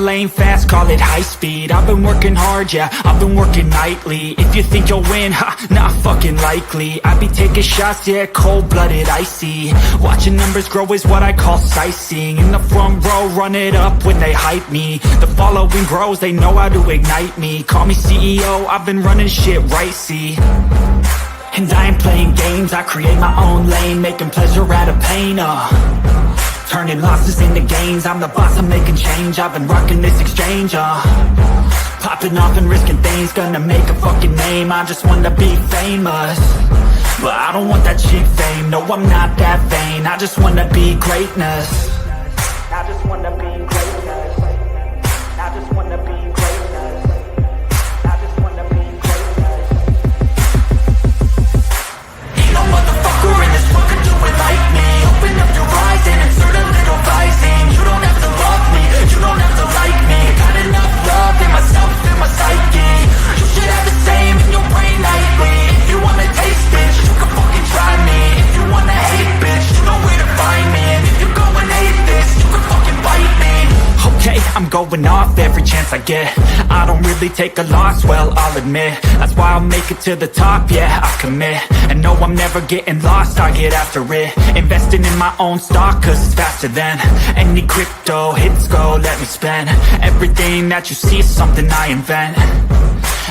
lane fast, call it high speed. I've been working hard, yeah, I've been working nightly. If you think you'll win, ha, not fucking likely. I be taking shots, yeah, cold-blooded, icy. Watching numbers grow is what I call sightseeing. In the front row, run it up when they hype me. The following grows, they know how to ignite me. Call me CEO, I've been running shit right, see. And I ain't playing games, I create my own lane, making pleasure out of pain, turning losses into gains, I'm the boss, I'm making change. I've been rocking this exchange, popping off and risking things, gonna make a fucking name. I just wanna be famous, but I don't want that cheap fame. No, I'm not that vain, I just wanna be greatness. I just wanna be greatness. I just wanna be greatness. I just wanna be greatness. Ain't no motherfucker in this world can do it like me. Open up your eyes and insert a little rising. You don't have to love me, you don't have to like me. Got enough love in myself, in my psyche. You should have the same in your brain nightly. If you wanna taste, bitch, you can fucking try me. If you wanna hate, bitch, you know where to find me. And if you go and hate this, you can fucking bite me. Okay, I'm going off every chance I get. I don't really take a loss, well, I'll admit. That's why I'll make it to the top, yeah, I commit. And no, I'm never getting lost, I get after it. Investing in my own stock, cause it's faster than any crypto hits go, let me spend. Everything that you see is something I invent,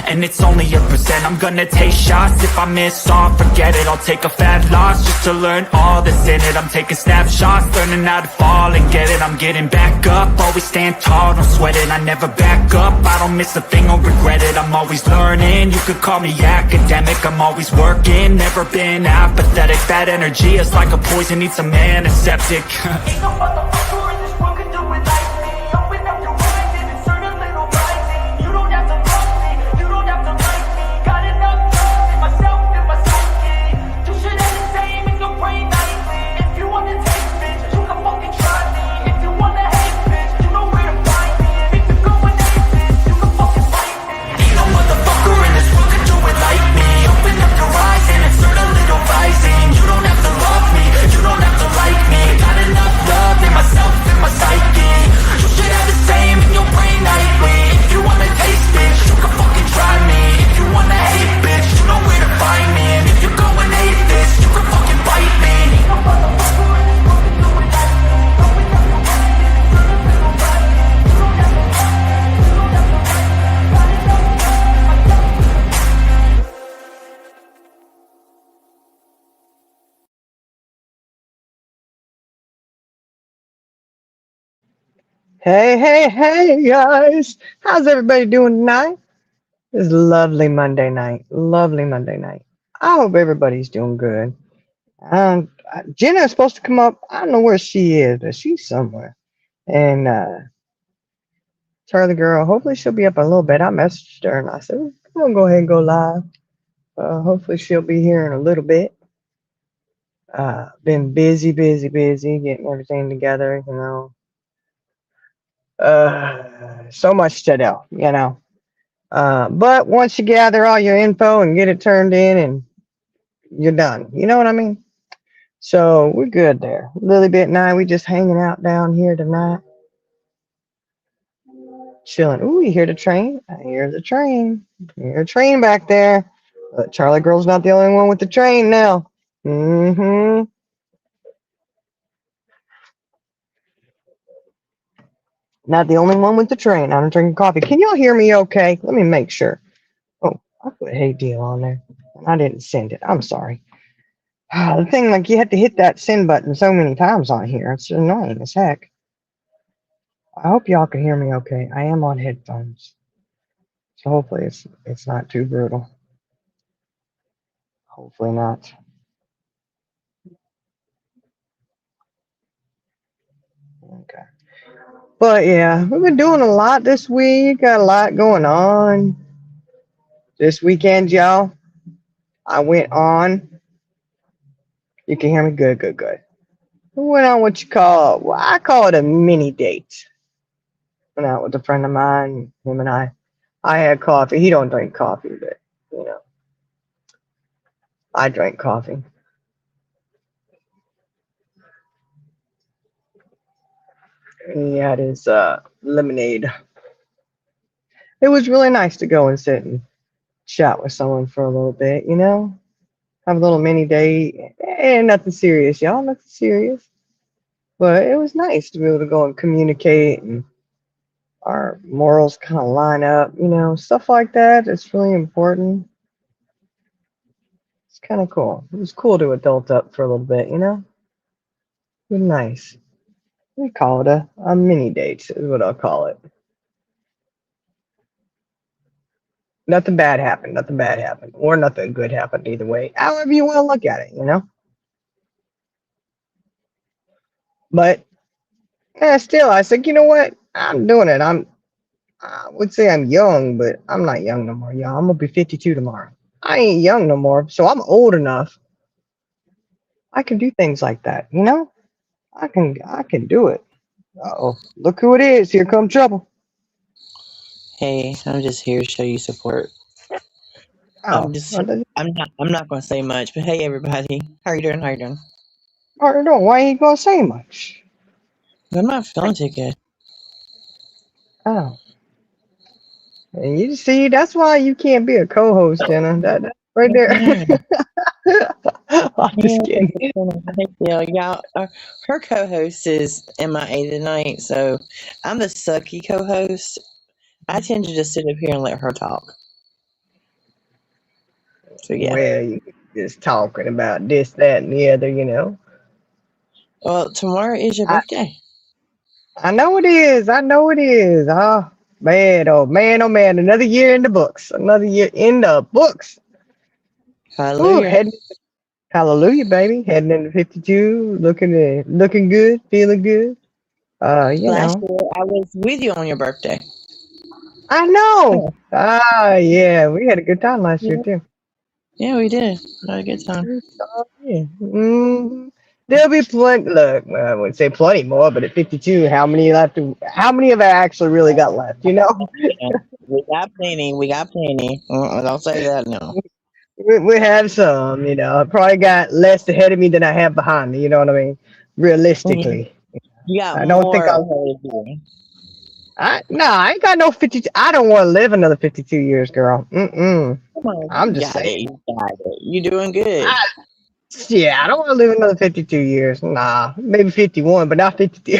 and it's only a percent. I'm gonna take shots, if I miss all, forget it. I'll take a fat loss just to learn all that's in it. I'm taking snapshots, learning how to fall and get it. I'm getting back up, always stand tall, don't sweat it. I never back up, I don't miss a thing or regret it. I'm always learning, you could call me academic. I'm always working, never been apathetic. That energy is like a poison, needs some antiseptic. Ain't no motherfucker in this world can do it like me. Open up your eyes and insert a little rising. You don't have to love me, you don't have to like me. Got enough love in myself, in my psyche. You should have the same in your brain nightly. If you wanna taste, bitch, you can fucking try me. If you wanna hate, bitch, you know where to find me. And if you go and hate this, you can fucking fight me. Ain't no motherfucker in this world can do it like me. Open up your eyes and insert a little rising. You don't have to love me, you don't have to like me. Got enough love in myself, in my psyche. You should have the same in your brain nightly. If you wanna taste, bitch, you can fucking try me. If you wanna hate, bitch, you know where to find me. And if you go and hate this, you can fucking bite me. Ain't no motherfucker in this world can do it like me. Open up your eyes and insert a little rising. You don't have to love me, you don't have to like me. Got enough love in myself, in my psyche. Hey, hey, hey, guys. How's everybody doing tonight? This lovely Monday night. Lovely Monday night. I hope everybody's doing good. Jenna is supposed to come up. I don't know where she is, but she's somewhere. And Charlie girl, hopefully she'll be up in a little bit. I messaged her and I said, "Well, come on, go ahead and go live. Hopefully she'll be here in a little bit. Been busy getting everything together, you know. So much to do, you know. But once you gather all your info and get it turned in, and you're done. You know what I mean? So we're good there. Lily Bit and I, we just hanging out down here tonight, chilling. Ooh, you hear the train? I hear the train. I hear a train back there. Charlie Girl's not the only one with the train now. Mm-hmm. Not the only one with the train. I'm drinking coffee. Can y'all hear me okay? Let me make sure. Oh, I put Hey Deal on there. I didn't send it. I'm sorry. The thing, like, you have to hit that send button so many times on here. It's annoying as heck. I hope y'all can hear me okay. I am on headphones, so hopefully it's not too brutal. Hopefully not. Okay. But yeah, we've been doing a lot this week. Got a lot going on. This weekend, y'all, I went on. You can hear me? Good. I went on what you call, well, I call it a mini date. Went out with a friend of mine, him and I had coffee. He don't drink coffee, but, you know, I drank coffee. He had his lemonade. It was really nice to go and sit and chat with someone for a little bit, you know? Have a little mini date. Nothing serious, y'all. Nothing serious. But it was nice to be able to go and communicate and our morals kind of line up, you know, stuff like that. It's really important. It's kind of cool. It was cool to adult up for a little bit, you know? It was nice. We call it a mini date, is what I'll call it. Nothing bad happened. Nothing bad happened. Or nothing good happened either way. However you want to look at it, you know? But still, I said, you know what? I'm doing it. I would say I'm young, but I'm not young no more, y'all. I'm gonna be 52 tomorrow. I ain't young no more, so I'm old enough. I can do things like that, you know? I can do it. Uh-oh. Look who it is. Here come trouble. Hey, I'm just here to show you support. Oh, I'm not gonna say much, but hey everybody. How you doing? How you doing? pardon, why ain't you gonna say much? I'm not feeling too good. Oh. And you see, that's why you can't be a co-host, Jenna. That right there. I'm just kidding. Yeah, her co-host is MIA tonight, so I'm the sucky co-host. I tend to just sit up here and let her talk. So yeah. Well, you just talking about this, that, and the other, you know. Well, tomorrow is your birthday. I know it is. I know it is. Oh man, oh man, oh man. Another year in the books. Another year in the books. Hallelujah. Ooh, hallelujah, baby. Heading into 52, looking good, feeling good. Last year I was with you on your birthday. I know. Yeah, we had a good time last year too. Yeah, we did. Had a good time. Yeah. There'll be plenty. Look, I wouldn't say plenty more, but at 52, how many left? How many of it actually really got left? You know, Yeah, we got plenty. We got plenty. Don't say that now. we have some. You know, I probably got less ahead of me than I have behind me. You know what I mean? Realistically, You got I don't think more I'll. ahead of you. I ain't got no 52. I don't want to live another 52 years, girl. Come on, I'm you just got saying. it. You got it. You doing good. Yeah, I don't want to live another 52 years. Nah, maybe 51, but not 52.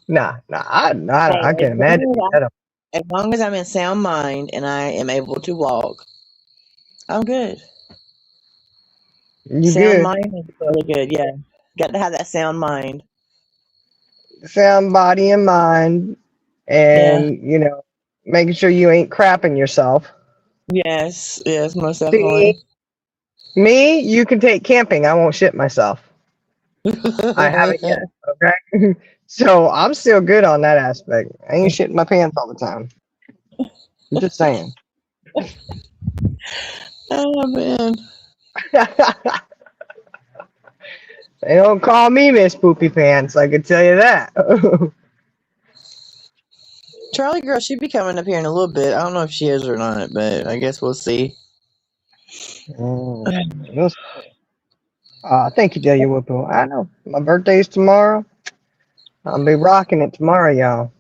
Nah, I Hey, can't imagine that. as long as I'm in sound mind and I am able to walk, I'm good. You Sound good? mind is really good. Yeah, got to have that sound mind. Sound body and mind, Yeah. and you know, making sure you ain't crapping yourself. Yes. Yes. Most See, definitely. me, you can take camping. I won't shit myself. I haven't yet. Okay, so I'm still good on that aspect. I ain't shitting my pants all the time. I'm just saying. Oh man. They don't call me Miss Poopy Pants. I can tell you that. Charlie girl, she'd be coming up here in a little bit. I don't know if she is or not, but I guess we'll see. Thank you, Delia Whipple. I know my birthday's tomorrow. I'll be rocking it tomorrow, y'all.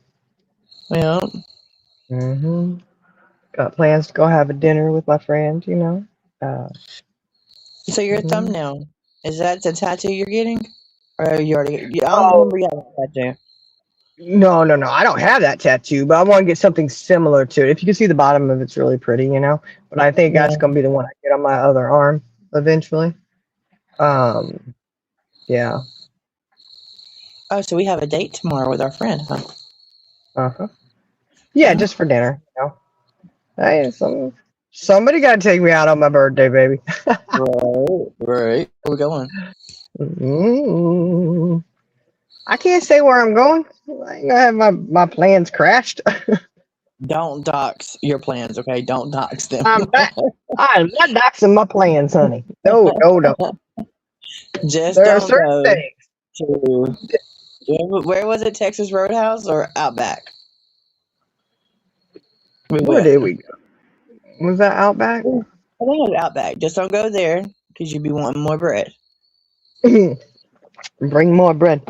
Yeah. Got plans to go have a dinner with my friends. You know. So your Mhm. thumbnail, is that the tattoo you're getting? Or you already I don't Oh remember you having a tattoo. no, no, no! I don't have that tattoo, but I want to get something similar to it. If you can see the bottom of it's really pretty, you know. But I think that's Yeah. gonna be the one I get on my other arm eventually. Yeah. Oh, so we have a date tomorrow with our friend, huh? Yeah, just for dinner. You know. Hey, somebody got to take me out on my birthday, baby. Right. Where we going? Mm, I can't say where I'm going. I ain't gonna have my plans crashed. Don't dox your plans, okay? Don't dox them. I'm not doxing my plans, honey. No, no, no. Just There are don't certain go things. to where was it? Texas Roadhouse or Outback? Where did we go? Was that Outback? I think it was Outback. Just don't go there because you'd be wanting more bread. Bring more bread.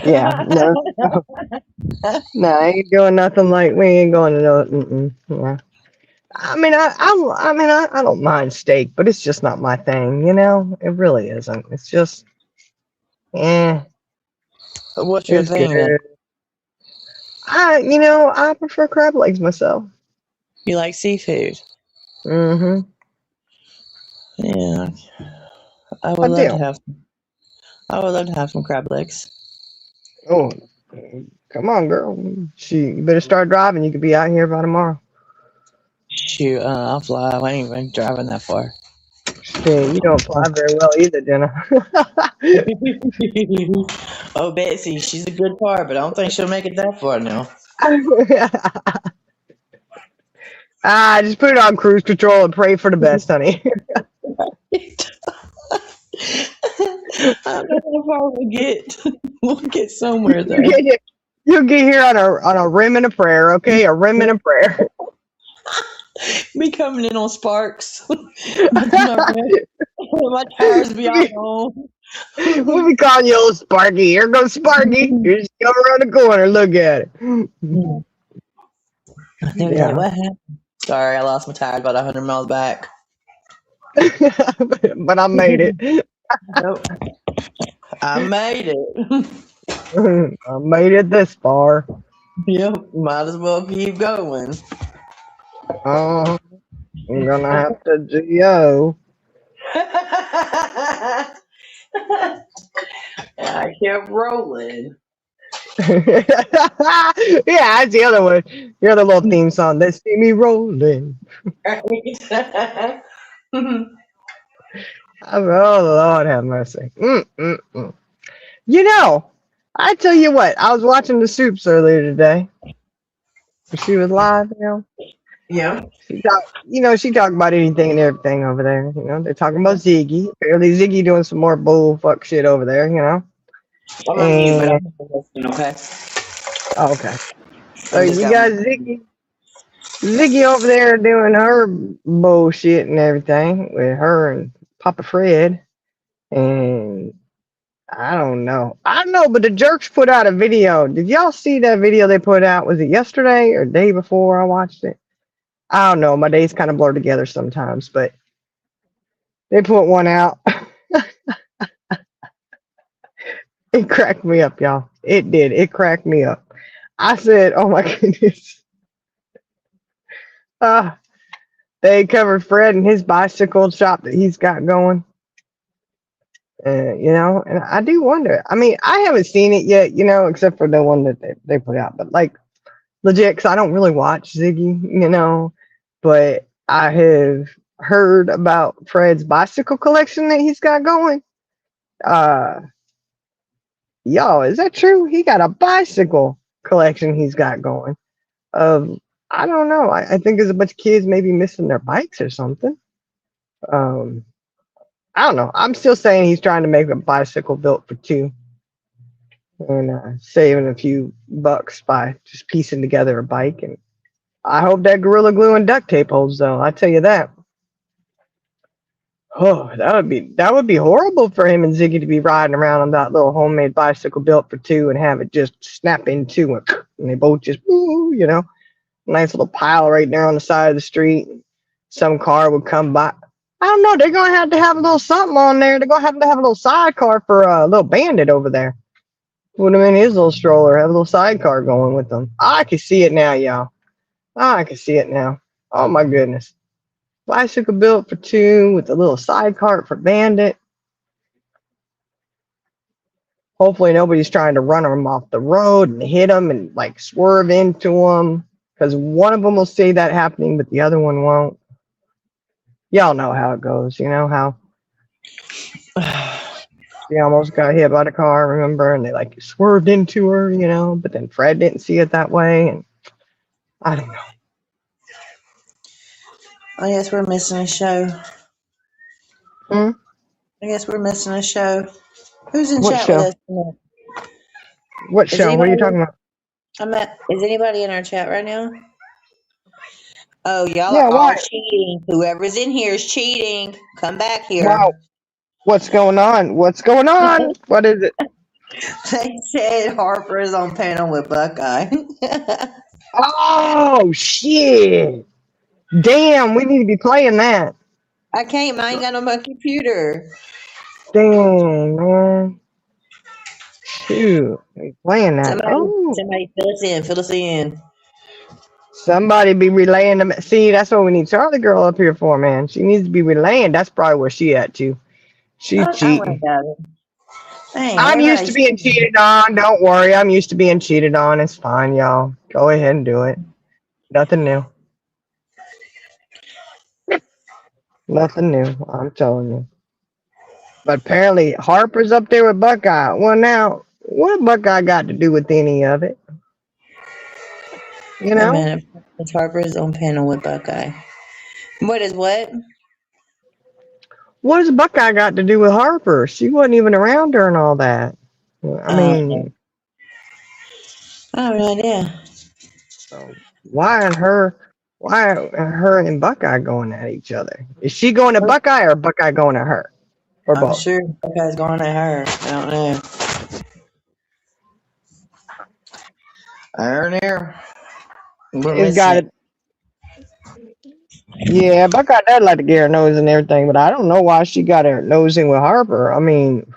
Yeah, no, no, I ain't doing nothing like we ain't going to no. Yeah. I mean, I don't mind steak, but it's just not my thing. You know, it really isn't. It's just, eh, What's your it's good. thing then? I prefer crab legs myself. You like seafood? Mm-hmm. Yeah, I I would love to do. have. I would love to have some crab legs. Oh, come on, girl. You better start driving. You could be out here by tomorrow. Shoot, I'll fly. I ain't even driving that far. Shit, you don't fly very well either, Jenna. Oh, Betsy, she's a good car, but I don't think she'll make it that far now. Just put it on cruise control and pray for the best, honey. I don't know how far we'll get. We'll get somewhere though. You'll get here on a rim and a prayer, okay? A rim and a prayer. Be coming in on sparks. My tires be all on. We'll be calling you old Sparky. Here goes Sparky. You just go around the corner. Look at it. They'll be Yeah. like, what happened? Sorry, I lost my tire about 100 miles back. But I made it. Nope. I made it. I made it this far. Yep, might as well keep going. I'm gonna have to go. I kept rolling. Yeah, that's the other one. The other little theme song. They see me rolling. Oh Lord, have mercy. You know, I tell you what. I was watching the Soups earlier today. She was live, Yeah. She talked about anything and everything over there. They're talking about Ziggy. Apparently, Ziggy doing some more bull fuck shit over there. I'm on mute, but And I'm listening, okay? okay, so I just you got got Ziggy over there doing her bullshit and everything with her and Papa Fred, and I don't know, but the Jerks put out a video. Did y'all see that video they put out? Was it yesterday or day before I watched it? I don't know. My days kind of blur together sometimes, but they put one out. It cracked me up, y'all. It did. It cracked me up. I said, "Oh my goodness." They covered Fred and his bicycle shop that he's got going. And I do wonder. I mean, I haven't seen it yet, except for the one that they put out. But like, legit, because I don't really watch Ziggy, but I have heard about Fred's bicycle collection that he's got going. Yo, is that true? He got a bicycle collection he's got going. I don't know. I think there's a bunch of kids maybe missing their bikes or something. I don't know. I'm still saying he's trying to make a bicycle built for two and saving a few bucks by just piecing together a bike. And I hope that Gorilla Glue and duct tape holds, though. I tell you that. Oh, that would be horrible for him and Ziggy to be riding around on that little homemade bicycle built for two and have it just snap into it, and they both just nice little pile right there on the side of the street. Some car would come by. I don't know. They're gonna have to have a little something on there. They're gonna have to have a little sidecar for a little bandit over there. Put him in his little stroller. Have a little sidecar going with them. I can see it now, y'all. I can see it now. Oh my goodness. Bicycle built for two with a little sidecar for bandit. Hopefully nobody's trying to run them off the road and hit them and like swerve into them, because one of them will see that happening, but the other one won't. Y'all know how it goes. You know how she almost got hit by the car, remember? And they like swerved into her, but then Fred didn't see it that way. And I don't know. I guess we're missing a show. I guess we're missing a show. Who's in What chat show? with us tonight? What show? What are you talking about? Is anybody in our chat right now? Oh, y'all Yeah, are all why? cheating. Whoever's in here is cheating. Come back here. Wow. What's going on? What's going on? What is it? They said Harper is on panel with Buckeye. Oh shit! Damn, we need to be playing that. I can't. I ain't got no my computer. Dang, man. Shoot, we playing that. Oh, Somebody fill us in. Fill us in. somebody be relaying them. See, that's what we need Charlie girl up here for, man. She needs to be relaying. That's probably where she at too. She's I went cheating. about it. Dang, I'm used to being cheated on. Don't worry, I'm used to being cheated on. It's fine, y'all. Go ahead and do it. Nothing new. Nothing new. I'm telling you. But apparently Harper's up there with Buckeye. Well, now what Buckeye got to do with any of it? You know? Man, it's Harper's on panel with Buckeye. What is what? What has Buckeye got to do with Harper? She wasn't even around during all that. I mean, I have no idea. so why are her and Buckeye going at each other? Is she going to Buckeye or Buckeye going to her? Or I'm both? sure Buckeye's going at her. I don't know. I don't know. It's got it. Yeah, Buckeye does like to get her nose and everything, but I don't know why she got her nose in with Harper. I mean,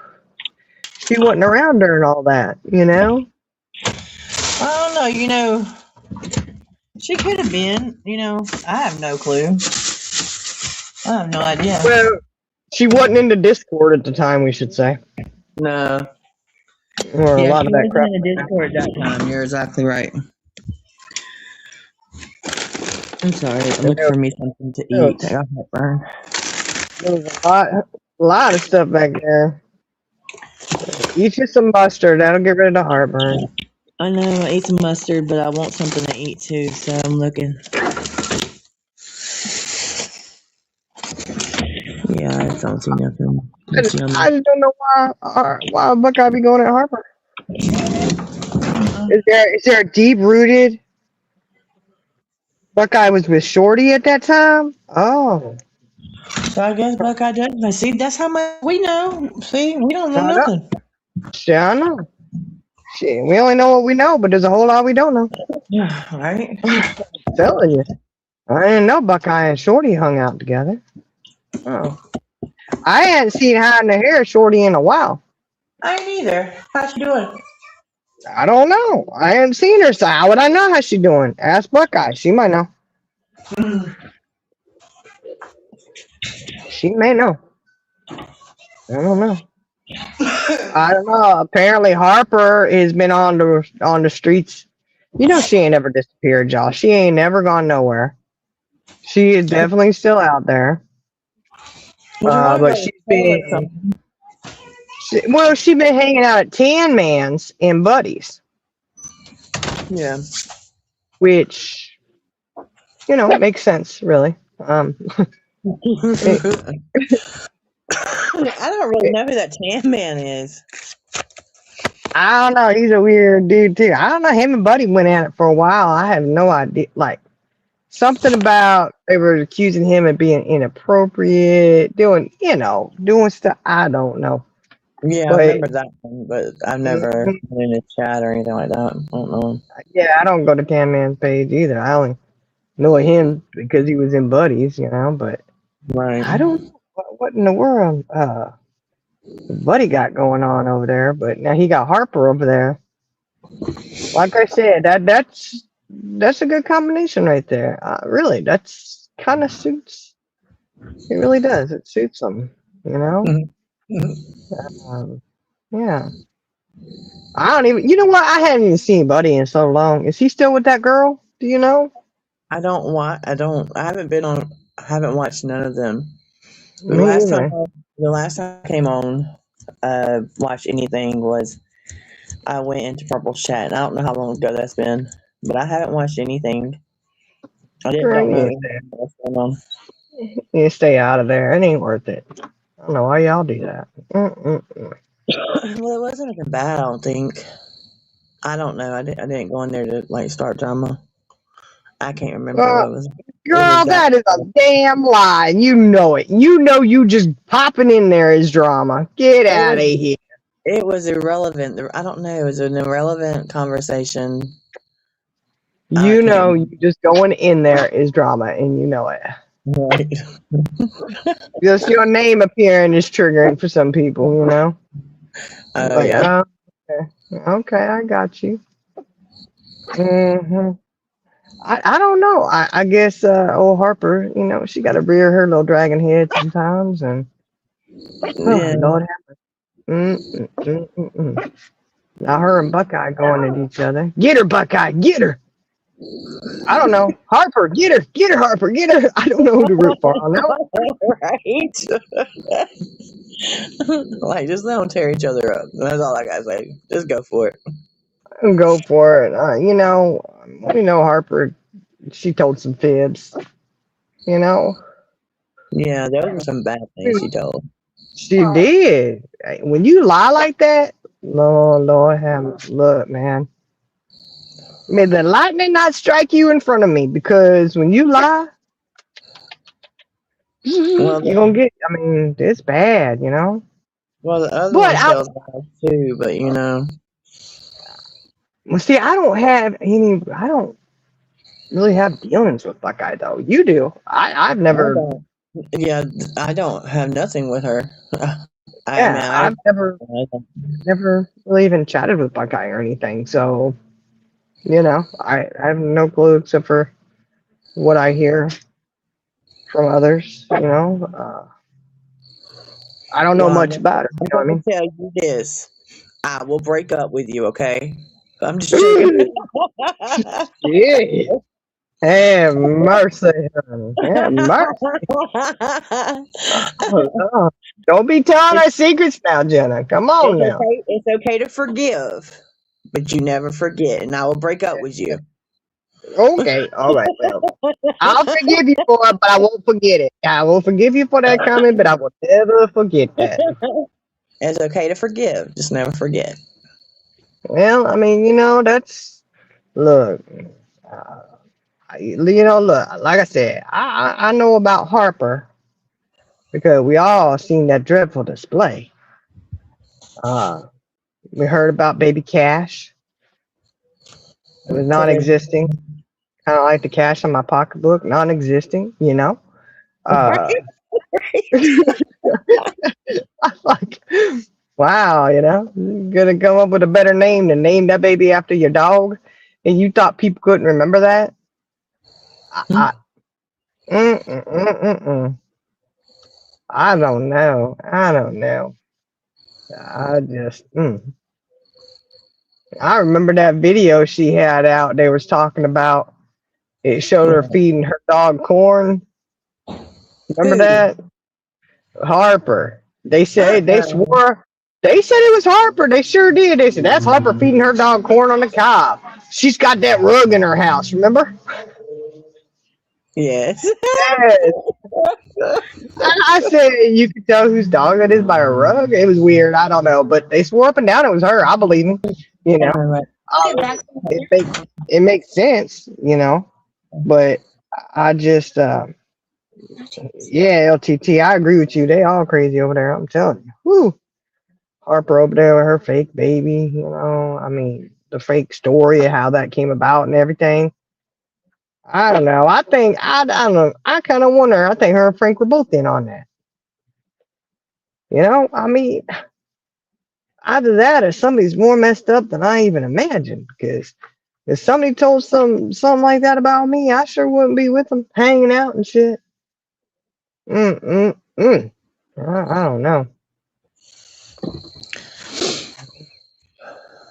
she wasn't around during all that, you know? I don't know. You know, she could have been. You know, I have no clue. I have no idea. Well, she wasn't into Discord at the time, we should say. No. Or a lot of that crap. In the Discord that time. You're exactly right. I'm sorry. I'm looking for me something to eat. I got heartburn. There was a lot of stuff back there. Eat you some mustard. That'll get rid of the heartburn. I know. I ate some mustard, but I want something to eat too, so I'm looking. Yeah, I don't see nothing. I just don't know why Buckeye be going at Harper. Is there a deep rooted? Buckeye was with Shorty at that time. Oh, so I guess Buckeye does. See, that's how much we know. See, we don't know nothing. Shit, I know. Shit, we only know what we know, but there's a whole lot we don't know. Yeah, right. I'm telling you, I didn't know Buckeye and Shorty hung out together. Oh, I hadn't seen Hiding the Hair Shorty in a while. I ain't either. How's she doing? I don't know. I haven't seen her, so how would I know how she doing? Ask Buckeye. She might know. She may know. I don't know. I don't know. Apparently Harper has been on the streets. You know she ain't ever disappeared, y'all. She ain't never gone nowhere. She is definitely still out there. But she's been she's been hanging out at Tan Man's and Buddy's. Yeah. Which, you know, makes sense, really. I don't really know who that Tan Man is. I don't know. He's a weird dude, too. I don't know. Him and Buddy went at it for a while. I have no idea. Like, something about they were accusing him of being inappropriate, doing stuff. I don't know. Yeah, I remember that one, but I've never been in a chat or anything like that. I don't know. Yeah, I don't go to Tan Man's page either. I only know him because he was in Buddy's, you know, but right. I don't know what in the world Buddy got going on over there, but now he got Harper over there. Like I said, that's a good combination right there. Really, that's kind of suits. It really does. It suits them, you know. Yeah. I don't even. You know what? I haven't even seen Buddy in so long. Is he still with that girl? Do you know? I haven't watched none of them. The last time I came on, watched anything was I went into Purple's chat. And I don't know how long ago that's been, but I haven't watched anything. I didn't know what's going on. You stay out of there. It ain't worth it. I don't know why y'all do that. Well, it wasn't even bad. I don't think. I don't know. I didn't go in there to like start drama. I can't remember what it was. Girl, that is a damn lie. You know it. You know you just popping in there is drama. Get out of here. It was irrelevant. I don't know. It was an irrelevant conversation. I You can't know, you just going in there is drama, and you know it. Right. Just your name appearing is triggering for some people, you know? Oh Like, yeah. okay, I got you. hmm I don't know. I guess old Harper, you know, she got to rear her little dragon head sometimes, and oh, Yeah. Lord have mercy. Now her and Buckeye going at each other. Get her, Buckeye, get her. I don't know. Harper, get her, Harper, get her. I don't know who to root for on that Right. Like, just let them tear each other up. That's all I gotta say. Just go for it. one. Go for it. You know, Harper, she told some fibs, you know. Yeah, those were some bad things she told. She did. When you lie like that, Lord have look, man. May the lightning not strike you in front of me, because when you lie, Well, you're gonna get. I mean, it's bad, you know. the other But one tells lies too, but you know. well, see, I don't have any. I don't really have dealings with Buckeye though. You do. I've I never. don't. Yeah, I don't have nothing with her. I mean, Yeah, I've never I really even chatted with Buckeye or anything. So you know, I have no clue except for what I hear from others. You know, I don't know well, much about her. You I'm know what going to tell you this. I will break up with you, okay? I'm just joking. I mean? Yeah. Have mercy, honey. Have mercy. Oh, don't be telling our secrets now, Jenna. Come on It's now. okay. It's okay to forgive, but you never forget, and I will break up with you. Okay, all right. Well, I'll forgive you for it, but I won't forget it. I will forgive you for that comment, but I will never forget that. It's okay to forgive, just never forget. Well, I mean, you know, that's look. You know, look. Like I said, I know about Harper because we all seen that dreadful display. We heard about Baby Cash. It was non-existing, kind of like the cash in my pocketbook, non-existing. You know. I'm like, wow, you know, you're gonna come up with a better name to name that baby after your dog, and you thought people couldn't remember that? I, mm, mm, mm, mm, mm. I don't know. I don't know. I just, I remember that video she had out. They was talking about. It showed her feeding her dog corn. Remember Who? that? Harper. They said they Uh-uh. swore. They said it was Harper. They sure did. They said that's Harper feeding her dog corn on the cob. She's got that rug in her house. Remember? Yes. Yes. I said you could tell whose dog it is by her rug. It was weird. I don't know, but they swore up and down it was her. I believe them. You know, it makes sense. You know, but I just, yeah, LTT. I agree with you. They all crazy over there. I'm telling you. Woo. Harper over there with her fake baby. You know, I mean, the fake story of how that came about and everything. I don't know. I don't know. I kind of wonder. I think her and Frank were both in on that. You know, I mean, either that or somebody's more messed up than I even imagined. Because if somebody told something like that about me, I sure wouldn't be with them hanging out and shit. I don't know.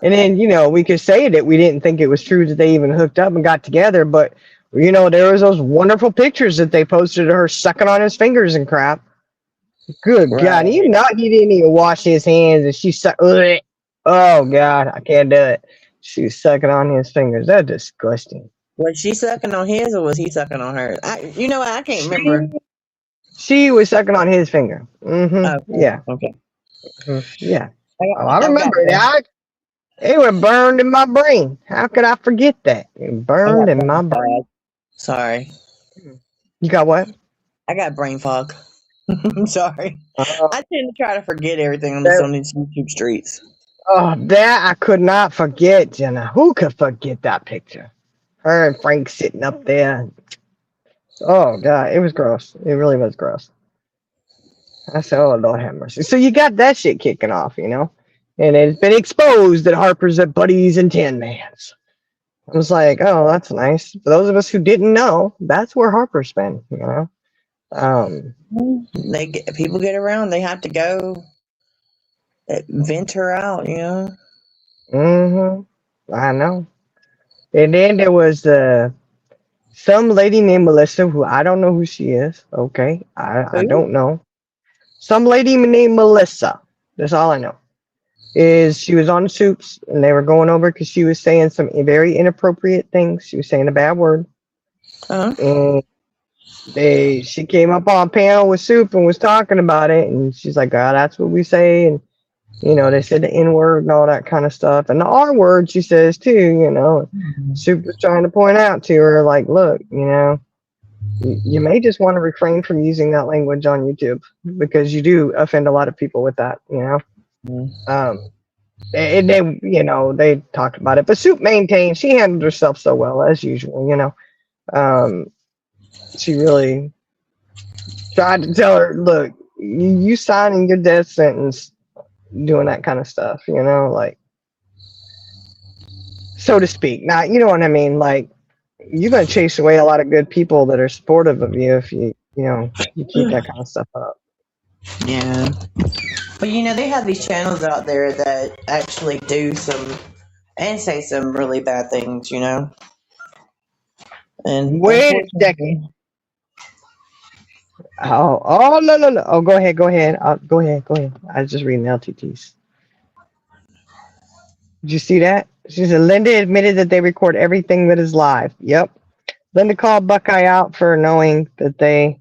And then, you know, we could say that we didn't think it was true that they even hooked up and got together, but you know, there was those wonderful pictures that they posted of her sucking on his fingers and crap. Good Right. God, you know he didn't even wash his hands and she sucked. Oh God, I can't do it. She was sucking on his fingers. That's disgusting. Was she sucking on his or was he sucking on hers? You know what? I can't remember. She was sucking on his finger. Okay. Yeah. Okay. Yeah. I I remember that. It was burned in my brain. How could I forget that? It burned in my brain. Sorry. You got what? I got brain fog. I'm sorry. Oh, I tend to try to forget everything that, on these YouTube streets. that I could not forget, Jenna. Who could forget that picture? Her and Frank sitting up there. Oh God, it was gross. It really was gross. I said, "Oh Lord have mercy." So you got that shit kicking off, and it's been exposed that Harper's at Buddy's and Tin Man's. I was like, "Oh, that's nice." For those of us who didn't know, that's where Harper's been. People get around. They have to go venture out. I know. And then there was some lady named Melissa who I don't know who she is. Okay, I Who? don't know. Some lady named Melissa. That's all I know. Is she was on the Soups and they were going over because she was saying some very inappropriate things. She was saying a bad word. Uh-huh. And she came up on a panel with Soup and was talking about it, and she's like, "Oh, that's what we say," and they said the N word and all that kind of stuff, and the R word she says too. Soup was trying to point out to her, like, look, you may just want to refrain from using that language on YouTube because you do offend a lot of people with that. And they talked about it, but Soup maintained she handled herself so well as usual. She really tried to tell her, look, you signing your death sentence doing that kind of stuff, like, so to speak. Now, you know what I mean? Like, you're going to chase away a lot of good people that are supportive of you if you keep that kind of stuff up. Yeah. But they have these channels out there that actually do some and say some really bad things, And wait a second. Oh no. Oh, go ahead. Go ahead. I was just reading LTTs. Did you see that? She said Linda admitted that they record everything that is live. Yep. Linda called Buckeye out for knowing that they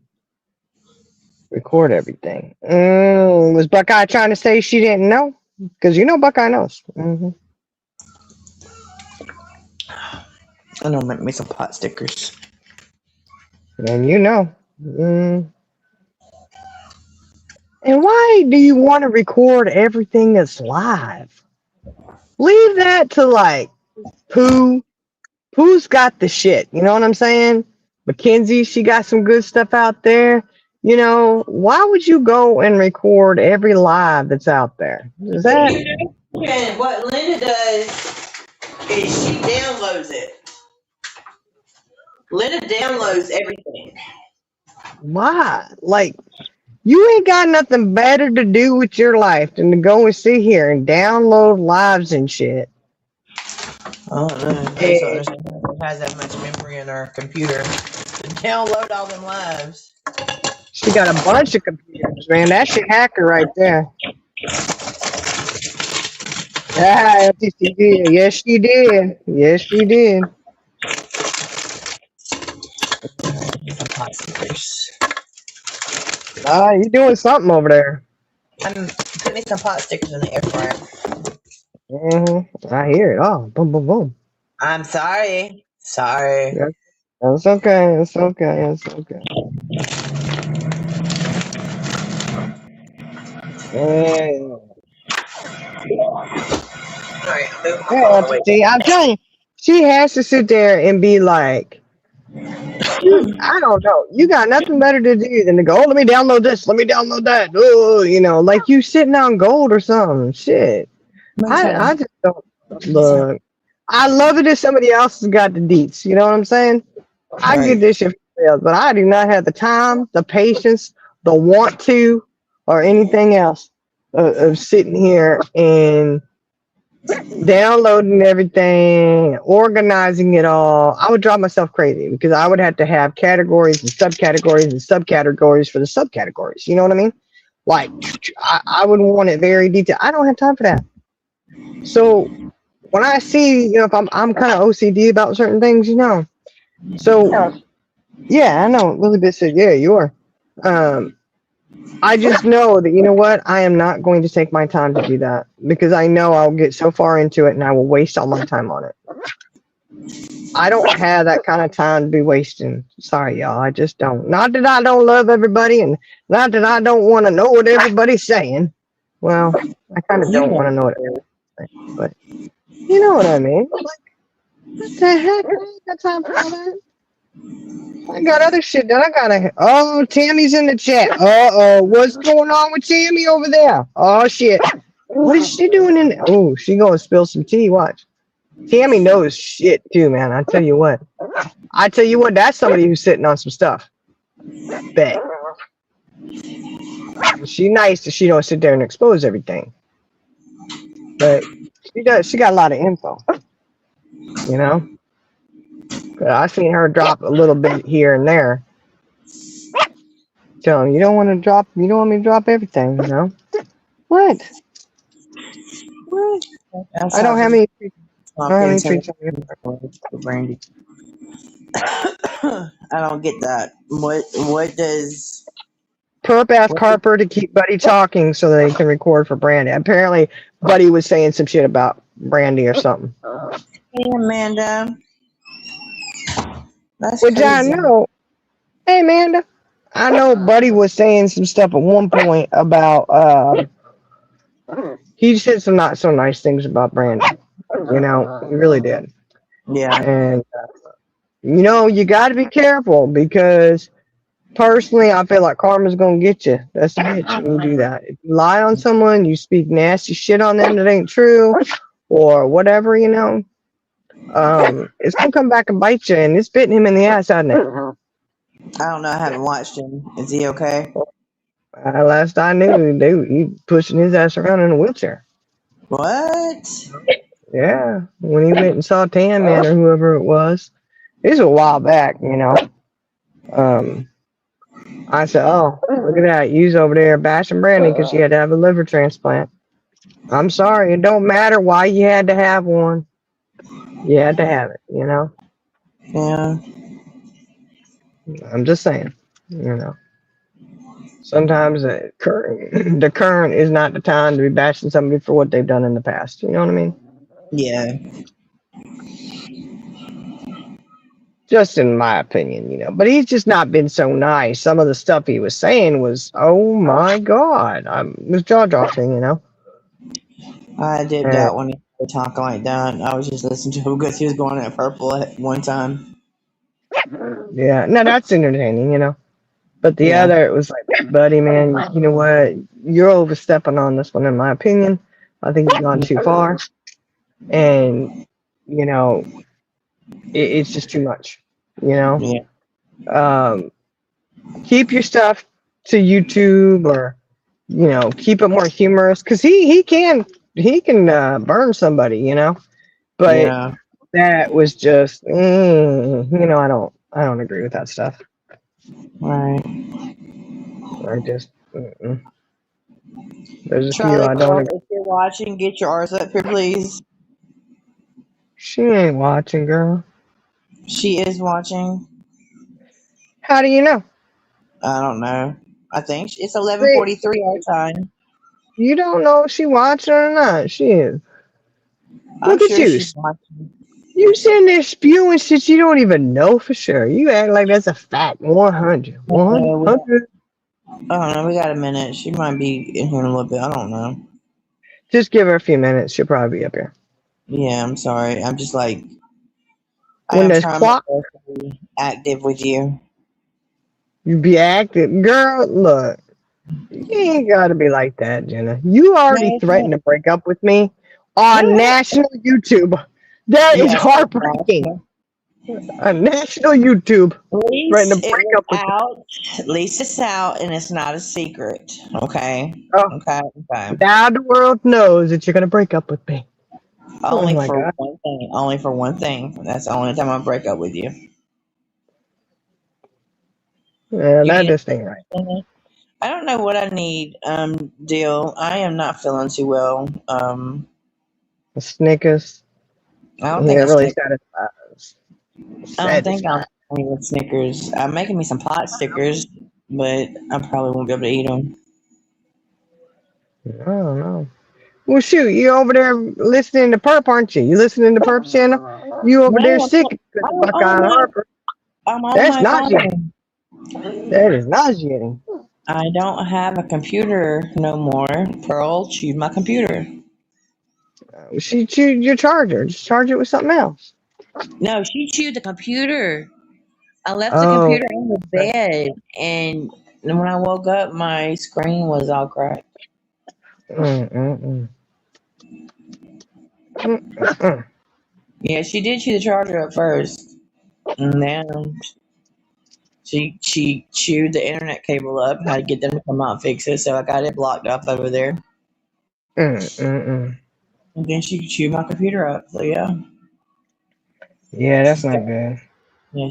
record everything. Was Buckeye trying to say she didn't know? Because Buckeye knows. I know, make me some pot stickers. And And why do you want to record everything that's live? Leave that to like Pooh. Pooh's got the shit. You know what I'm saying? Mackenzie, she got some good stuff out there. Why would you go and record every live that's out there? Is that? And what Linda does is she downloads it. Linda downloads everything. Why? Like, you ain't got nothing better to do with your life than to go and sit here and download lives and shit. Oh no, it has that much memory in our computer to download all them lives. She got a bunch of computers, man. That shit hacker right there. Ah, LTC did. Yes, she did. Yes, she did. You're doing something over there. I'm putting some pot stickers in the air fryer. I hear it. Oh, boom, boom, boom. I'm sorry. Sorry. Yeah, it's okay. It's okay. It's okay. I'm telling you, she has to sit there and be like, I don't know. You got nothing better to do than to go, let me download this, let me download that. Oh, like you sitting on gold or something. Shit. I just don't look. I love it if somebody else has got the deets. You know what I'm saying? I get this shit for else, but I do not have the time, the patience, the want to, or anything else of sitting here and downloading everything, organizing it all. I would drive myself crazy because I would have to have categories and subcategories and subcategories for the subcategories. You know what I mean? Like, I would want it very detailed. I don't have time for that. So when I see, if I'm kind of OCD about certain things, So yeah, I know. Elizabeth said, yeah, you are. I just know that, I am not going to take my time to do that because I know I'll get so far into it and I will waste all my time on it. I don't have that kind of time to be wasting. Sorry, y'all. I just don't. Not that I don't love everybody, and not that I don't want to know what everybody's saying. Well, I kind of You don't want to know what everybody's saying, but you know what I mean. Like, what the heck? I ain't got time for all that. I got other shit that I gotta. Oh, Tammy's in the chat. What's going on with Tammy over there? Oh shit, what is she doing in? Oh, she gonna spill some tea. Watch. Tammy knows shit too, man. I tell you what. That's somebody who's sitting on some stuff. Bet. She nice that she don't sit there and expose everything. But she does. She got a lot of info. You know. I've seen her drop a little bit here and there. Tell him you don't want to drop. You don't want me to drop everything. You know. What? I don't have any. I don't have any treats on you. Brandy. I don't get that. What does Perp asked Harper to keep Buddy talking so they can record for Brandy. Apparently, Buddy was saying some shit about Brandy or something. Hey, Amanda. That's Which crazy. I know. Hey, Amanda. I know Buddy was saying some stuff at one point about. He said some not so nice things about Brandy. You know, he really did. Yeah. And you know, you got to be careful because. Personally, I feel like karma's gonna get you. That's a bitch when you do that. If you lie on someone, you speak nasty shit on them that ain't true, or whatever, you know, it's gonna come back and bite you, and it's bitten him in the ass, hasn't it? I don't know. I haven't watched him. Is he okay? Last I knew, he pushing his ass around in a wheelchair. What? Yeah, when he went and saw Tan Man or whoever it was a while back, you know. I said, oh, look at that. You's over there bashing Brandy because she had to have a liver transplant. I'm sorry. It don't matter why you had to have one. You had to have it, you know? Yeah. I'm just saying, you know. Sometimes the current is not the time to be bashing somebody for what they've done in the past. You know what I mean? Yeah. Just in my opinion, you know. But he's just not been so nice. Some of the stuff he was saying was, oh my God. It was jaw-dropping, you know. I did that when he was talking like that. I was just listening to him because he was going at Purple at one time. Yeah, no, that's entertaining, you know. But the other, it was like, buddy, man, you know what? You're overstepping on this one, in my opinion. I think you've gone too far. And, you know, it's just too much, you know? Yeah. Keep your stuff to YouTube or, you know, keep it more humorous. Because he can burn somebody, you know? But that was just, you know, I don't agree with that stuff. Right. I just, there's a Charlie, few I don't agree. if you're watching, get your arse up here, please. She ain't watching, girl. She is watching. How do you know? I don't know. I think it's 11:43 our time. You don't know if she watching or not. She is. Look I'm at sure you. she's watching. You sitting there spewing shit you don't even know for sure. You act like that's a fact. 100. 100. I don't know. We got a minute. She might be in here in a little bit. I don't know. Just give her a few minutes. She'll probably be up here. Yeah, I'm sorry. I'm just like, When I'm there's trying to be active with you. You be active. Girl, look. You ain't got to be like that, Jenna. You already threatened to break up with me on national YouTube. That is heartbreaking. On national YouTube. Threatened to break up with me. At least it's out and it's not a secret. Okay. Oh, Okay. now the world knows that you're going to break up with me. Only for one thing. Only for one thing. That's the only time I break up with you. Yeah, that just ain't right. I don't know what I need, Deal. I am not feeling too well. Snickers. I don't think really satisfies. I don't think I'll eat with Snickers. I'm making me some pot stickers, but I probably won't be able to eat them. I don't know. Well, shoot, you over there listening to Perp, aren't you? You listening to Perp's channel? You over there No, sick because of Buckeye and Harper. I'm on That's my nauseating. phone. That is nauseating. I don't have a computer no more. Pearl chewed my computer. She chewed your charger. Just charge it with something else. No, she chewed the computer. I left the Oh. computer on the bed, and when I woke up, my screen was all cracked. Mm. Mm. Yeah, she did chew the charger up first, and then she chewed the internet cable up. Had to get them to come out and fix it, so I got it blocked off over there. Mm. And then she chewed my computer up. So yeah, Yeah, that's she's not got good.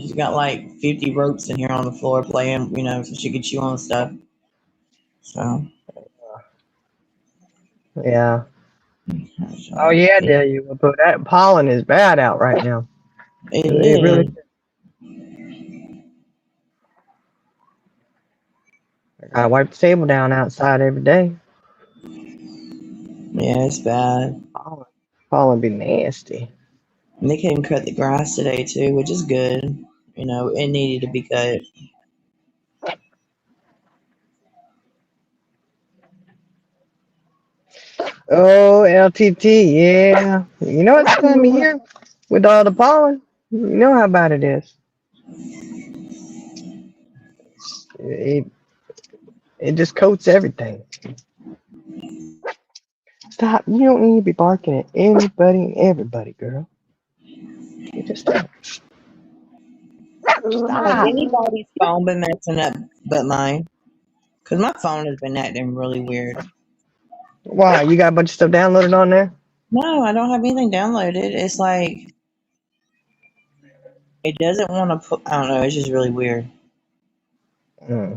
she's got like 50 ropes in here on the floor playing, so she could chew on stuff. So Yeah. Oh yeah, there you go. But that pollen is bad out right now. it It really. is. I gotta wipe the table down outside every day. Yeah, it's bad. Pollen be nasty. And they came and cut the grass today too, which is good. It needed to be cut. Oh, LTT, yeah. You know it's time of year with all the pollen. You know how bad it is. It just coats everything. Stop. You don't need to be barking at anybody and everybody, girl. You just stop. Has anybody's phone been messing up but mine? Because my phone has been acting really weird. Why? You got a bunch of stuff downloaded on there? No, I don't have anything downloaded. It's like it doesn't want to put. I don't know. It's just really weird.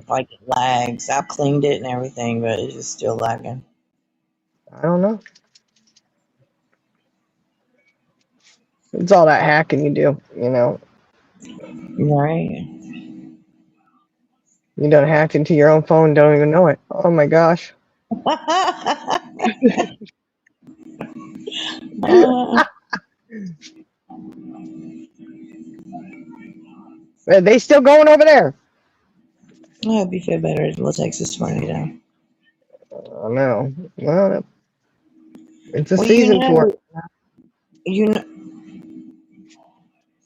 Like it lags. I've cleaned it and everything, but it's just still lagging. I don't know. It's all that hacking you do, Right. You done hacked into your own phone, don't even know it. Oh my gosh. Are they still going over there? I hope you feel better. Little Texas tornado. I know. Well, it's a season for it. You know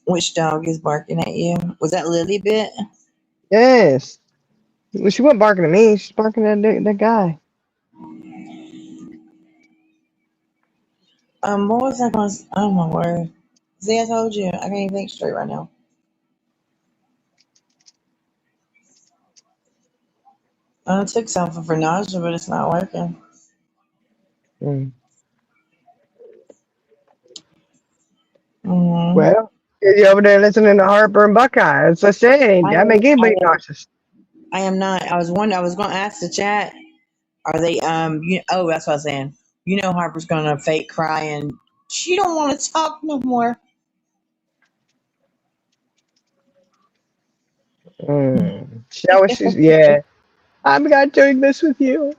which dog is barking at you? Was that Lily Bit? Yes. Well, she wasn't barking at me. She's barking at that guy. What was I going to... Oh, my word. See, I told you. I can't even think straight right now. I took something for nausea, but it's not working. Well, you're over there listening to Harper and Buckeye. As I say, that make anybody nauseous. I am not. I was going to ask the chat. Are they? Oh, that's what I was saying. Harper's going to fake cry and she don't want to talk no more. She always says, "Yeah, I'm gonna doing this with you."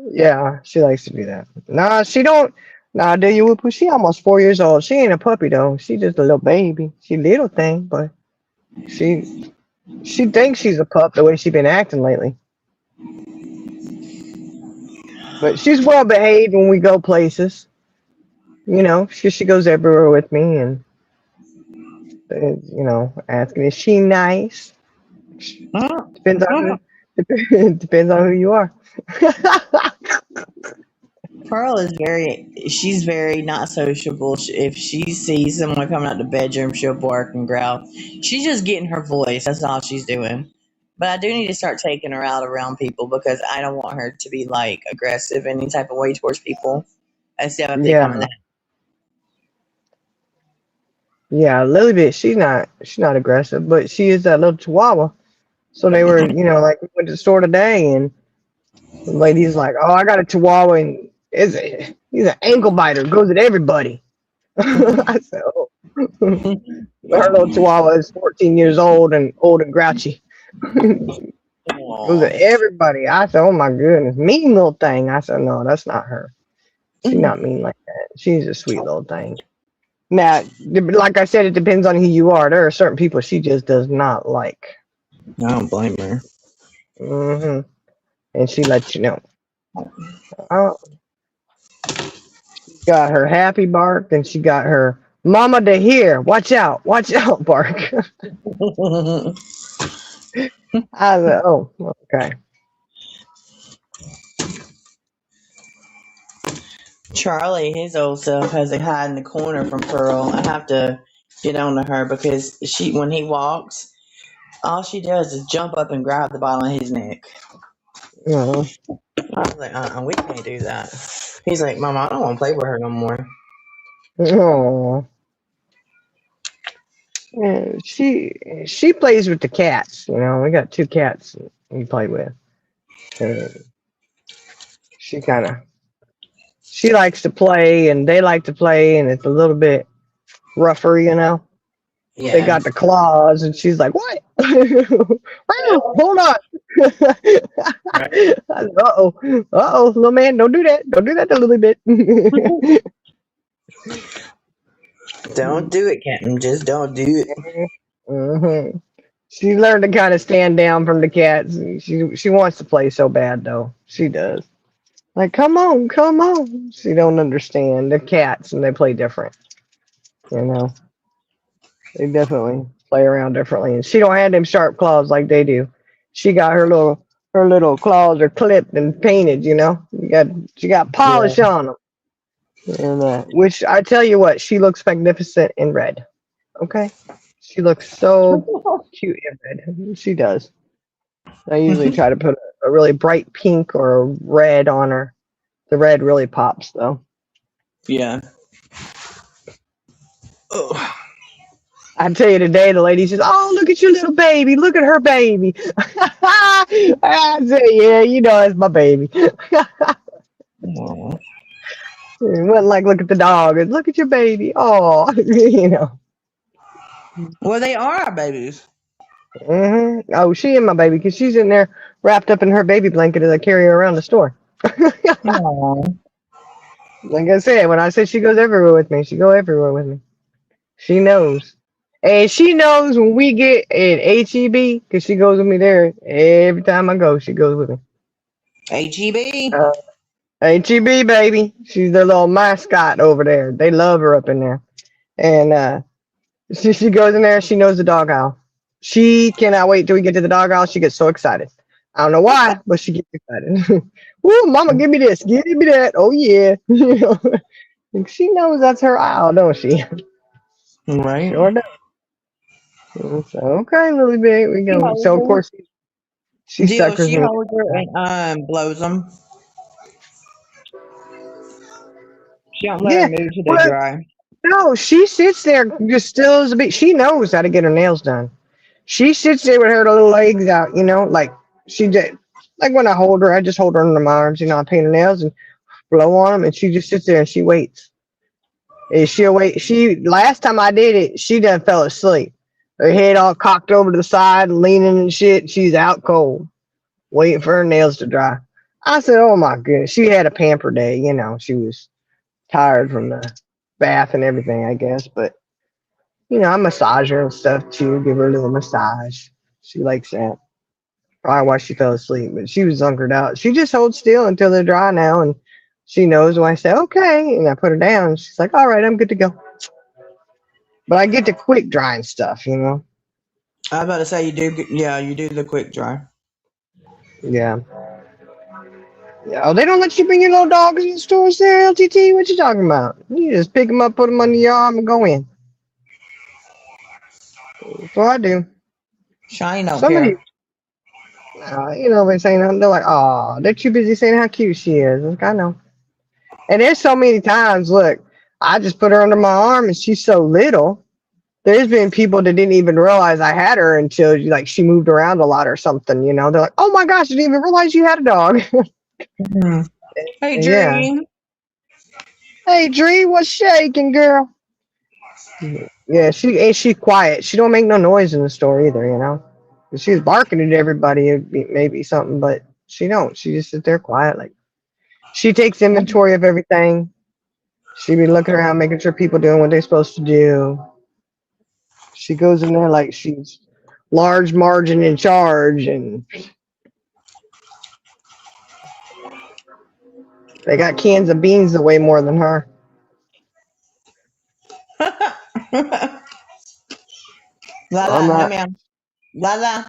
Yeah, she likes to do that. Nah, she don't. Nah, do you? She almost 4 years old. She ain't a puppy though. She just a little baby. She a little thing, but she thinks she's a pup the way she been acting lately. But she's well behaved when we go places. She goes everywhere with me and asking is she nice. Depends on who you are. Pearl is she's very not sociable. If she sees someone coming out the bedroom, she'll bark and growl. She's just getting her voice. That's all she's doing. But I do need to start taking her out around people because I don't want her to be like aggressive any type of way towards people. Instead of becoming that. Yeah, Lilybit, she's not aggressive, but she is that little chihuahua. So they were, like we went to the store today and the lady's like, "Oh, I got a chihuahua and he's an ankle biter, goes at everybody." I said, "Oh." Her little chihuahua is 14 years old and grouchy. Goes at everybody. I said, "Oh my goodness, mean little thing." I said, "No, that's not her. She's not mean like that. She's a sweet little thing." Now, like I said, it depends on who you are. There are certain people she just does not like. I don't blame her. Hmm. And she lets you know. Oh, she got her happy bark and she got her mama to hear. Watch out bark. I was like, oh, okay. Charlie, his old self, has to hide in the corner from Pearl. I have to get on to her because when he walks, all she does is jump up and grab the bottom of his neck. Uh-huh. I was like, we can't do that. He's like, Mama, I don't want to play with her no more. Oh. Yeah, she plays with the cats. You know, we got 2 cats we play with. And she likes to play, and they like to play, and it's a little bit rougher, you know. Yeah. They got the claws, and she's like, "What? Hold on!" Uh-oh, little man, don't do that. Don't do that a little bit. Don't do it, Captain. Just don't do it. Mm-hmm. She learned to kind of stand down from the cats. She wants to play so bad, though. She does. Like, come on, come on. She don't understand. They're cats, and they play different. You know, they definitely play around differently. And she don't have them sharp claws like they do. She got her little claws are clipped and painted. You know, she got polish on them. And which I tell you what, she looks magnificent in red. Okay, she looks so cute in red. She does. I usually try to put a really bright pink or a red on her. The red really pops, though. Yeah. Oh. I tell you today, the lady says, "Oh, look at your little baby! Look at her baby!" I say, "Yeah, you know, it's my baby." Aww. It wasn't like look at the dog. It's look at your baby. Oh, you know. Well, they are our babies. Mm-hmm. Oh, she and my baby, because she's in there wrapped up in her baby blanket as I carry her around the store. Aww. Like I said, when I said she goes everywhere with me, she go everywhere with me. She knows. And she knows when we get at HEB, because she goes with me there every time I go. She goes with me. HEB. HEB, baby. She's their little mascot over there. They love her up in there. And she goes in there. She knows the dog aisle. She cannot wait till we get to the dog aisle. She gets so excited. I don't know why, but she gets excited. Woo, mama, give me this. Give me that. Oh, yeah. You know, she knows that's her aisle, don't she? Right. Sure does. So, okay, Lily Big, we go. So, of course, she suckers She me. holds her and blows them. She don't let her move till they dry. No, she sits there just still as a bit. She knows how to get her nails done. She sits there with her little legs out, you know, like she did. Like when I hold her, I just hold her under my arms, you know, I paint her nails and blow on them, and she just sits there and she waits. And she'll wait. Last time I did it, she done fell asleep. Her head all cocked over to the side, leaning and shit. She's out cold, waiting for her nails to dry. I said, "Oh my goodness." She had a pamper day, you know. She was tired from the bath and everything, I guess. But you know, I massage her and stuff too, give her a little massage. She likes that. Probably why she fell asleep, but she was hunkered out. She just holds still until they're dry now, and she knows when I say okay, and I put her down. And she's like, "All right, I'm good to go." But I get the quick drying stuff, you know. I was about to say you do. Yeah, you do the quick dry. Yeah. Yeah. Oh, they don't let you bring your little dogs in the stores there, LTT. What you talking about? You just pick them up, put them under your arm, and go in. That's what I do. Shiny don't care. You know, they're saying they're like, "Oh, they're too busy saying how cute she is." Like, I know. And there's so many times. Look, I just put her under my arm, and she's so little. There's been people that didn't even realize I had her until like she moved around a lot or something. You know, they're like, "Oh my gosh, I didn't even realize you had a dog." Mm-hmm. Hey, Yeah. Dream. Hey, Dree, what's shaking, girl? Yeah, she's quiet. She don't make no noise in the store either. You know, if she was barking at everybody, it'd be maybe something, but she don't. She just sit there quiet. Like she takes inventory of everything. She be looking around, making sure people doing what they're supposed to do. She goes in there like she's large margin in charge, and they got cans of beans that weigh more than her. I'm Lala, no not. ma'am. Lala.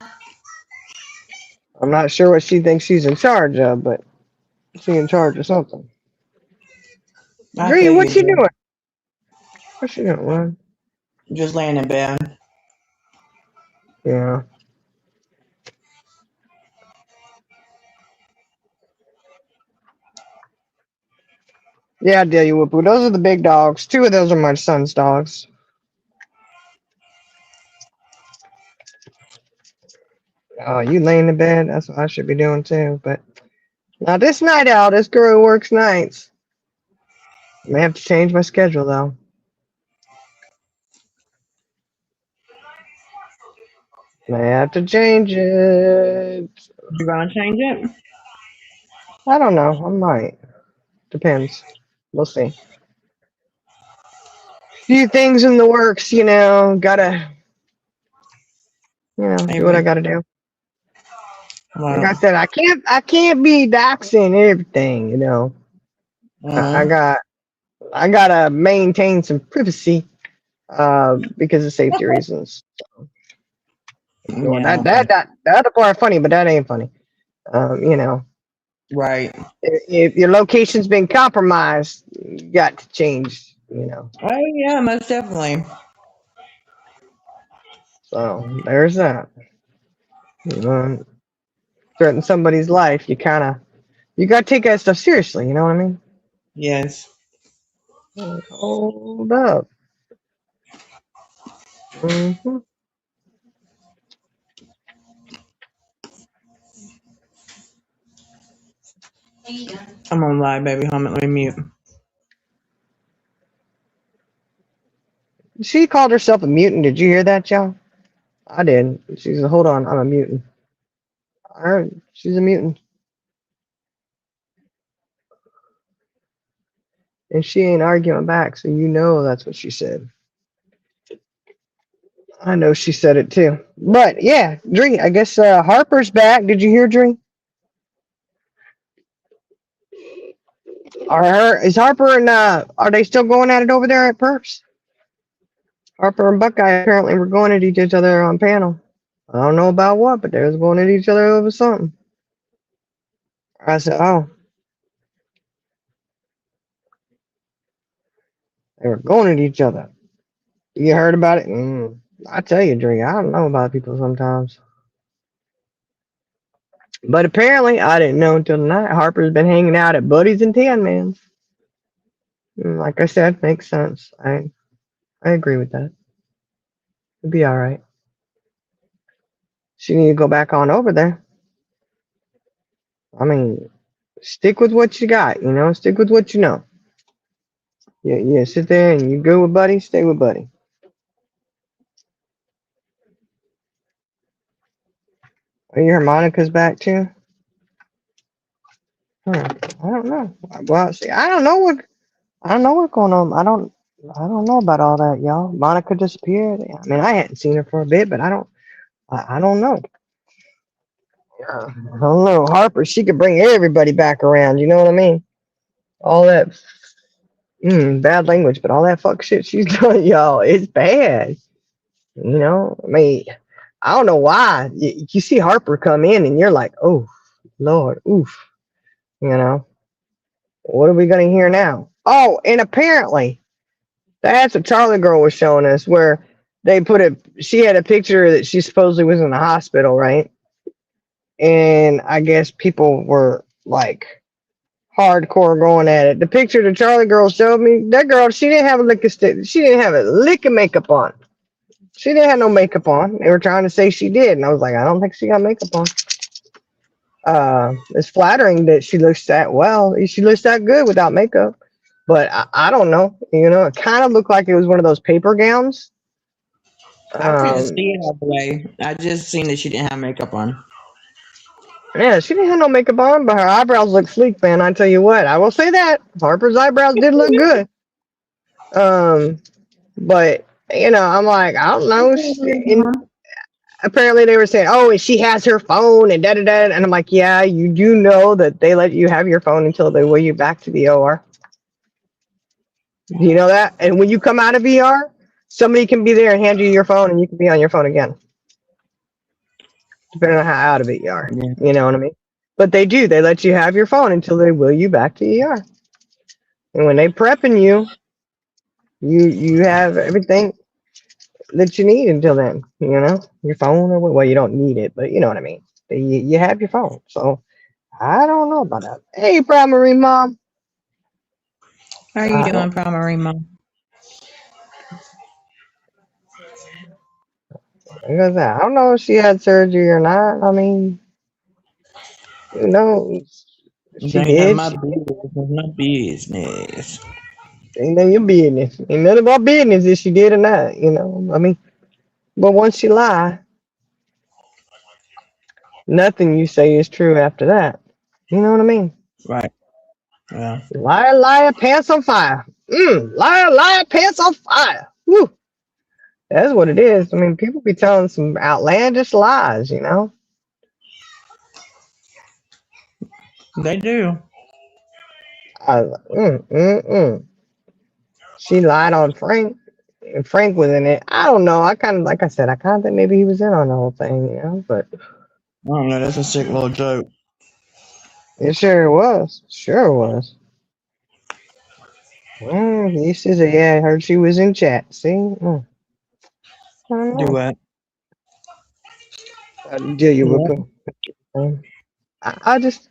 I'm not sure what she thinks she's in charge of, but she's in charge of something. I Dree, feel what you, you Drew. doing? What you doing, man? Just laying in bed. Yeah. Yeah, I tell you what, Boo. Those are the big dogs. 2 of those are my son's dogs. Oh, you laying in bed? That's what I should be doing too. But now this night out, this girl works nights. May have to change my schedule though. May have to change it. You gonna change it? I don't know. I might. Depends. We'll see. Few things in the works, you know. Gotta, do what I gotta do. Like I Well, said, I can't be doxing everything, you know. I gotta maintain some privacy, because of safety reasons. Well, yeah. that part funny, but that ain't funny. You know, Right. if your location's been compromised, you got to change, you know. Oh yeah, most definitely. So there's that. You know, threaten somebody's life, you gotta take that stuff seriously, you know what I mean? Yes. Hold up. Hmm. I'm on live, baby. Hold on, let me mute. She called herself a mutant. Did you hear that, y'all? I didn't. She said, hold on, I'm a mutant. I heard she's a mutant. And she ain't arguing back, so you know that's what she said. I know she said it too. But yeah, Dree, I guess Harper's back. Did you hear, Dree? Is Harper and are they still going at it over there at Perps? Harper and Buckeye apparently were going at each other on panel. I don't know about what, but they was going at each other over something. I said, oh. They were going at each other. You heard about it? I tell you, Dree, I don't know about people sometimes. But apparently, I didn't know until tonight. Harper's been hanging out at Buddy's and Tan Man's. Like I said, makes sense. I agree with that. It'll be all right. She need to go back on over there. I mean, stick with what you got, you know? Stick with what you know. Yeah, sit there and you go with Buddy, stay with Buddy. Oh, your harmonica's back too? I don't know. Well, see, I don't know what's going on. I don't know about all that, y'all. Monica disappeared. I mean, I hadn't seen her for a bit, but I don't know. I don't know. Harper, she could bring everybody back around. You know what I mean? All that bad language, but all that fuck shit she's done, y'all, it's bad. You know, I mean, I don't know why. You see Harper come in and you're like, oh, Lord, oof. You know, what are we going to hear now? Oh, and apparently, that's what Charlie Girl was showing us, where they she had a picture that she supposedly was in the hospital, right? And I guess people were like hardcore going at it. The picture the Charlie Girl showed me, that girl, she didn't have a lick of makeup on. She didn't have no makeup on. They were trying to say she did, and I was like, I don't think she got makeup on. It's flattering that she looks that well. She looks that good without makeup. But I don't know. You know, it kind of looked like it was one of those paper gowns. I couldn't see it all the way. I just seen that she didn't have makeup on. Yeah, she didn't have no makeup on, but her eyebrows look sleek, man. I tell you what, I will say that Harper's eyebrows did look good. But I'm like, I don't know. And apparently they were saying, oh, and she has her phone and da da da. And I'm like, yeah, you do know that they let you have your phone until they wheel you back to the OR. You know that? And when you come out of ER, somebody can be there and hand you your phone, and you can be on your phone again, depending on how out of it you are. Yeah. You know what I mean? But they do. They let you have your phone until they wheel you back to ER. And when they prepping you, you have everything that you need until then. Your phone or well, you don't need it, but you know what I mean. You have your phone, so I don't know about that. Hey, primary mom. How are you doing, primary mom? I don't know if she had surgery or not. I mean, who knows? She That ain't did. my business. It's my business. Ain't none of your business. Ain't none of our business if she did or not. I mean, but once she lie, nothing you say is true after that. You know what I mean? Right. Yeah. Liar, liar, pants on fire. Liar, liar, pants on fire. Woo. That's what it is. I mean, people be telling some outlandish lies, They do. I was like, She lied on Frank. And Frank was in it. I don't know. I kind of, like I said, I kind of think maybe he was in on the whole thing, but I don't know. That's a sick little joke. it sure was. Sure was. He says, yeah, I heard she was in chat. See? I don't Do know. what? How to deal you with Yeah. them. I just.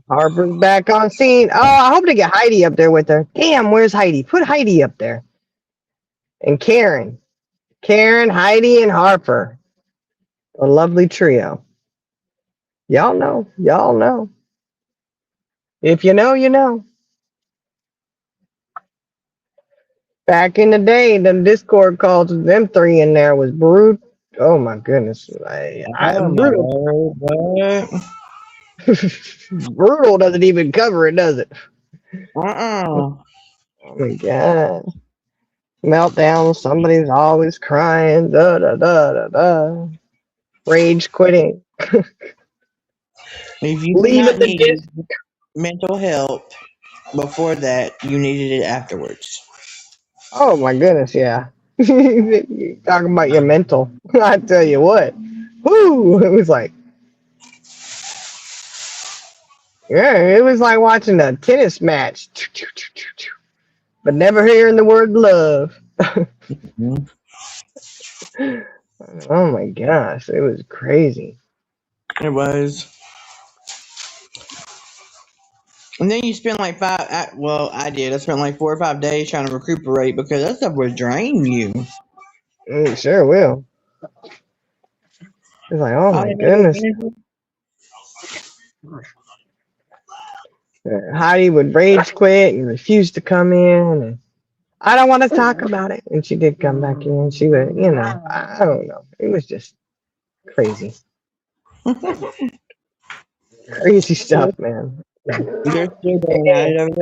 Harper's back on scene. Oh, I hope to get Heidi up there with her. Damn, where's Heidi? Put Heidi up there. And Karen. Karen, Heidi, and Harper. A lovely trio. Y'all know. Y'all know. If you know, you know. Back in the day, the Discord calls with them three in there was brutal. Oh my goodness. Oh my Brutal. word. Brutal doesn't even cover it, does it? Oh my god. Meltdown, somebody's always crying, da da da da da. Rage quitting. If you did Leave not it the need disc. mental help before that, you needed it afterwards. Oh my goodness, yeah. Talking about your mental. I tell you what. Whoo! It was like, yeah, it was like watching a tennis match. But never hearing the word love. Mhm. Oh my gosh, it was crazy. It was. And then you spend like I did. I spent like 4 or 5 days trying to recuperate because that stuff would drain you. It sure will. It's like, oh All my that negative goodness. energy. Heidi would rage quit and refuse to come in. And I don't want to talk about it. And she did come back in. She would, I don't know. It was just crazy. Crazy stuff, man. They're still going at it over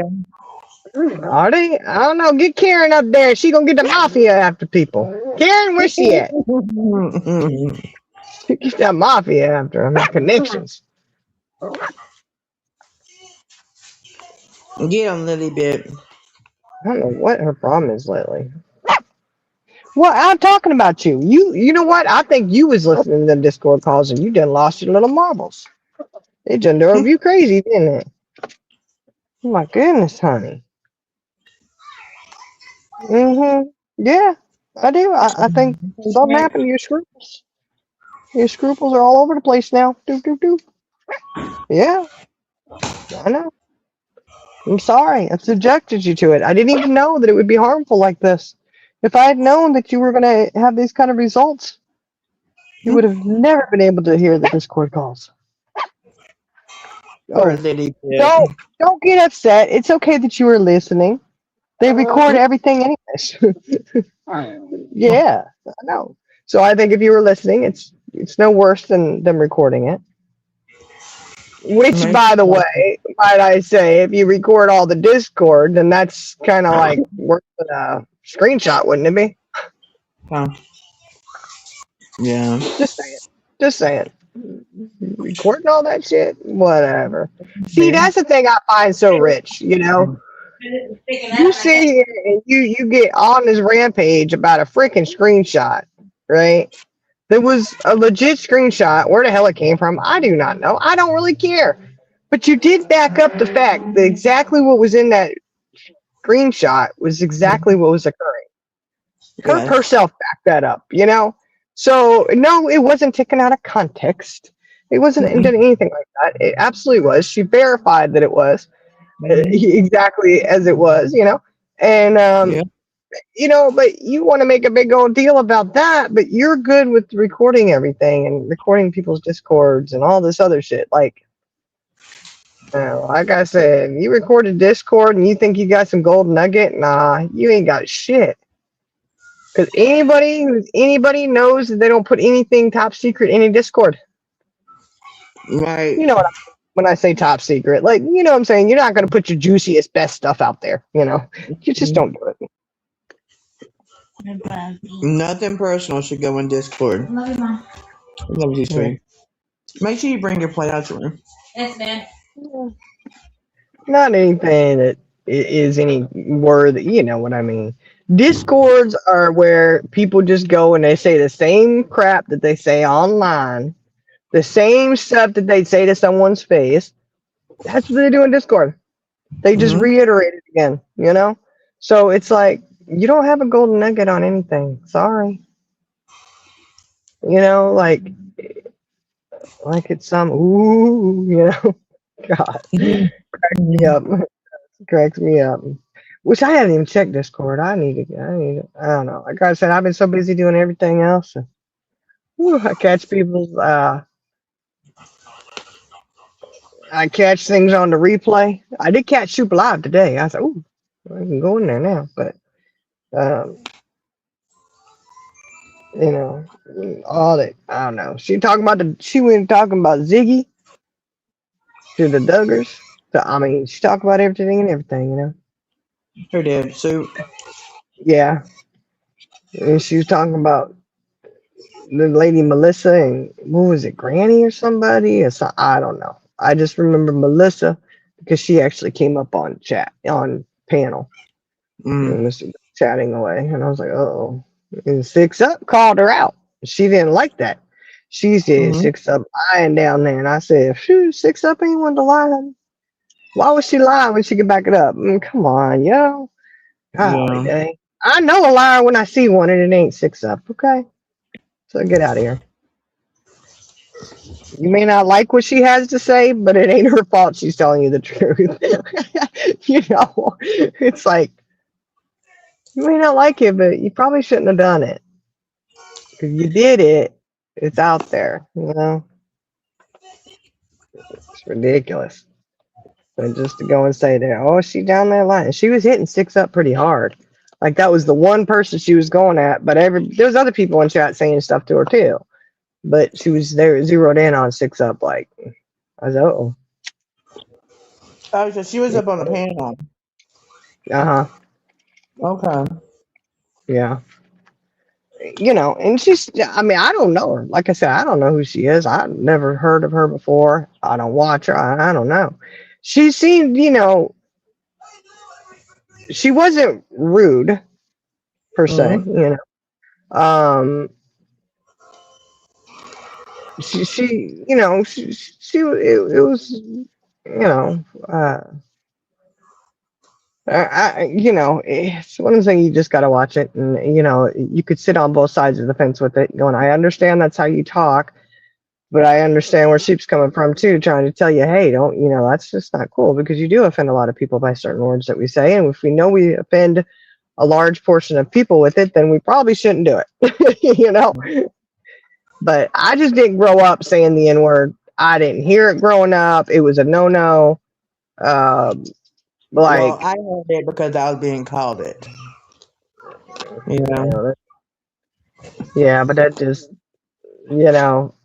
there. Are they? I don't know. Get Karen up there. She gonna get the mafia after people. Karen, where's she at? Get that mafia after them. Connections. Get them, Lily Bit. I don't know what her problem is lately. Well, I'm talking about you. You know what? I think you was listening to the Discord calls and you done lost your little marbles. They done drove you crazy, didn't it? Oh my goodness, honey. Yeah, I do. I think something happened to your scruples. Your scruples are all over the place now. Yeah, I know. I'm sorry. I subjected you to it. I didn't even know that it would be harmful like this. If I had known that you were going to have these kind of results, you would have never been able to hear the Discord calls. Poor Lily Bit. Don't get upset. It's okay that you were listening. They record everything anyways. Yeah, I know. So I think if you were listening, it's no worse than them recording it. Which, Makes by the way, might I say, if you record all the Discord, then that's kind of like worse than a screenshot, wouldn't it be? huh? Yeah. Just saying. Just saying. Recording all that shit, whatever. See, Yeah. that's the thing I find so rich. You know, you sit here and you get on this rampage about a freaking screenshot, right? There was a legit screenshot. Where the hell it came from, I do not know. I don't really care. But you did back up the fact that exactly what was in that screenshot was exactly what was occurring. Her Yes. herself backed that up, you know? So, no, it wasn't taken out of context. It wasn't Mhm. did anything like that. It absolutely was. She verified that it was exactly as it was, you know? And, Yeah. you know, but you want to make a big old deal about that, but you're good with recording everything and recording people's discords and all this other shit. Like, like I said, you recorded Discord and you think you got some gold nugget? Nah, you ain't got shit. Because anybody knows that they don't put anything top secret in a Discord. Right. You know what I mean when I say top secret. Like, you know what I'm saying? You're not going to put your juiciest, best stuff out there. You know, you just don't do it. Nothing personal should go in Discord. Love you, sweet. Make sure you bring your plate out to her. Yes, man. Not anything that is any word that you know what I mean. Discords are where people just go and they say the same crap that they say online, the same stuff that they say to someone's face. That's what they do in Discord. They just Mhm. reiterate it again, you know? So it's like, you don't have a golden nugget on anything. Sorry. You know, like it's some, ooh, you know? God, me up. Cracks me up. Which I haven't even checked Discord. I don't know. Like I said, I've been so busy doing everything else. And, I catch people's, I catch things on the replay. I did catch Super Live today. I said, ooh, I can go in there now. But, um, you know, all that, I don't know. She went talking about Ziggy to the Duggars. So, I mean, she talked about everything and everything, you know? Her dad. So Yeah. And she was talking about the lady Melissa and what was it, Granny or somebody? Or so, I don't know. I just remember Melissa because she actually came up on panel and was chatting away, and I was like, oh. And Six Up called her out. She didn't like that. She said Six Up lying down there, and I said, phew, Six Up ain't one to lie. Why would she lie when she could back it up? Come on, yo. Golly dang. I know a liar when I see one, and it ain't Six Up, okay? So get out of here. You may not like what she has to say, but it ain't her fault she's telling you the truth. You know, it's like, you may not like it, but you probably shouldn't have done it. Because you did it, it's out there, you know? It's ridiculous. But just to go and say that, oh, she down there lying. She was hitting Six Up pretty hard. Like, that was the one person she was going at, but there's other people in chat saying stuff to her, too. But she was there, zeroed in on Six Up, like, I was, uh-oh. Oh, so she was up on the panel. Uh-huh. Okay. Yeah. You know, and I mean, I don't know her. Like I said, I don't know who she is. I've never heard of her before. I don't watch her. I don't know. She seemed, you know, she wasn't rude per se, you know. She you know, it was, you know, you know, it's one of the things you just got to watch it, and you know, you could sit on both sides of the fence with it. Going, I understand that's how you talk, but I understand where sheep's coming from too, trying to tell you, hey, don't, you know, that's just not cool because you do offend a lot of people by certain words that we say, and if we know we offend a large portion of people with it, then we probably shouldn't do it, you know. But I just didn't grow up saying the N word. I didn't hear it growing up. It was a no-no. Like, well, I heard it because I was being called it. You know? Yeah, but that just, you know,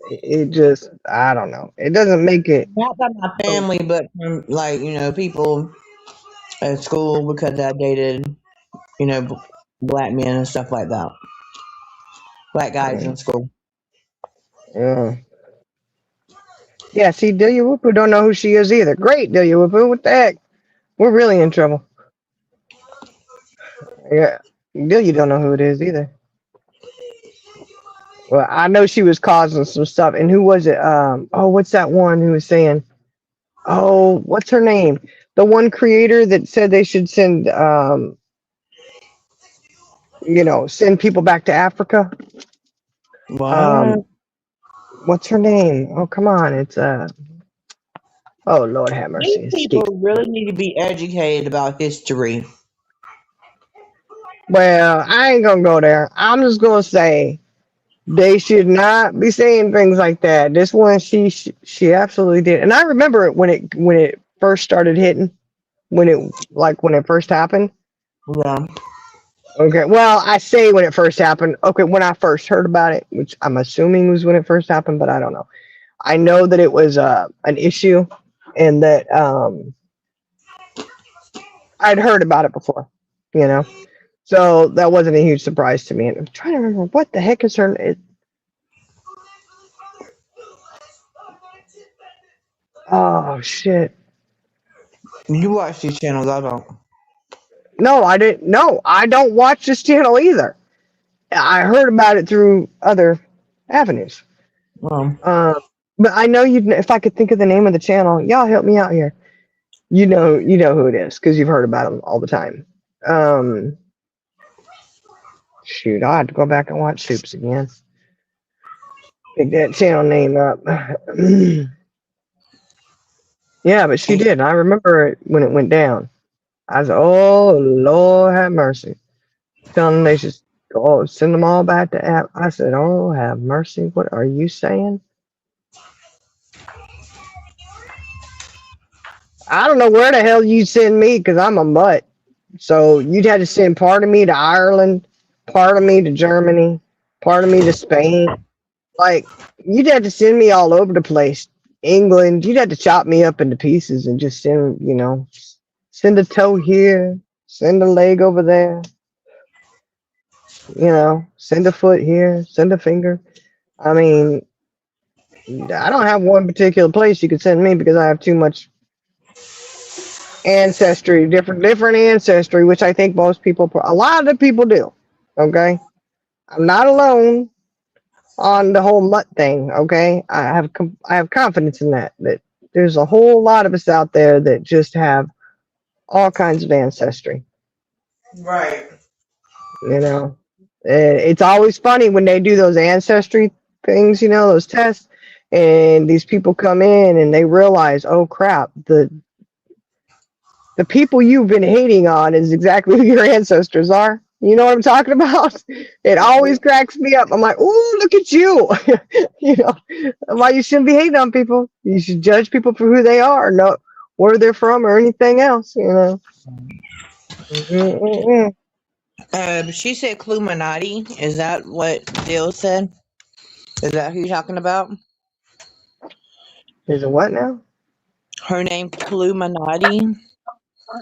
It just, I don't know. It doesn't make it. Not by my family, but from like people at school because I dated black men and stuff like that. Black guys in school. Yeah. Yeah, see, Delia Whoopoo don't know who she is either. Great, Delia Whoopoo. What the heck? We're really in trouble. Yeah. Delia don't know who it is either. Well, I know she was causing some stuff. And who was it? What's that one who was saying, oh, what's her name? The one creator that said they should send, send people back to Africa. What? What's her name? Oh, come on. It's, oh, Lord have mercy. These people really need to be educated about history. Well, I ain't gonna go there. I'm just gonna say they should not be saying things like that. This one, she absolutely did, and I remember it when it first started hitting, when it first happened. Yeah. Okay, well, I say when it first happened. Okay, when I first heard about it, which I'm assuming was when it first happened, but I don't know. I know that it was an issue, and that I'd heard about it before, So that wasn't a huge surprise to me. And I'm trying to remember what the heck is her. Oh shit! You watch these channels, I don't. No, I didn't. No, I don't watch this channel either. I heard about it through other avenues. But I know you. If I could think of the name of the channel, y'all help me out here. You know who it is because you've heard about them all the time. Shoot, I have to go back and watch Soups again. Pick that channel name up. Yeah, but she did. I remember it when it went down. I said, "Oh Lord, have mercy." Telling them they should send them all back to app. I said, "Oh, have mercy." What are you saying? I don't know where the hell you send me because I'm a mutt. So you'd have to send part of me to Ireland, part of me to Germany, part of me to Spain. Like, you'd have to send me all over the place. England, you'd have to chop me up into pieces and just send a toe here, send a leg over there, send a foot here, send a finger. I mean, I don't have one particular place you could send me because I have too much ancestry, different ancestry, which I think most people, a lot of the people do. Okay, I'm not alone on the whole mutt thing. Okay, I have confidence in that there's a whole lot of us out there that just have all kinds of ancestry. Right. It's always funny when they do those ancestry things, those tests, and these people come in and they realize, oh crap, the people you've been hating on is exactly who your ancestors are. You know what I'm talking about? It always cracks me up. I'm like, oh, look at you. Why you shouldn't be hating on people. You should judge people for who they are, not where they're from or anything else, She said Cluminati. Is that what Dill said? Is that who you're talking about? Is it what now? Her name Cluminati.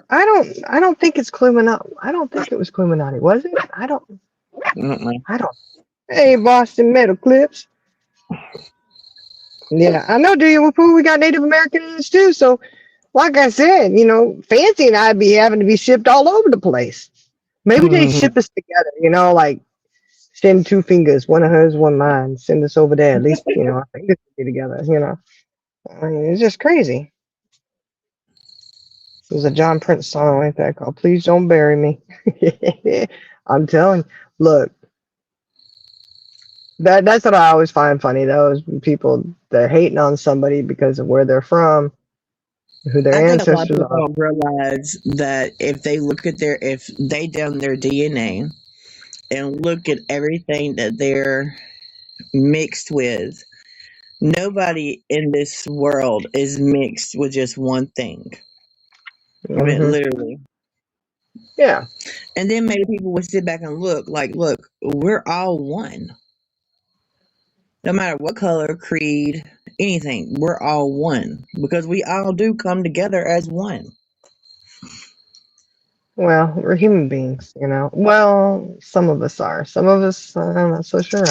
I don't think it's Cluminati. I don't think it was Cluminati. Was it? I don't. Hey, Boston Metal Clips. Yeah, I know. Do you? We got Native Americans too. So, like I said, Fancy and I'd be having to be shipped all over the place. Maybe they ship us together. Like send 2 fingers, one of hers, one mine. Send us over there. At least our fingers be together. I mean, it's just crazy. There's a John Prince song like that called "Please Don't Bury Me." I'm telling you, look. That's what I always find funny though, is when people they're hating on somebody because of where they're from, who their ancestors are. Don't realize that if they done their DNA and look at everything that they're mixed with, nobody in this world is mixed with just one thing. I mean, literally. Yeah. And then maybe people would sit back and look, we're all one. No matter what color, creed, anything, we're all one because we all do come together as one. Well, we're human beings, you know. Well, some of us are. Some of us, I'm not so sure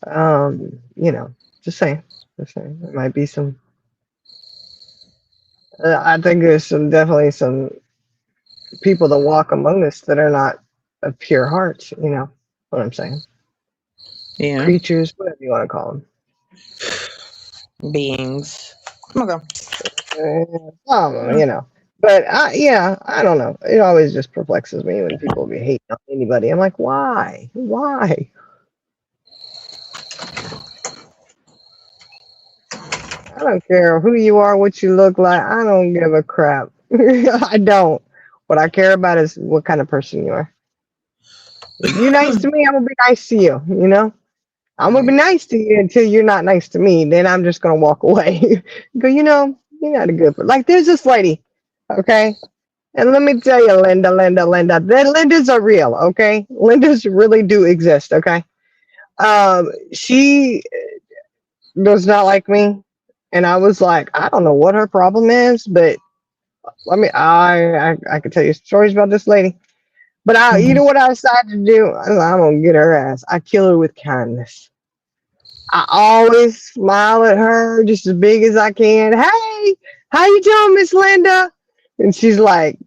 of. You know, just saying. Just saying. There might be some. I think there's definitely some people that walk among us that are not of pure hearts. You know what I'm saying? Yeah. Creatures, whatever you want to call them. Beings. Come on, girl. You know. But I don't know. It always just perplexes me when people be hating on anybody. I'm like, why? Why? I don't care who you are, what you look like. I don't give a crap. I don't. What I care about is what kind of person you are. If you're nice to me, I'm gonna be nice to you. You know, I'm gonna be nice to you until you're not nice to me. Then I'm just gonna walk away. Go, you know, you're not a good person. Like there's this lady, okay. And let me tell you, Linda, the Lindas are real, okay? Lindas really do exist, okay? She does not like me, and I was like, I don't know what her problem is, but I could tell you stories about this lady. But you know what I decided to do? I'm gonna get her ass. I kill her with kindness. I always smile at her just as big as I can. Hey, how you doing, Miss Linda? And she's like,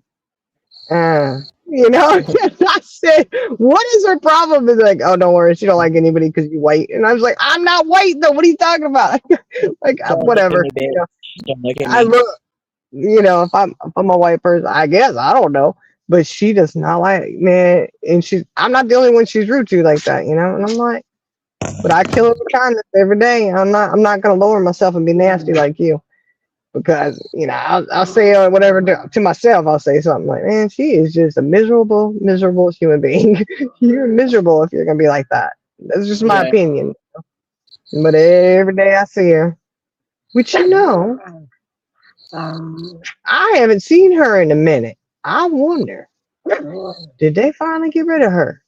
you know, I said, what is her problem? Is like, oh, don't worry, she don't like anybody because you white. And I was like, I'm not white though. What are you talking about? Like, whatever. You know, Don't look at me. I look, you know, if I'm a white person, I guess I don't know, but she does not like me, and I'm not the only one she's rude to like that, you know. And I'm like, but I kill her with kindness every day. I'm not gonna lower myself and be nasty like you. Because, you know, I'll say whatever to myself. I'll say something like, man, she is just a miserable human being. You're miserable if you're going to be like that. That's just my opinion. But every day I see her, which, you know, I haven't seen her in a minute. I wonder, did they finally get rid of her?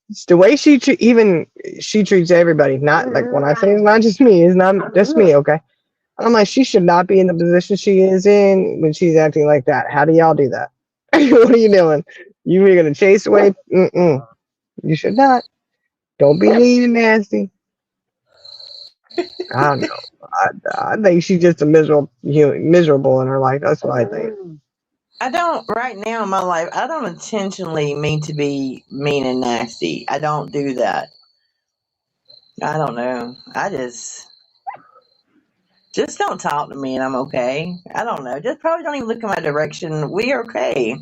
It's the way she treats everybody. Not like when I say it's not just me, it's not just me, okay? I'm like, she should not be in the position she is in when she's acting like that. How do y'all do that? What are you doing? You're gonna chase away? You should not. Don't be mean and nasty. I don't know. I think she's just a miserable in her life. That's what I think. I don't, right now in my life, I don't intentionally mean to be mean and nasty. I don't do that. I don't know. I just don't talk to me and I'm okay. I don't know. Just probably don't even look in my direction. We're okay.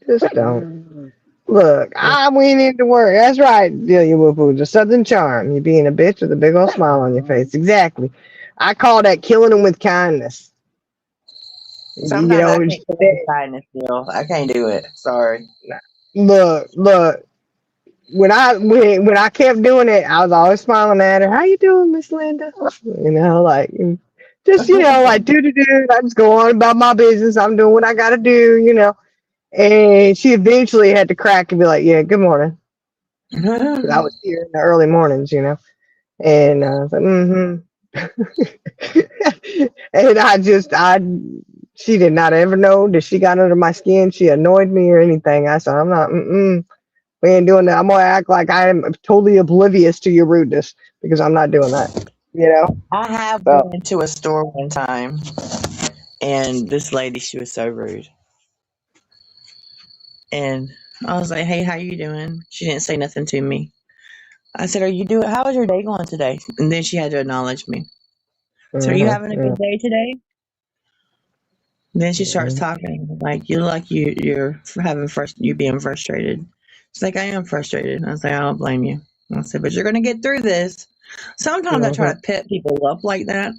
Just don't. Look, I went into work. That's right, Delia Whoopoo. The Southern charm. You being a bitch with a big old smile on your face. Exactly. I call that killing them with kindness. Sometimes I can't do kindness, Bill. I can't do it. Sorry. Look. When I kept doing it, I was always smiling at her. How you doing, Miss Linda? You know, like just like do. I just go on about my business. I'm doing what I got to do. You know. And she eventually had to crack and be like, "Yeah, good morning." I was here in the early mornings, you know, and I was like, and she did not ever know that she got under my skin. She annoyed me or anything. I said, I'm not. We ain't doing that. I'm gonna act like I am totally oblivious to your rudeness because I'm not doing that. You know. I have been into a store one time, and this lady, she was so rude. And I was like, "Hey, how you doing?" She didn't say nothing to me. I said, how was your day going today? And then she had to acknowledge me. So, are you having a good day today? And then she starts talking like, you look like you're being frustrated. She's like, I am frustrated. I was like, I don't blame you. I said, but you're going to get through this. Sometimes I try to pep people up like that.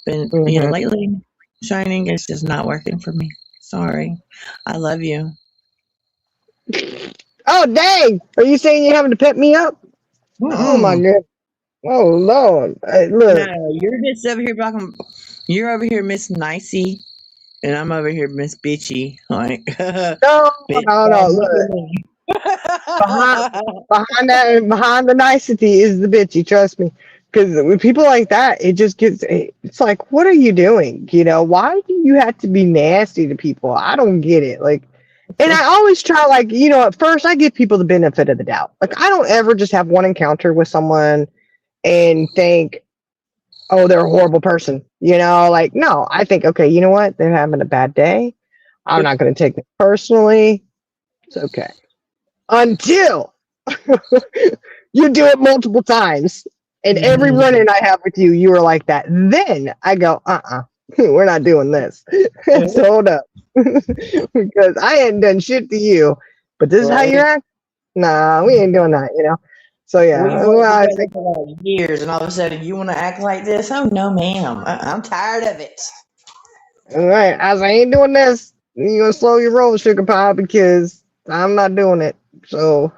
But, lately, Shining, it's just not working for me. Sorry. I love you. Oh, dang. Are you saying you're having to pep me up? Oh, my God. Oh, Lord. Look. No, you're just over here talking. You're over here, Miss Nicey. And I'm over here, Miss Bitchy. Like, no. Look. Behind the nicety is the bitchy. Trust me, because with people like that, it just gets. It's like, what are you doing? You know, why do you have to be nasty to people? I don't get it. Like, and I always try, like, at first I give people the benefit of the doubt. Like, I don't ever just have one encounter with someone and think, oh, they're a horrible person. Like, no, I think, okay, you know what? They're having a bad day. I'm not going to take it personally. It's okay. Until you do it multiple times. And every run-in I have with you, you are like that. Then I go, we're not doing this. So hold up. Because I hadn't done shit to you. But this is how you act? Nah, we ain't doing that, So yeah. We've Well, I worked think, together for like years, and all of a sudden you want to act like this? Oh no, ma'am. I'm tired of it. all right, I ain't doing this. You're gonna slow your roll, sugar pie, because I'm not doing it. So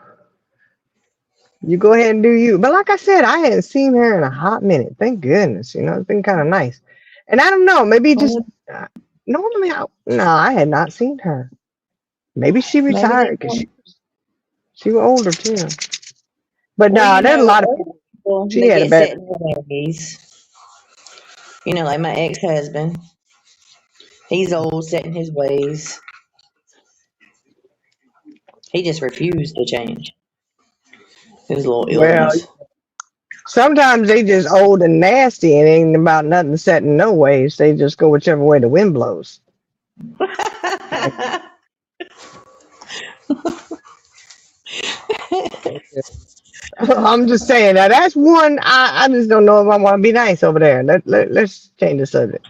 you go ahead and do you. But like I said, I hadn't seen her in a hot minute. Thank goodness. It's been kind of nice. And I don't know, maybe just normally I had not seen her. Maybe she retired because she was older too. But Well, there's a lot of people. She had a set better. in their ways. Like my ex-husband. He's old, set in his ways. He just refused to change. His little illness. Sometimes they just old and nasty and ain't about nothing set in no ways. They just go whichever way the wind blows. I'm just saying now that's one I just don't know if I want to be nice over there. Let's change the subject.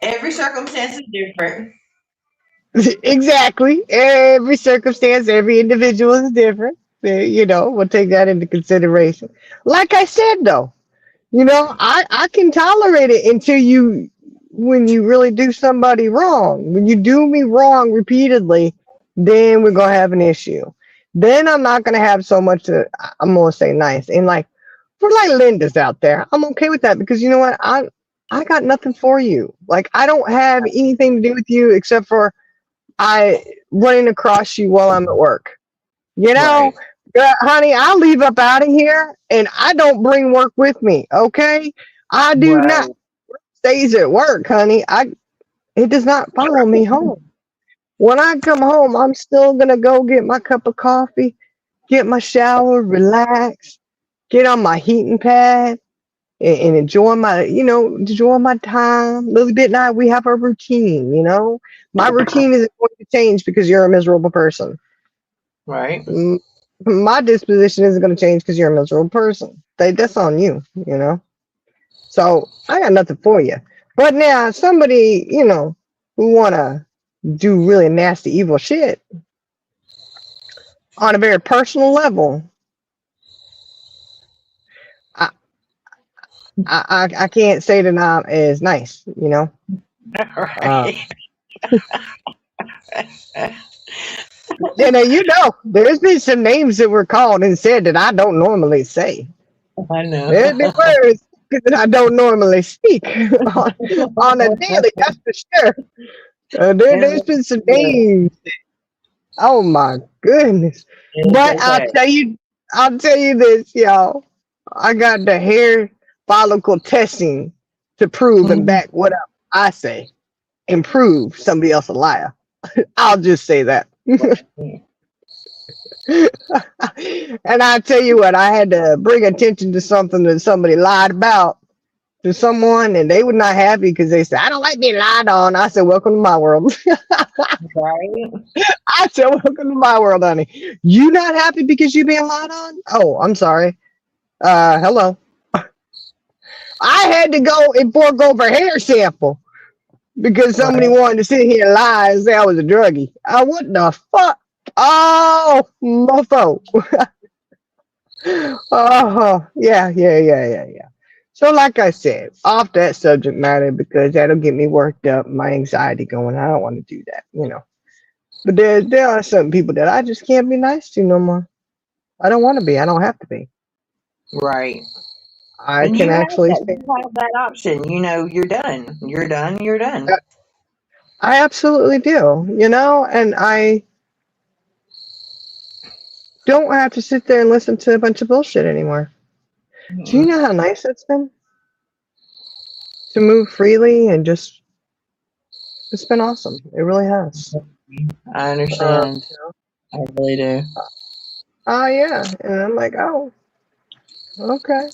Every circumstance is different. Exactly. Every circumstance, every individual is different. We'll take that into consideration. Like I said though, I can tolerate it until when you really do somebody wrong. When you do me wrong repeatedly, then we're gonna have an issue. Then I'm not gonna have so much I'm gonna say nice. And like for like Linda's out there, I'm okay with that because you know what? I got nothing for you. Like I don't have anything to do with you except for I running across you while I'm at work. Right. Honey, I'll leave up out of here and I don't bring work with me. Okay. I do not. Stays at work, honey. It does not follow me home. When I come home, I'm still gonna go get my cup of coffee, get my shower, relax, get on my heating pad, and enjoy my time. Lily Bit and I, we have a routine. My routine isn't going to change because you're a miserable person. Right. My disposition isn't going to change because you're a miserable person. That's on you. So I got nothing for you. But now somebody, who want to do really nasty, evil shit on a very personal level, I can't say that I'm as nice, Right. There's been some names that were called and said that I don't normally say. I know. There's been words that I don't normally speak on a daily, that's for sure. There's been some names. Oh my goodness. But I'll tell you this, y'all. I got the hair follicle testing to prove and back what I say and prove somebody else a liar. I'll just say that. And I tell you what, I had to bring attention to something that somebody lied about to someone, and they were not happy because they said, I don't like being lied on. I said, welcome to my world. Right. I said, welcome to my world, honey. You not happy because you being lied on? Oh, I'm sorry. Hello. I had to go and forego for hair sample because somebody wanted to sit here and lie and say I was a druggie. What the fuck? Oh, mofo. Oh, yeah. So like I said, off that subject matter because that'll get me worked up, my anxiety going. I don't want to do that, But there are some people that I just can't be nice to no more. I don't want to be. I don't have to be. Right. I can actually have that option. You're done. You're done. I absolutely do. And I don't have to sit there and listen to a bunch of bullshit anymore. Do you Mm-mm. know how nice it's been to move freely and just? It's been awesome. It really has. I Uh, understand. I really do. oh yeah, and I'm like, oh, okay.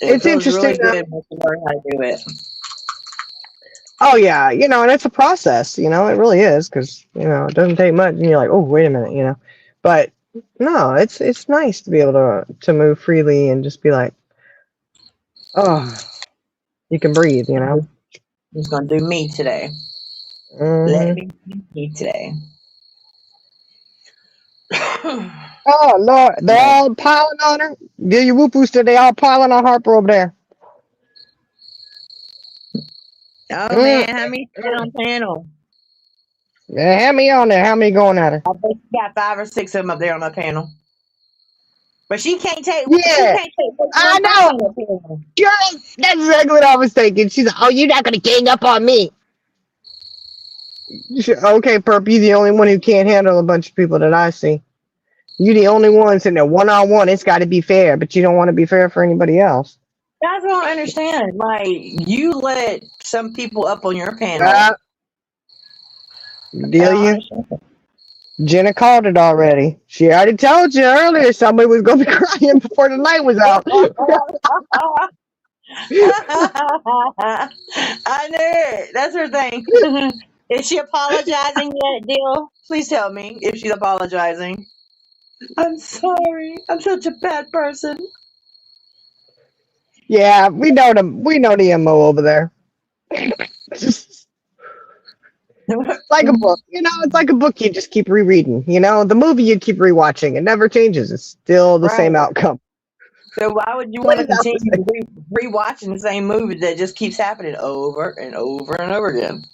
It It's feels interesting really though. good once you learn how to do it. Oh yeah, and it's a process. It really is because it doesn't take much, and you're like, oh, wait a minute. But no, it's nice to be able to move freely and just be like, oh, you can breathe. I'm just gonna do me today. Let Hmm. me do me today. Oh Lord, they're all piling on her. Give your whoop booster. They all piling on Harper over there. Oh Mm, man, how many sit on panel? yeah, how many on there? How many going at her? I bet you got 5 or 6 of them up there on the panel. But she can't take. She Yeah, can't take I one person on know. the panel. Girl, that's exactly what I was thinking. She's like, oh, you're not gonna gang up on me. Okay, Perp, you're the only one who can't handle a bunch of people that I see. You're the only one sitting there one on one. It's got to be fair, but you don't want to be fair for anybody else. That's what I don't understand. Like you let some people up on your panel. Uh, I deal don't you. understand. Jenna called it already. She already told you earlier somebody was gonna be crying before the night was out. I knew it. That's her thing. Is she apologizing yet, Deal? Please tell me if she's apologizing. I'm sorry. I'm such a bad person. Yeah, we know them. We know the MO over there. It's like a book. It's like a book you just keep rereading. The movie you keep rewatching. It never changes. It's still the Right. same outcome. So why would you want to Plays out the continue same. rewatching the same movie that just keeps happening over and over and over again?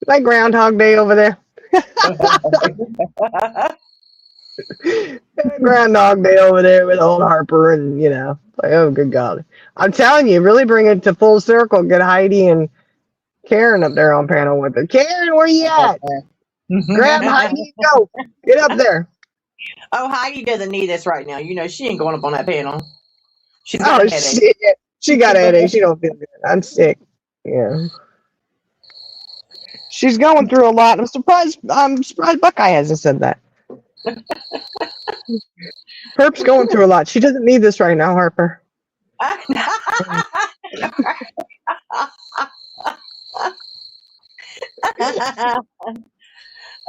Like Groundhog Day over there. Groundhog Day over there with old Harper and like, oh good God. I'm telling you, really bring it to full circle. Get Heidi and Karen up there on panel with her. Karen, where you at? Grab Heidi and go. Get up there. Oh, Heidi doesn't need this right now. You know she ain't going up on that panel. She's got Oh a headache. shit. She got a headache. She don't feel good. I'm sick. Yeah. She's going through a lot. I'm surprised Buckeye hasn't said that. Herp's going through a lot. She doesn't need this right now, Harper.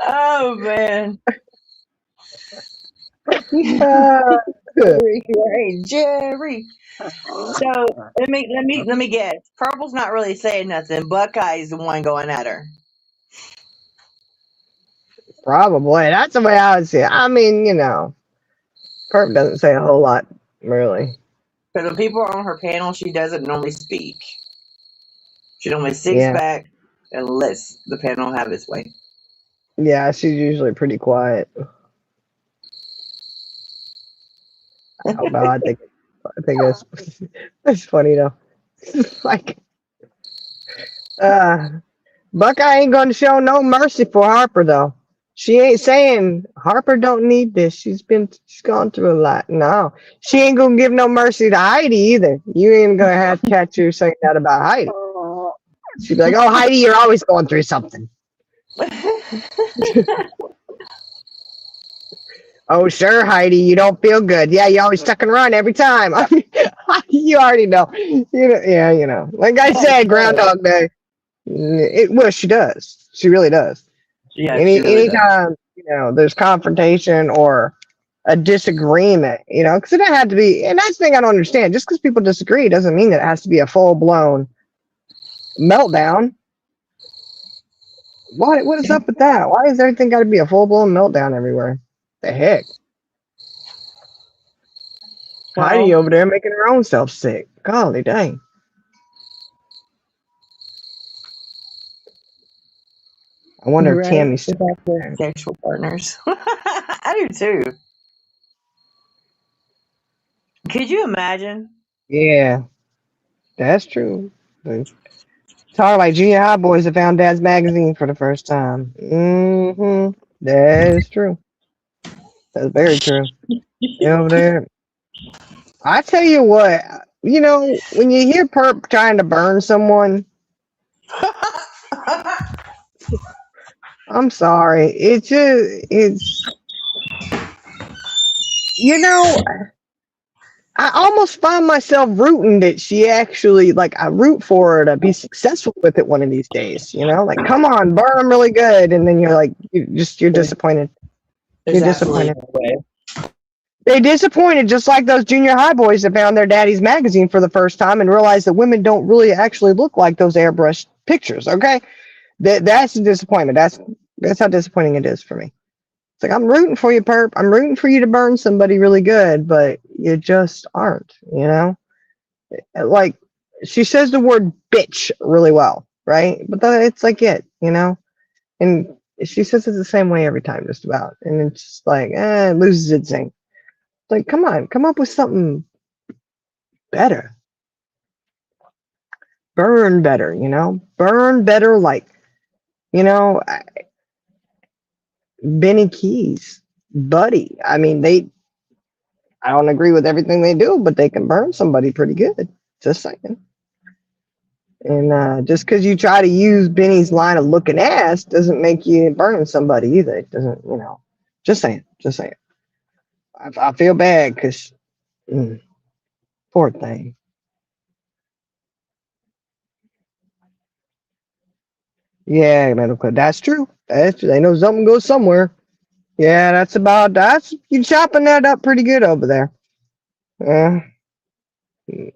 Oh man. Jerry. So let me guess. Purple's not really saying nothing. Buckeye's the one going at her. Probably. That's the way I would see it. I mean, Perp doesn't say a whole lot, really. Because when people are on her panel, she doesn't normally speak. She normally sits Yeah. back and lets the panel have its way. Yeah, she's usually pretty quiet. I don't know. I think that's funny though. Like, Buckeye ain't gonna show no mercy for Harper though. She ain't saying Harper don't need this. She's gone through a lot. No, she ain't gonna give no mercy to Heidi either. You ain't gonna have to catch her saying that about Heidi. She'd be like, "Oh, Heidi, you're always going through something." Oh, sure, Heidi, you don't feel good. Yeah, you always tuck and run every time. I mean, you already know. Yeah. Like I said, Groundhog Day. Well, she does. She really does. Yeah, she really does. Anytime there's confrontation or a disagreement, because it doesn't have to be. And that's the thing I don't understand. Just because people disagree doesn't mean that it has to be a full blown meltdown. What is up with that? Why is everything got to be a full blown meltdown everywhere? The heck? Heidi over there making her own self sick. Golly dang. I wonder if Right? Tammy's About their sexual partners. I do too. Could you imagine? Yeah, that's true. But Talk like junior high boys that found Dad's magazine for the first time. That is true. That's very true. Over there. I tell you what, when you hear Perp trying to burn someone, I'm sorry. You know, I almost find myself rooting that she actually, like, I root for her to be successful with it one of these days, like, come on, burn them really good. And then you're like, you're disappointed. You're disappointed. They disappointed, just like those junior high boys that found their daddy's magazine for the first time and realized that women don't really actually look like those airbrushed pictures. Okay, that's a disappointment. That's how disappointing it is for me. It's like, I'm rooting for you, Perp. I'm rooting for you to burn somebody really good, but you just aren't. Like, she says the word bitch really well, right? But it's like and she says it the same way every time, just about, and it's just like, it loses its zing. Like, come on, come up with something better. Burn better, burn better, like, Benny Keys, Buddy. I mean, I don't agree with everything they do, but they can burn somebody pretty good. Just saying. And just because you try to use Benny's line of looking ass doesn't make you burn somebody either. It doesn't, just saying. I feel bad because, poor thing. Yeah, medical. That's true. They know something goes somewhere. Yeah, you chopping that up pretty good over there.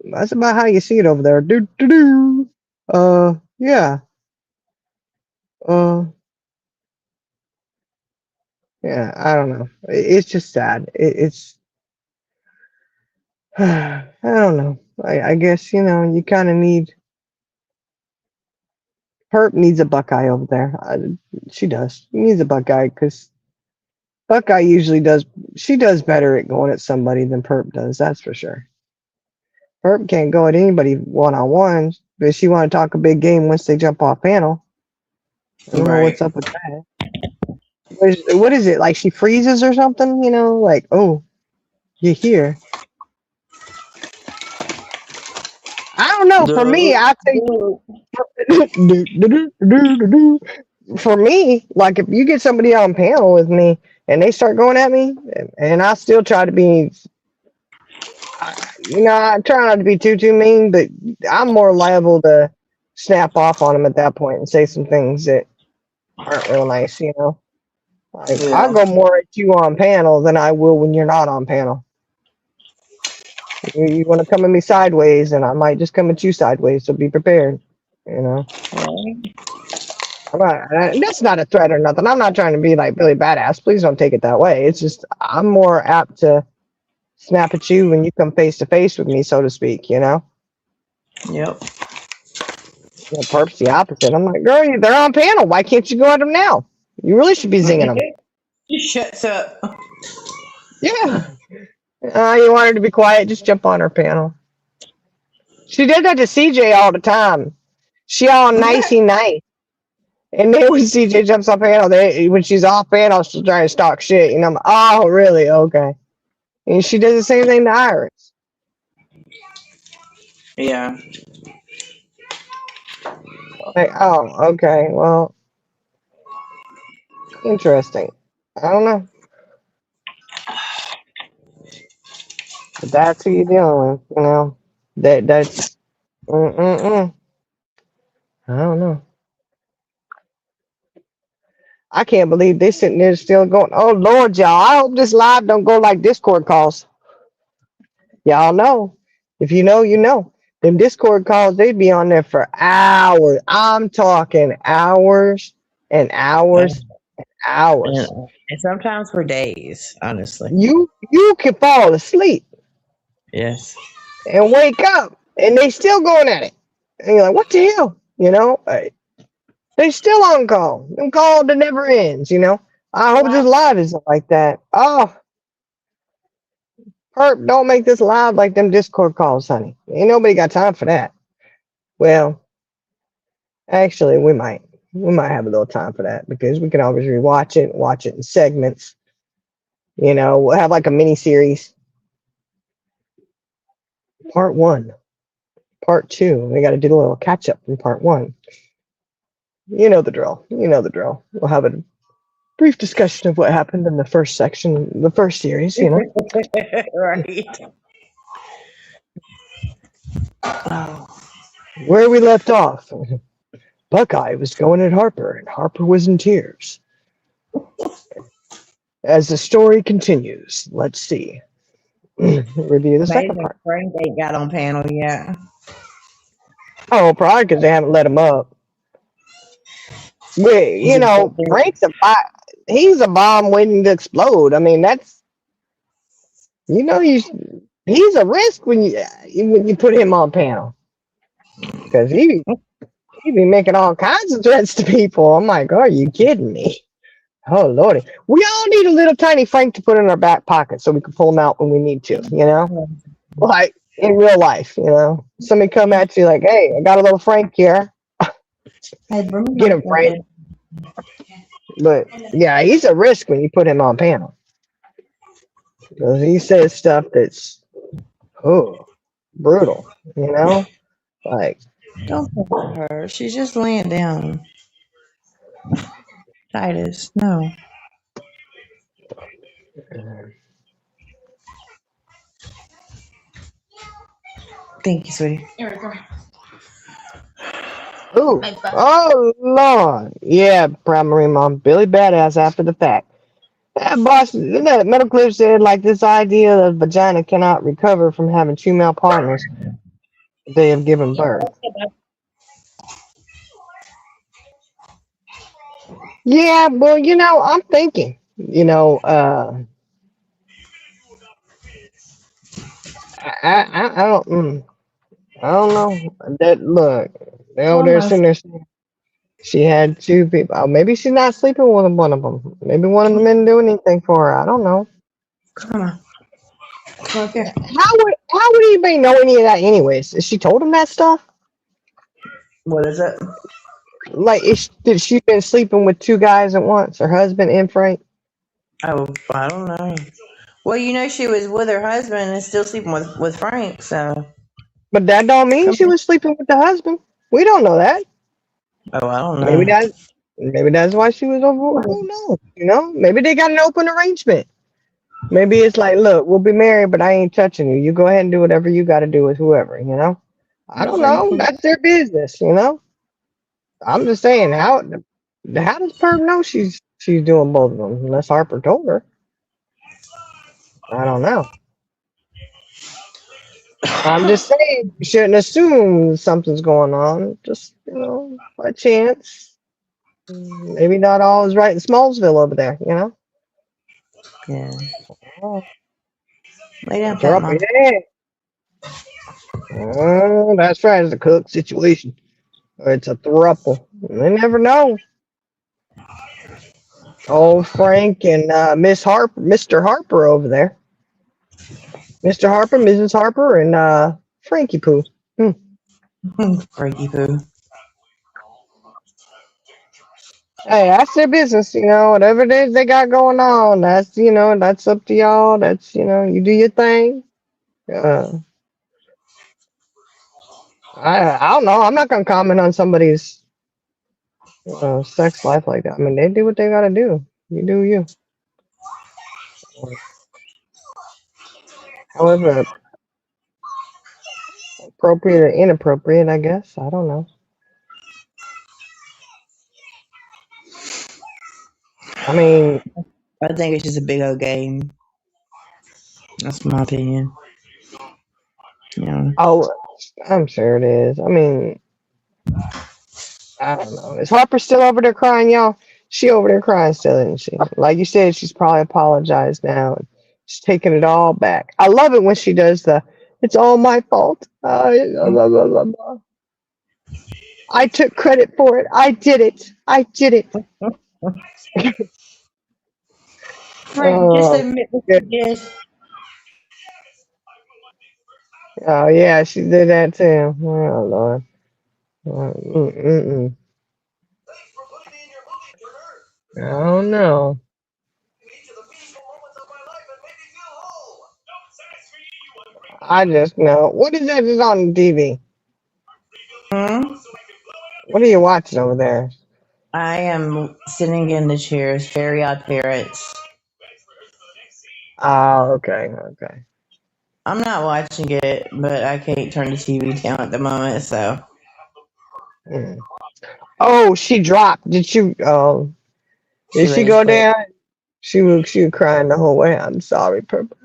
That's about how you see it over there. Yeah. Yeah, I don't know. It's just sad. It's I don't know. I guess, you kind of need Perp needs a Buckeye over there. She does. She needs a Buckeye because Buckeye usually she does better at going at somebody than Perp does. That's for sure. Perp can't go at anybody one-on-one, but she want to talk a big game once they jump off panel. I don't know what's up with that. What is it? Like she freezes or something? Like, oh, you're here. I don't know. For me, I think for me, like if you get somebody on panel with me and they start going at me, and I still try to be, I try not to be too mean, but I'm more liable to snap off on them at that point and say some things that aren't real nice. Like, Yeah. I'll go more at you on panel than I will when you're not on panel. You want to come at me sideways, and I might just come at you sideways, so be prepared. That's not a threat or nothing. I'm not trying to be like really badass. Please don't take it that way. It's just I'm more apt to snap at you when you come face to face with me, so to speak. Yep. Perp's the opposite. I'm like, girl, they're on panel. Why can't you go at them now? You really should be zinging them. She shuts up. Yeah. You want her to be quiet? Just jump on her panel. She did that to CJ all the time. She all nicey nice. And then when CJ jumps on panel, when she's off panel, she's trying to talk shit. I'm like, oh, really? Okay. And she does the same thing to Iris. Yeah. Like, oh, okay. Well, interesting. I don't know. But that's who you're dealing with, That's. I don't know. I can't believe they're sitting there still going, oh, Lord, y'all. I hope this live don't go like Discord calls. Y'all know. If you know, you know. Them Discord calls, they'd be on there for hours. I'm talking hours and hours and hours. And sometimes for days, honestly. You can fall asleep. Yes. And wake up, and they still going at it. And you're like, what the hell? They still on call. Them call that never ends, I hope this live isn't like that. Oh, Perp, don't make this live like them Discord calls, honey. Ain't nobody got time for that. Well, Actually, we might have a little time for that because we can always rewatch it, watch it in segments. We'll have like a mini series. Part one, part two. We got to do a little catch up from part one. You know the drill. You know the drill. We'll have a brief discussion of what happened in the first section, the first series. Right. Oh, Where we left off. Buckeye was going at Harper, and Harper was in tears. As the story continues, let's see. Review the second amazing. part. Frank ain't got on panel yet. Oh, probably because they haven't let him up. Wait, Frank's he's a bomb waiting to explode. I mean, that's he's a risk when you put him on panel because he be making all kinds of threats to people. I'm like, are you kidding me? Oh lordy, we all need a little tiny Frank to put in our back pocket so we can pull him out when we need to. Like in real life. Somebody come at you like, hey, I got a little Frank here. Get him, Frank. But yeah, he's a risk when you put him on panel. Because he says stuff that's brutal, Like, Don't look at her. She's just laying down. Titus, no. Thank you, sweetie. ooh, oh Lord, yeah, primary mom, Billy Badass after the fact. That boss, that Metal Clip said like this idea that vagina cannot recover from having two male partners they have given birth. Yeah, well, I'm thinking, I don't know. That look, they over there sitting there saying she had two people. Oh, maybe she's not sleeping with one of them. Maybe one of them didn't do anything for her. I don't know. Come on. Come here. How would anybody know any of that anyways? Has she told him that stuff? What is it? Like, did she been sleeping with two guys at once? Her husband and Frank? Oh, I don't know. Well, she was with her husband and still sleeping with Frank, so. But that don't mean she was sleeping with the husband. We don't know that. Oh, I don't know. Maybe that's why she was over. Who knows? Maybe they got an open arrangement. Maybe it's like, look, we'll be married, but I ain't touching you. You go ahead and do whatever you got to do with whoever. I don't know. That's their business. I'm just saying, how does Perk know she's doing both of them? Unless Harper told her. I don't know. I'm just saying, you shouldn't assume something's going on. Just, by chance. Maybe not all is right in Smallsville over there, Yeah. Oh, Lay down, they're up Mom. ahead. Oh, that's right. It's a cook situation. Or it's a throuple. They never know. Oh, Frank and Mr. Harper over there. Mr. Harper, Mrs. Harper, and Frankie Poo. Frankie Poo. Hey, that's their business, whatever it is they got going on. That's that's up to y'all. That's you do your thing. I don't know. I'm not gonna comment on somebody's sex life like that. I mean, they do what they gotta do. You do you. However, appropriate or inappropriate, I guess. I don't know. I mean, I think it's just a big old game. That's my opinion. Yeah. oh, I'm sure it is. I mean, I don't know. Is Harper still over there crying, y'all? She over there crying still, isn't she? Like you said, she's probably apologized now. She's taking it all back. I love it when she does it's all my fault. Blah, blah, blah, blah. I took credit for it. I did it. I did it. Frank, just admit what you did. Oh, yeah, she did that too. Oh, Lord. Mm-mm. I don't know. I just know. What is that is on TV? Hmm? What are you watching over there? I am sitting in the chairs, Fairy Odd Parrots. Oh, okay, okay. I'm not watching it, but I can't turn the TV down at the moment, so. Mm. Oh, she dropped. Did she? Oh, She did she rage go quit. down? She was crying the whole way. I'm sorry, Purple.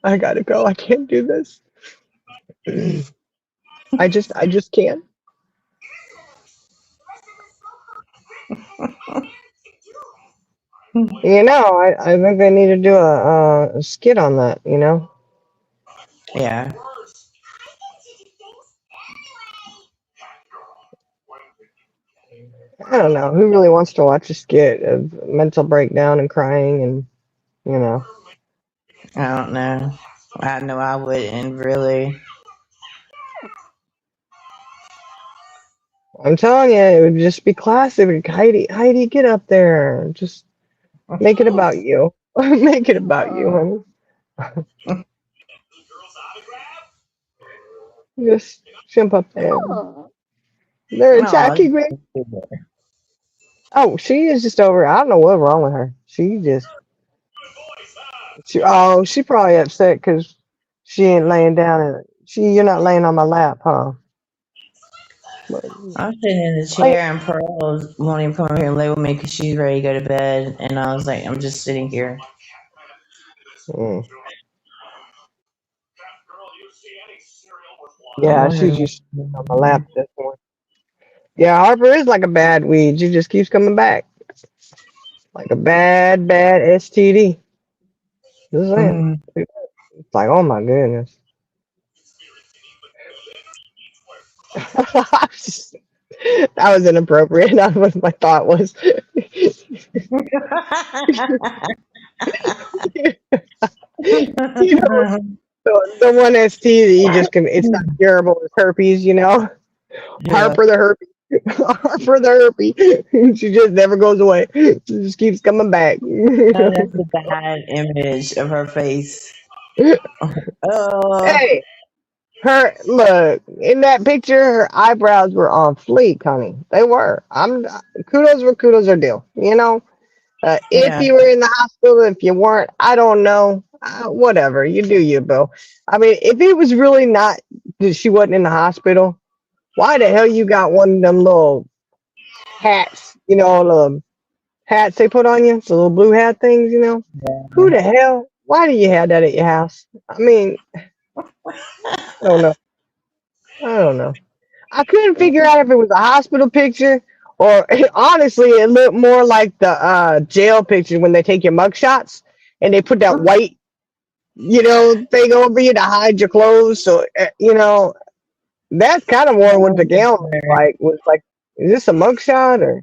I gotta go. I can't do this. I just can't. I think they need to do a skit on that. Yeah. I don't know. Who really wants to watch a skit of mental breakdown and crying and you know? I don't know. I know I wouldn't really. I'm telling you, it would just be classic. Heidi, get up there. Just make it about you. Make it about you, honey. Just jump up there. There, No. Jackie Green. Oh, she is just over. I don't know what's wrong with her. She probably upset because she ain't laying down and you're not laying on my lap, huh? But, I'm sitting in the chair and Pearl won't even come over here and lay with me because she's ready to go to bed. And I was like, I'm just sitting here. mm. I'm Yeah, she's wondering. just on my lap at this point. Yeah, Harper is like a bad weed. She just keeps coming back. Like a bad, bad STD. Just saying. Mhm. It's like, oh my goodness. That was inappropriate. That's what my thought was. you know, the one ST that you just can, it's not curable, it's herpes. Yeah. Harper the herpes. Harper the herpes. She just never goes away. She just keeps coming back. Oh, that's a bad image of her face. Oh, Hey, her look in that picture. Her eyebrows were on fleek, honey. They were. I'm kudos where kudos are due. If yeah. you were in the hospital, if you weren't, I don't know. Whatever you do, you Bill. I mean, if it was really not that she wasn't in the hospital, why the hell you got one of them little hats? The hats they put on you, the little blue hat things. Who the hell? Why do you have that at your house? I mean, I don't know. I don't know. I couldn't figure out if it was a hospital picture or honestly, it looked more like the jail picture when they take your mug shots and they put that white, thing over you to hide your clothes. So, that's kind of more what the gown looked like. Was like, is this a mug shot or,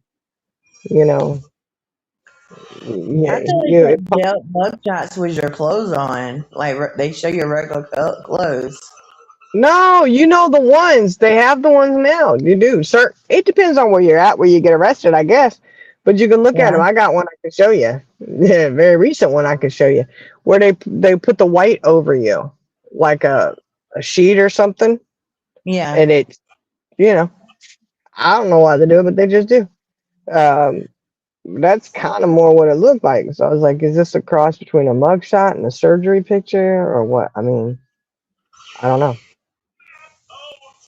you know, I yeah, thought yeah. like mug shots with your clothes on. Like they show your regular clothes. No, the ones. They have the ones now. You do. Sir, it depends on where you're at, where you get arrested, I guess. But you can look at Yeah. them. I got one I can show you. Yeah, very recent one I can show you. Where they put the white over you, like a sheet or something. Yeah. And you know, I don't know why they do it, but they just do. Um, that's kind of more what it looked like. So I was like, is this a cross between a mugshot and a surgery picture or what? I mean, I don't know.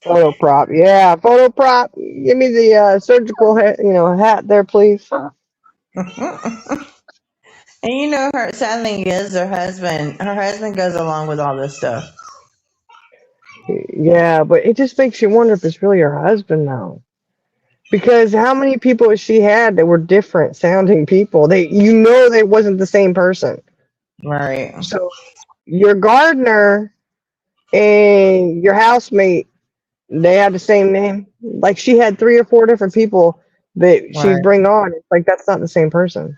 Photo prop, yeah, photo prop. Give me the surgical hat there, please. And her sad thing is her husband goes along with all this stuff. Yeah, but it just makes you wonder if it's really her husband now. Because how many people has she had that were different sounding people? They wasn't the same person. Right. So your gardener and your housemate, they had the same name. Like she had 3 or 4 different people that she'd Right. bring on. It's like that's not the same person.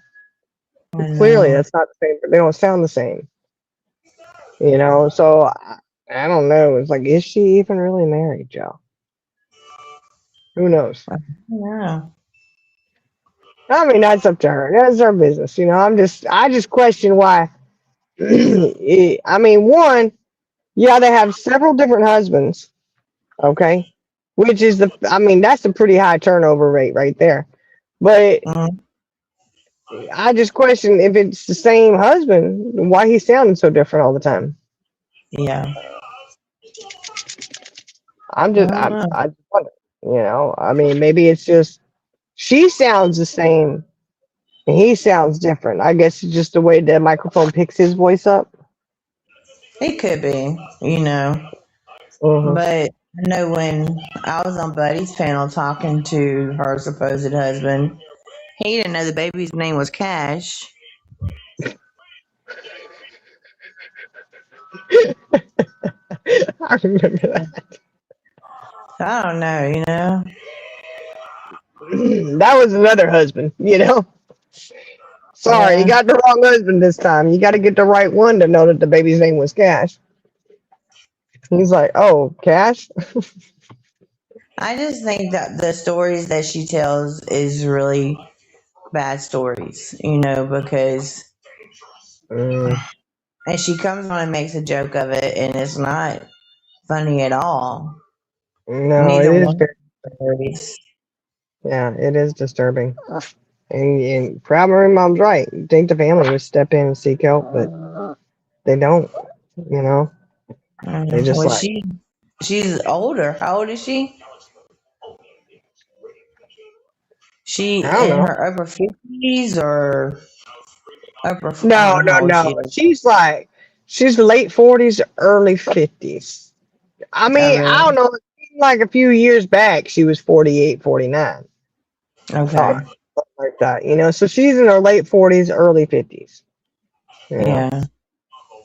I Clearly, know. that's not the same. They don't sound the same. So I don't know. It's like, is she even really married, Joe? Who knows? Yeah. I mean, that's up to her. That's her business. I just question why. I mean, one, yeah, they have several different husbands. Okay, which is I mean, that's a pretty high turnover rate right there. But Mhm. I just question if it's the same husband, why he's sounding so different all the time. Yeah. I'm I just, don't know. I just wonder, I mean, maybe it's just she sounds the same and he sounds different. I guess it's just the way the microphone picks his voice up. It could be, Hmm. but I know when I was on Buddy's panel talking to her supposed husband, he didn't know the baby's name was Cash. I remember that. I don't know. That was another husband. Sorry, you Yeah. got the wrong husband this time. You got to get the right one to know that the baby's name was Cash. He's like, oh, Cash? I just think that the stories that she tells is really bad stories, because Mm, and she comes on and makes a joke of it and it's not funny at all. no, it Neither is one very, of the stories. yeah, it is disturbing. And Proud Mary Mom's right. You think the family would step in and seek help, but they don't. You know, they just Well, like, she's older. How old is she? She I don't in know. her upper 50s or I No, don't know no, how old she no. is. She's late 40s, early 50s. I Oh, mean, I don't really? know. It seemed like a few years back, she was 48, 49. Okay. Thought something like that. So she's in her late 40s, early 50s. You know, Yeah.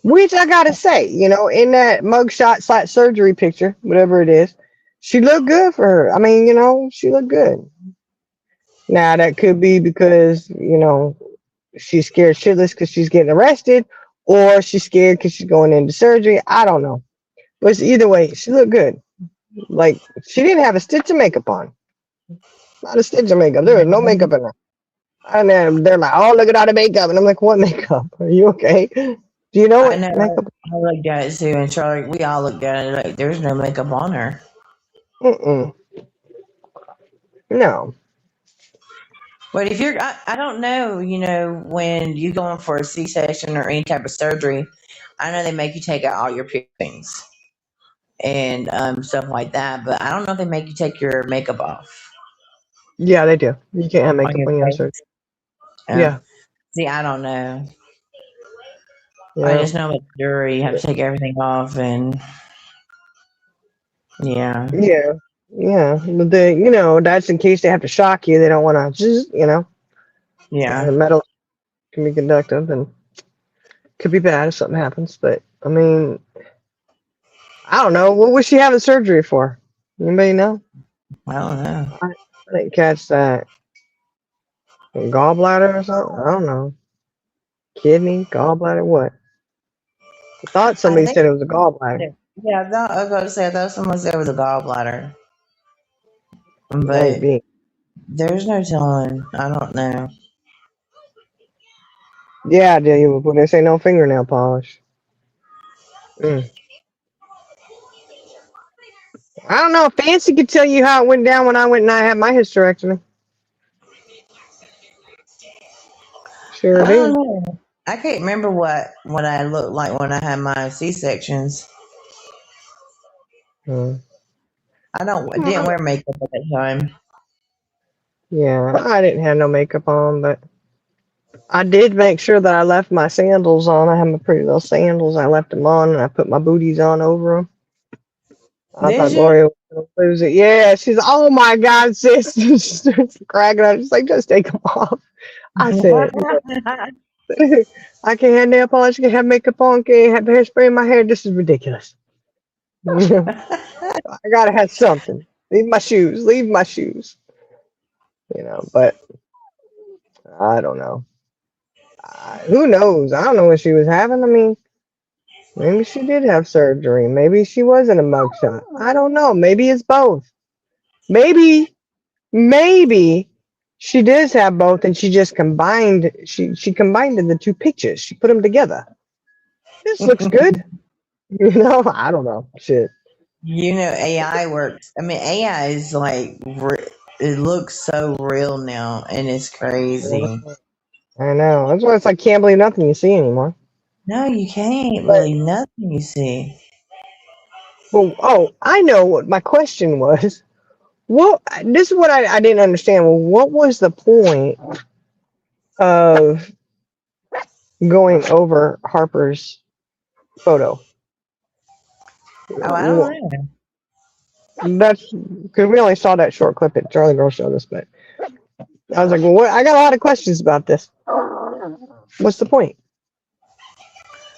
which I gotta say, in that mugshot / surgery picture, whatever it is, she looked good for her. I mean, she looked good. Now that could be because she's scared shitless because she's getting arrested, or she's scared because she's going into surgery. I don't know, but either way, she looked good. Like she didn't have a stitch of makeup on. Not a stitch of makeup. There was no makeup in her. And then they're like, "Oh, look at all the makeup," and I'm like, "What makeup? Are you okay? Do you know I what know. makeup?" I looked at it too, and Charlie, we all looked at it like there's no makeup on her. Mm-mm. No. But if I don't know, when you go in for a C-section or any type of surgery, I know they make you take out all your piercings and stuff like that. But I don't know if they make you take your makeup off Yeah, they do. You can't have on makeup your when you have face. surgery. Yeah. Yeah. See, I don't know. I Yeah. just know with jury, you have to take everything off, and yeah, Yeah. Yeah. But that's in case they have to shock you. They don't want to, yeah. the metal can be conductive and could be bad if something happens. But I mean, I don't know. What was she having surgery for? Anybody know? I don't know. I didn't catch that. Gallbladder or something? I don't know. Kidney, gallbladder, what? I thought I somebody think, said it was a gallbladder. yeah, I was going to say, I thought someone said it was a gallbladder, but Maybe. there's no telling. I don't know. Yeah, I do. But they say no fingernail polish. Mm. I don't know. Fancy could tell you how it went down when I went and I had my hysterectomy. Sure I don't did. know. I can't remember what I looked like when I had my C-sections. Mm. Didn't wear makeup at that time. Yeah, I didn't have no makeup on, but I did make sure that I left my sandals on. I had my pretty little sandals. I left them on, and I put my booties on over them. I Did thought you? Gloria was gonna lose it. Yeah, she's, oh my God, sis. She starts cracking up. She's like, just take them off. I said, I can't have nail polish, can't have makeup on, can't have hairspray in my hair. This is ridiculous. I gotta have something. Leave my shoes. Leave my shoes. But I don't know. Who knows? I don't know what she was having. I mean, maybe she did have surgery. Maybe she was in a mugshot. I don't know. Maybe it's both. Maybe maybe she does have both, and she just combined. She combined the two pictures. She put them together. This looks good. I don't know. Shit. AI works. I mean, AI is like it looks so real now, and it's crazy. I know. That's why it's like can't believe nothing you see anymore. No, you can't But believe nothing you see. well, I know what my question was. What this is what I didn't understand. Well, what was the point of going over Harper's photo? Oh, I don't know. That's because we only saw that short clip that Charlie Girl showed us, but I was like, well, I got a lot of questions about this. What's the point?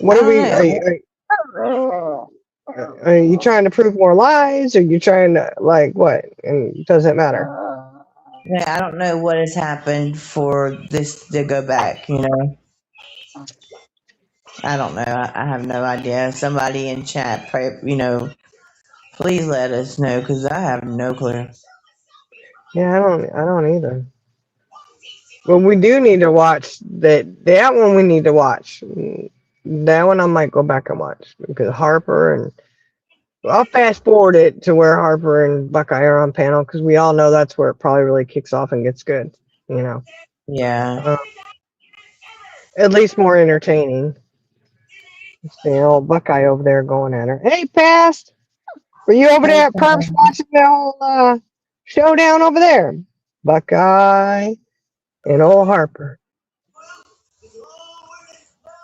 What I are don't we? know. Are you trying to prove more lies? Or you trying to like what? And does it matter? Yeah, I don't know what has happened for this to go back. I don't know. I have no idea. Somebody in chat, please let us know because I have no clue. Yeah, I don't either. But we do need to watch that one. We need to watch that one. I might go back and watch because Harper and I'll fast forward it to where Harper and Buckeye are on panel because we all know that's where it probably really kicks off and gets good. Yeah. At least more entertaining. See old Buckeye over there going at her. Hey, Past, were you over there at Perps watching the whole showdown over there? Buckeye and old Harper.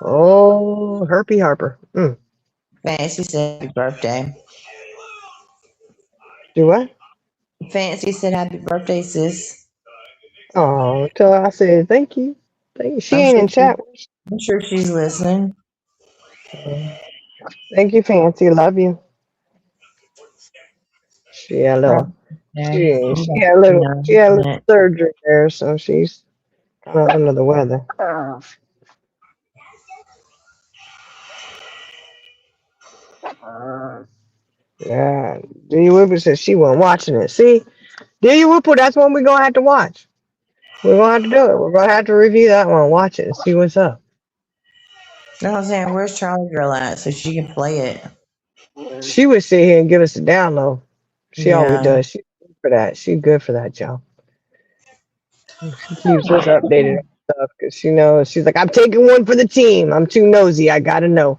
Oh, Herpy Harper. Fancy said happy birthday. Do what? Fancy said happy birthday, sis. Oh, tell her I said thank you. She I'm ain't sure in chat. I'm sure she's listening. Thank you, Fancy. Love you. She had a little surgery there, so she's kind of under the weather. Yeah, D. Whipple says she wasn't watching it. See, D. Whipple, that's one we're gonna have to watch. We're gonna have to do it. We're gonna have to review that one, watch it, and see what's up. No, I'm saying, where's Charlie Girl at so she can play it? She would sit here and give us a download. She always does. She's good for that. She's good for that, y'all. She keeps us updated on stuff because she knows. She's like, I'm taking one for the team. I'm too nosy. I gotta know.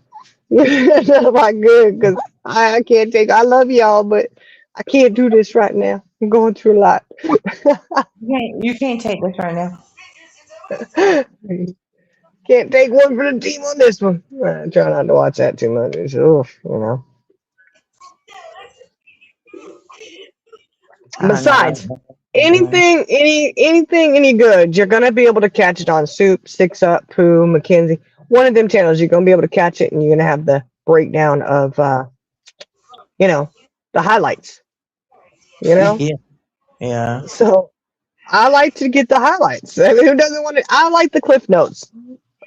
I'm like, good, because I can't take. I love y'all, but I can't do this right now. I'm going through a lot. You can't take this right now. Can't take one for the team on this one. I try not to watch that too much. It's, Besides, anything any good, you're gonna be able to catch it on Soup, Six Up, Pooh, Mackenzie. One of them channels, you're gonna be able to catch it, and you're gonna have the breakdown of, the highlights. Yeah. So I like to get the highlights. I mean, who doesn't want it? I like the cliff notes.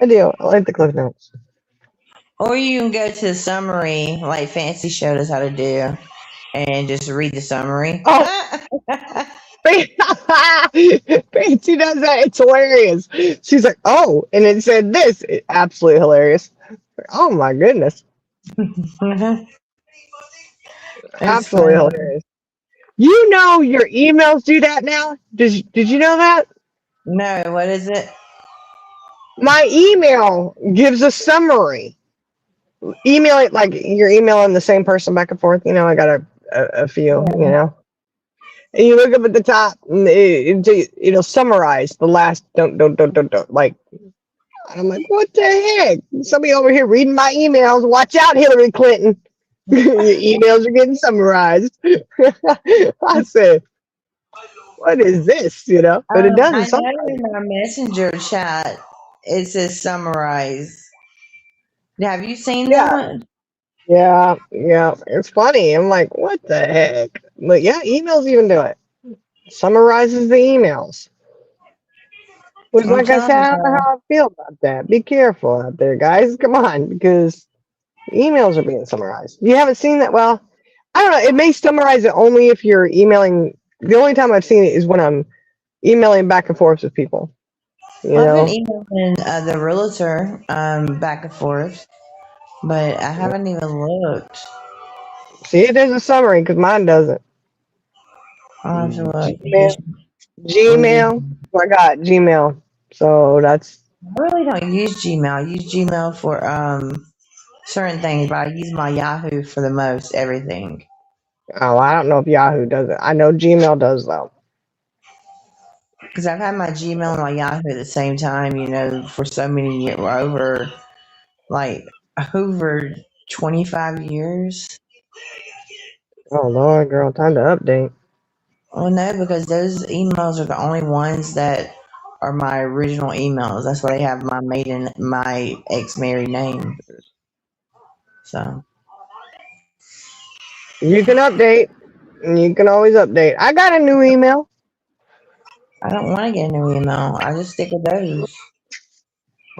I do. I like the cliff notes. Or you can go to the summary, like Fancy showed us how to do, and just read the summary. Oh. Fancy does that. It's hilarious. She's like, oh, and it said this. Absolutely hilarious. Oh my goodness. Absolutely hilarious. You know your emails do that now? Did you know that? No, what is it? My email gives a summary. Email it like you're emailing the same person back and forth. I got a few, And you look up at the top, and it'll summarize the last don't. Like, I'm like, what the heck? Somebody over here reading my emails. Watch out, Hillary Clinton. Your emails are getting summarized. I said, what is this? But it doesn't summarize. I know in our messenger chat, it says summarize. Have you seen that? Yeah. It's funny. I'm like, what the heck? But yeah, emails even do it. Summarizes the emails. Which, like I said, I don't know how I feel about that. Be careful out there, guys. Come on, because emails are being summarized. You haven't seen that? Well, I don't know. It may summarize it only if you're emailing the only time I've seen it is when I'm emailing back and forth with people. You Well, I've been know, emailing the realtor back and forth, but I haven't even looked. see if there's a summary because mine doesn't. I'll have to look. Gmail, What is it? Gmail. I got Gmail, so that's. I really don't use Gmail. I use Gmail for certain things, but I use my Yahoo for the most everything. Oh, I don't know if Yahoo does it. I know Gmail does though. Because I've had my Gmail and my Yahoo at the same time, for so many years, over 25 years. Oh Lord, girl, time to update. Well, no, because those emails are the only ones that are my original emails. That's why they have my ex-married name. So You can update. You can always update. I got a new email. I don't want to get a new email. I just stick with those.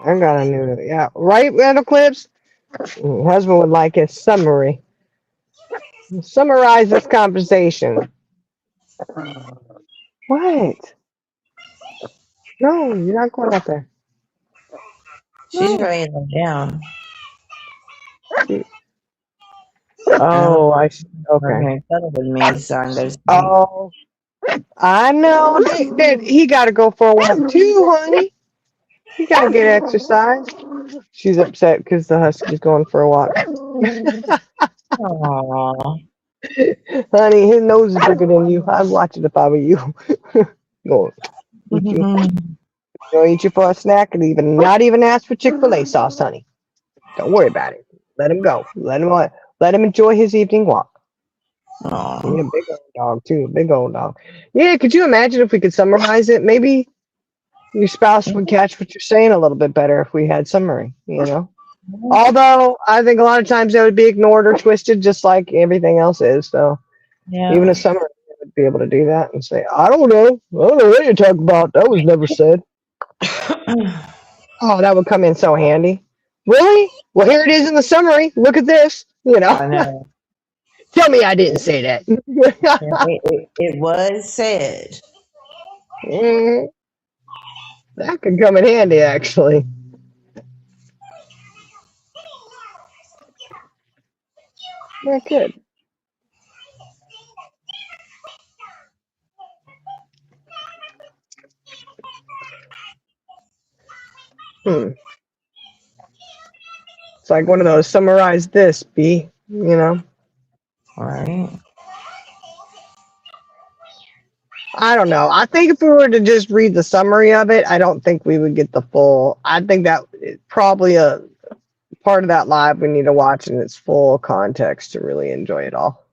I got a new. Yeah, right, Randall Clips. Husband would like a summary. Summarize this conversation. What? No, you're not going out there. She's No. ready to lay down. Oh, I see. Okay. Okay, settle with me so I can go to sleep. Oh, I know. He got to go for a walk too, honey. He got to get exercise. She's upset because the husky's going for a walk. Aww. Honey, his nose is bigger than you. I'd watch it if I were you. Go eat you. Go eat you for a snack and not even ask for Chick-fil-A sauce, honey. Don't worry about it. Let him go. Let him enjoy his evening walk. He's a big old dog too. Big old dog. Yeah, could you imagine if we could summarize it? Maybe your spouse would catch what you're saying a little bit better if we had summary, Although I think a lot of times that would be ignored or twisted just like everything else is. So Yeah. even a summary would be able to do that and say, I don't know what you're talking about. That was never said. Oh, that would come in so handy. Really? Well, here it is in the summary. Look at this. I know. Tell me I didn't say that. It was said. That could come in handy, actually. That could. It's like one of those summarize this, B, Right. I don't know. I think if we were to just read the summary of it, I don't think we would get the full. I think that probably a part of that live we need to watch in its full context to really enjoy it all.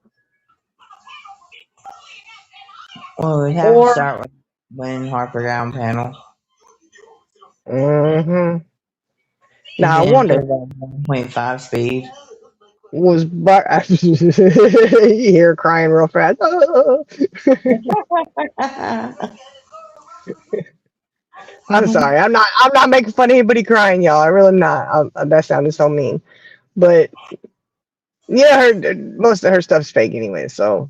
Well, we have to start with when Harper got on panel. Now, I wonder. 1.5 speed. Was you hear her crying real fast. I'm sorry. I'm not making fun of anybody crying, y'all. I really am not. That sounded so mean. But yeah, most of her stuff's fake anyway, so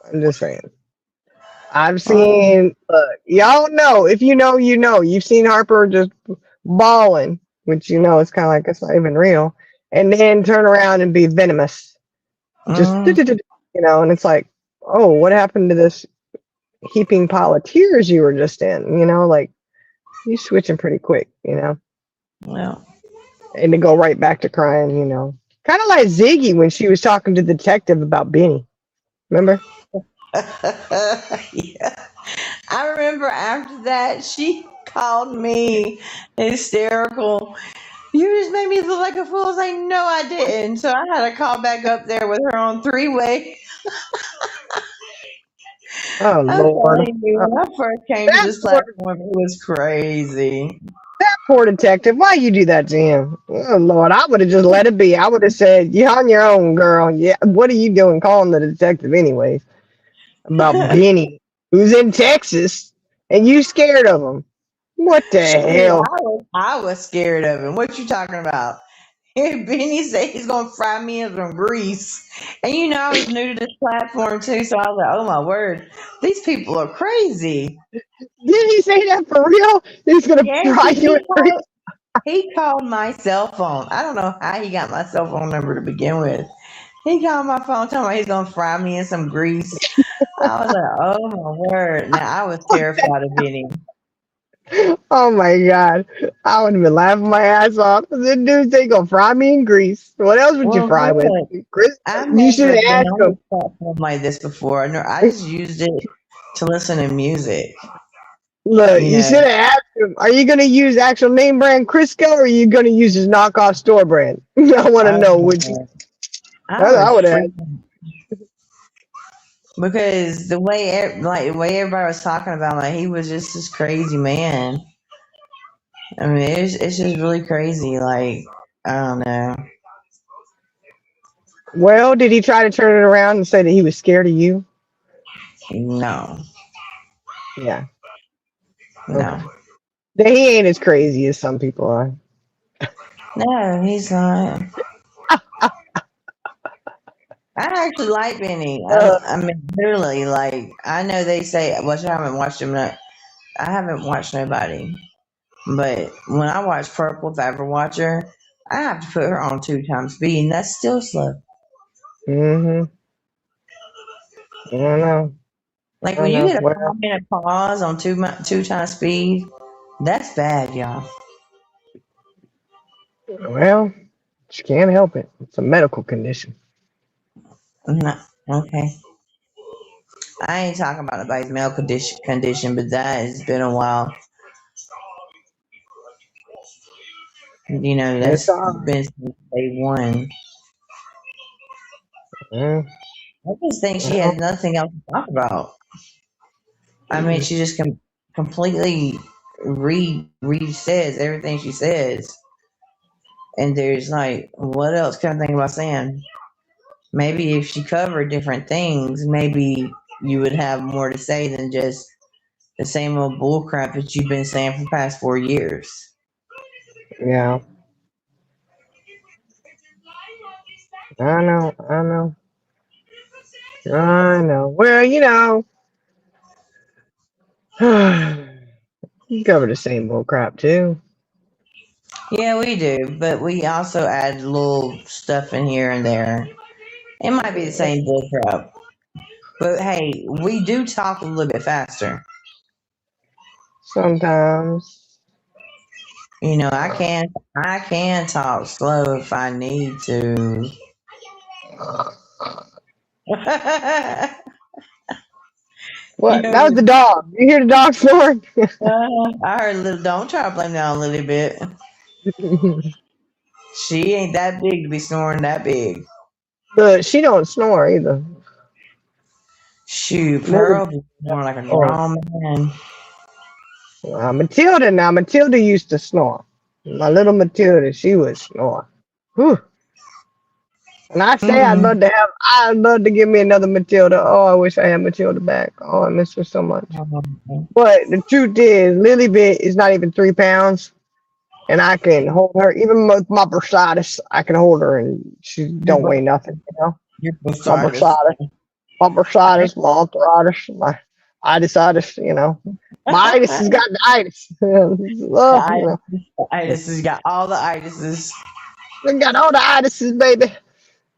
I'm just saying. I've seen y'all know, if you know, you've seen Harper just bawling, which it's kind of like it's not even real, and then turn around and be venomous. Just and it's like, oh, what happened to this heaping pile of tears you were just in? Like you switching pretty quick, Well, and to go right back to crying, kind of like Ziggy when she was talking to the detective about Benny. Remember? Yeah. I remember after that she called me hysterical. You just made me look like a fool. I was like, no, I didn't. So I had to call back up there with her on three-way. Oh Lord! When I first came to this platform, it was crazy. That poor detective. Why you do that to him? Oh Lord! I would have just let it be. I would have said, "You're on your own, girl. Yeah, what are you doing calling the detective anyways?" About Benny, who's in Texas, and you scared of him. What the hell? I was scared of him. What you talking about? Benny said he's gonna fry me in some grease. And I was new to this platform too, so I was like, oh my word, these people are crazy. Did he say that for real? He's gonna Yeah, fry you in grease? he called my cell phone. I don't know how he got my cell phone number to begin with. He called my phone telling me he's gonna fry me in some grease. I was like, oh my word. Now I was terrified of Benny. Oh my god. I would have been laughing my ass off. This dude say gonna fry me in grease. What else would you Well, fry with? look, Chris, I've you should never have been asked on him. a platform like this before. No, I just used it to listen to music. Look, You you know, should have asked him, are you gonna use actual name brand Crisco or are you gonna use his knockoff store brand? I wanna know which I I was would have freaking because the way everybody was talking about, like he was just this crazy man. I mean, it's just really crazy. Like I don't know. Well, did he try to turn it around and say that he was scared of you? No, Yeah. no, Okay. Then he ain't as crazy as some people are. no. He's not. I actually like Benny. Uh, I mean, literally, like I know they say, which I haven't watched him. I haven't watched nobody, but when I watch Purple, if I ever watch her, I have to put her on 2 times speed, and that's still slow. mm-hmm. I don't know. I Like don't when you know. get a 5 minute pause on 2 times speed, that's bad, y'all. Well, she can't help it. It's a medical condition. No, okay. I ain't talking about nobody's male condition, but that has been a while. It's That's all been since day one. right. I just think she has Well, nothing else to talk about. I mean, she just completely says everything she says, and there's like, what else can I think about saying? Maybe if she covered different things, maybe you would have more to say than just the same old bullcrap that you've been saying for the past 4 years. yeah. I know. I know. I know. Well, you cover the same bull crap too. Yeah, we do, but we also add little stuff in here and there. It might be the same bullcrap, but hey, we do talk a little bit faster. Sometimes. I can talk slow if I need to. What? That was You the dog. You hear the dog snoring? I heard little. Don't try to blame that on Lily Bit. She ain't that big to be snoring that big. But she don't snore either. Shoot, Lily, Pearl be snoring like a or grown man. Matilda. Now Matilda used to snore. My little Matilda, she would snore. Whew. And Mm-mm. I'd love to give me another Matilda. Oh, I wish I had Matilda back. Oh, I miss her so much. But the truth is, Lily Bit is not even 3 pounds, and I can hold her. Even with my bursitis, I can hold her, and she You're don't weigh nothing. you're My bursitis. bursitis, my arthritis, my itisitis. My itis has got the itis. The Oh, itis has got all the itises. I got all the itises, baby.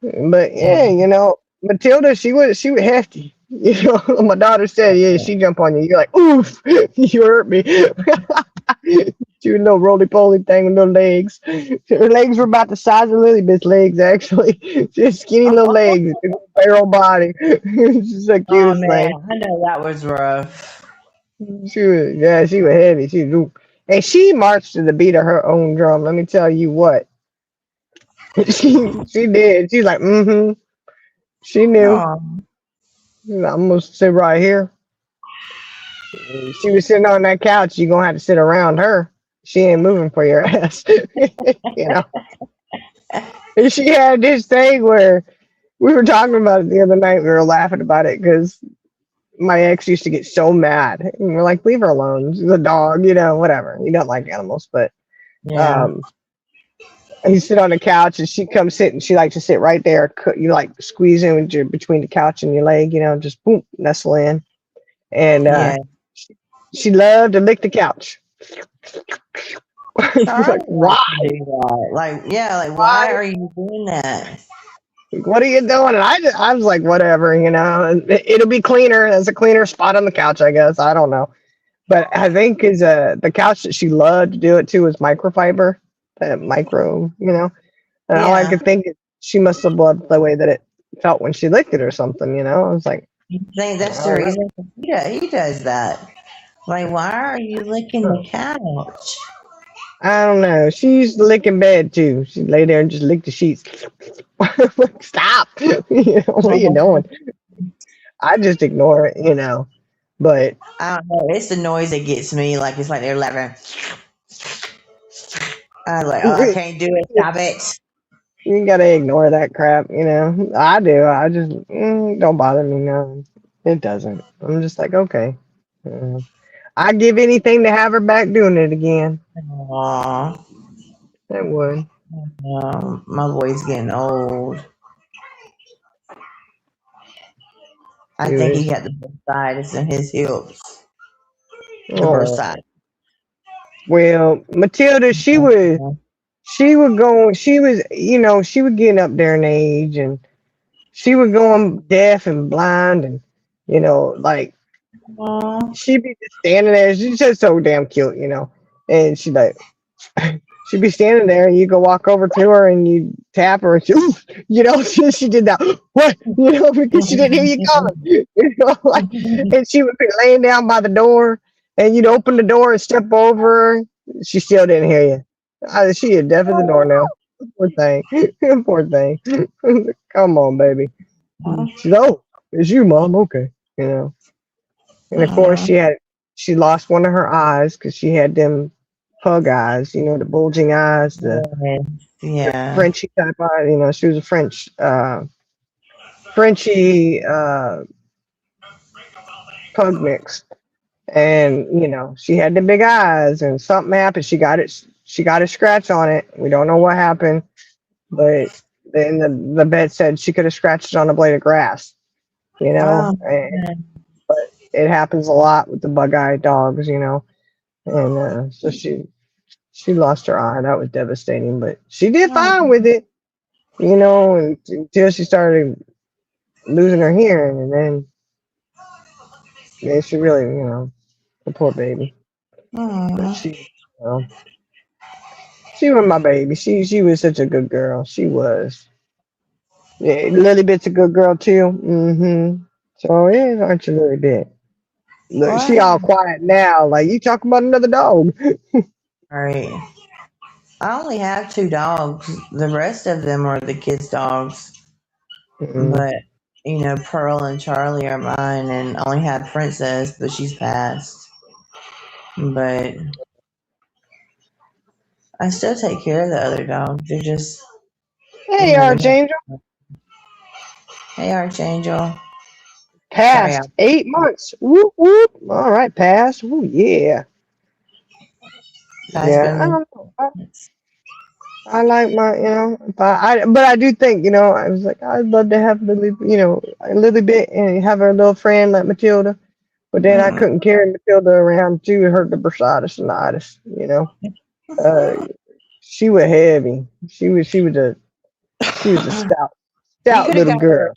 But yeah, Matilda, she was hefty. My daughter said, yeah, she jump on you. You're like, oof, you hurt me. She was a little roly poly thing with no legs. Her legs were about the size of Lily Bit's legs, actually. She had skinny little legs, big old barrel body. She's the Oh cutest man, thing. I know that was rough. She was heavy. And she marched to the beat of her own drum. Let me tell you what. She did. She's like, mm-hmm. She knew. Oh, I'm gonna sit right here. She was sitting on that couch. You're gonna have to sit around her. She ain't moving for your ass. And she had this thing where we were talking about it the other night. We were laughing about it because my ex used to get so mad. And we're like, leave her alone. She's a dog, whatever. You don't like animals, but yeah. um And you sit on the couch, and she comes sit, and she likes to sit right there. You like squeeze in with between the couch and your leg, just boom, nestle in. And Yeah. she loved to lick the couch. Charlie Like, why? likes to do that. Like, yeah, like why Why? are you doing that? What are you doing? And I was like, whatever, and it'll be cleaner. There's a cleaner spot on the couch, I guess. I don't know. But I think is the couch that she loved to do it to was microfiber, that micro, And all I Yeah. could think is she must have loved the way that it felt when she licked it or something, I was like, You think that's I the don't know. reason he does that? Like, why are you licking the couch? I don't know. She used to lick in bed too. She'd lay there and just lick the sheets. Like, stop. What are you doing? I just ignore it. But I don't know. It's the noise that gets me. Like it's like they're laughing. I was like, oh, I can't do it. Stop it. you gotta ignore that crap. I do. I just don't bother me. No, it doesn't. I'm just like, okay. I'd give anything to have her back doing it again. Aw, It would. my boy's getting old. I It think he is. got the bursitis in his hips. The Oh. bursitis. Well, Matilda, she was going. She was, she was getting up there in age, and she was going deaf and blind, and like Aw. she'd be just standing there. She's just so damn cute. And she like. She'd be standing there, and you go walk over to her, and you tap her, and she did that. What? Because she didn't hear you coming. And she would be laying down by the door, and you'd open the door and step over her. She still didn't hear you. She is deaf as a doornail. Poor thing. Poor thing. Come on, baby. She's it's you, mom. Okay. And of course, she lost one of her eyes because she had them pug eyes, the bulging eyes, the Yeah. Frenchy type eye. She was a Frenchy pug mix, and she had the big eyes, and something happened. She got a scratch on it. We don't know what happened, but then the vet said she could have scratched it on a blade of grass. Oh, But it happens a lot with the bug-eyed dogs, and so she lost her eye. That was devastating, but she did fine with it, until she started losing her hearing, and then she really, the poor baby. But she was my baby. She was such a good girl. She was. Yeah, Lily Bit's a good girl too. Mm-hmm. So yeah, aren't you, Lily Bit? Look, she all quiet now. Like, you talking about another dog? right. I only have 2 dogs. The rest of them are the kids' dogs. But Pearl and Charlie are mine, and I only have Princess, but she's passed. But I still take care of the other dogs. They're just Hey, Archangel. Hey, Archangel. Past 8 months. Whoop whoop. All right, past. Ooh, yeah. Yeah. I like my, but I do think, I was like, I'd love to have Lily, a little bit, and have her little friend like Matilda. But then I couldn't carry Matilda around. She would hurt the bursitis and the itis, she was heavy. She was a stout little girl.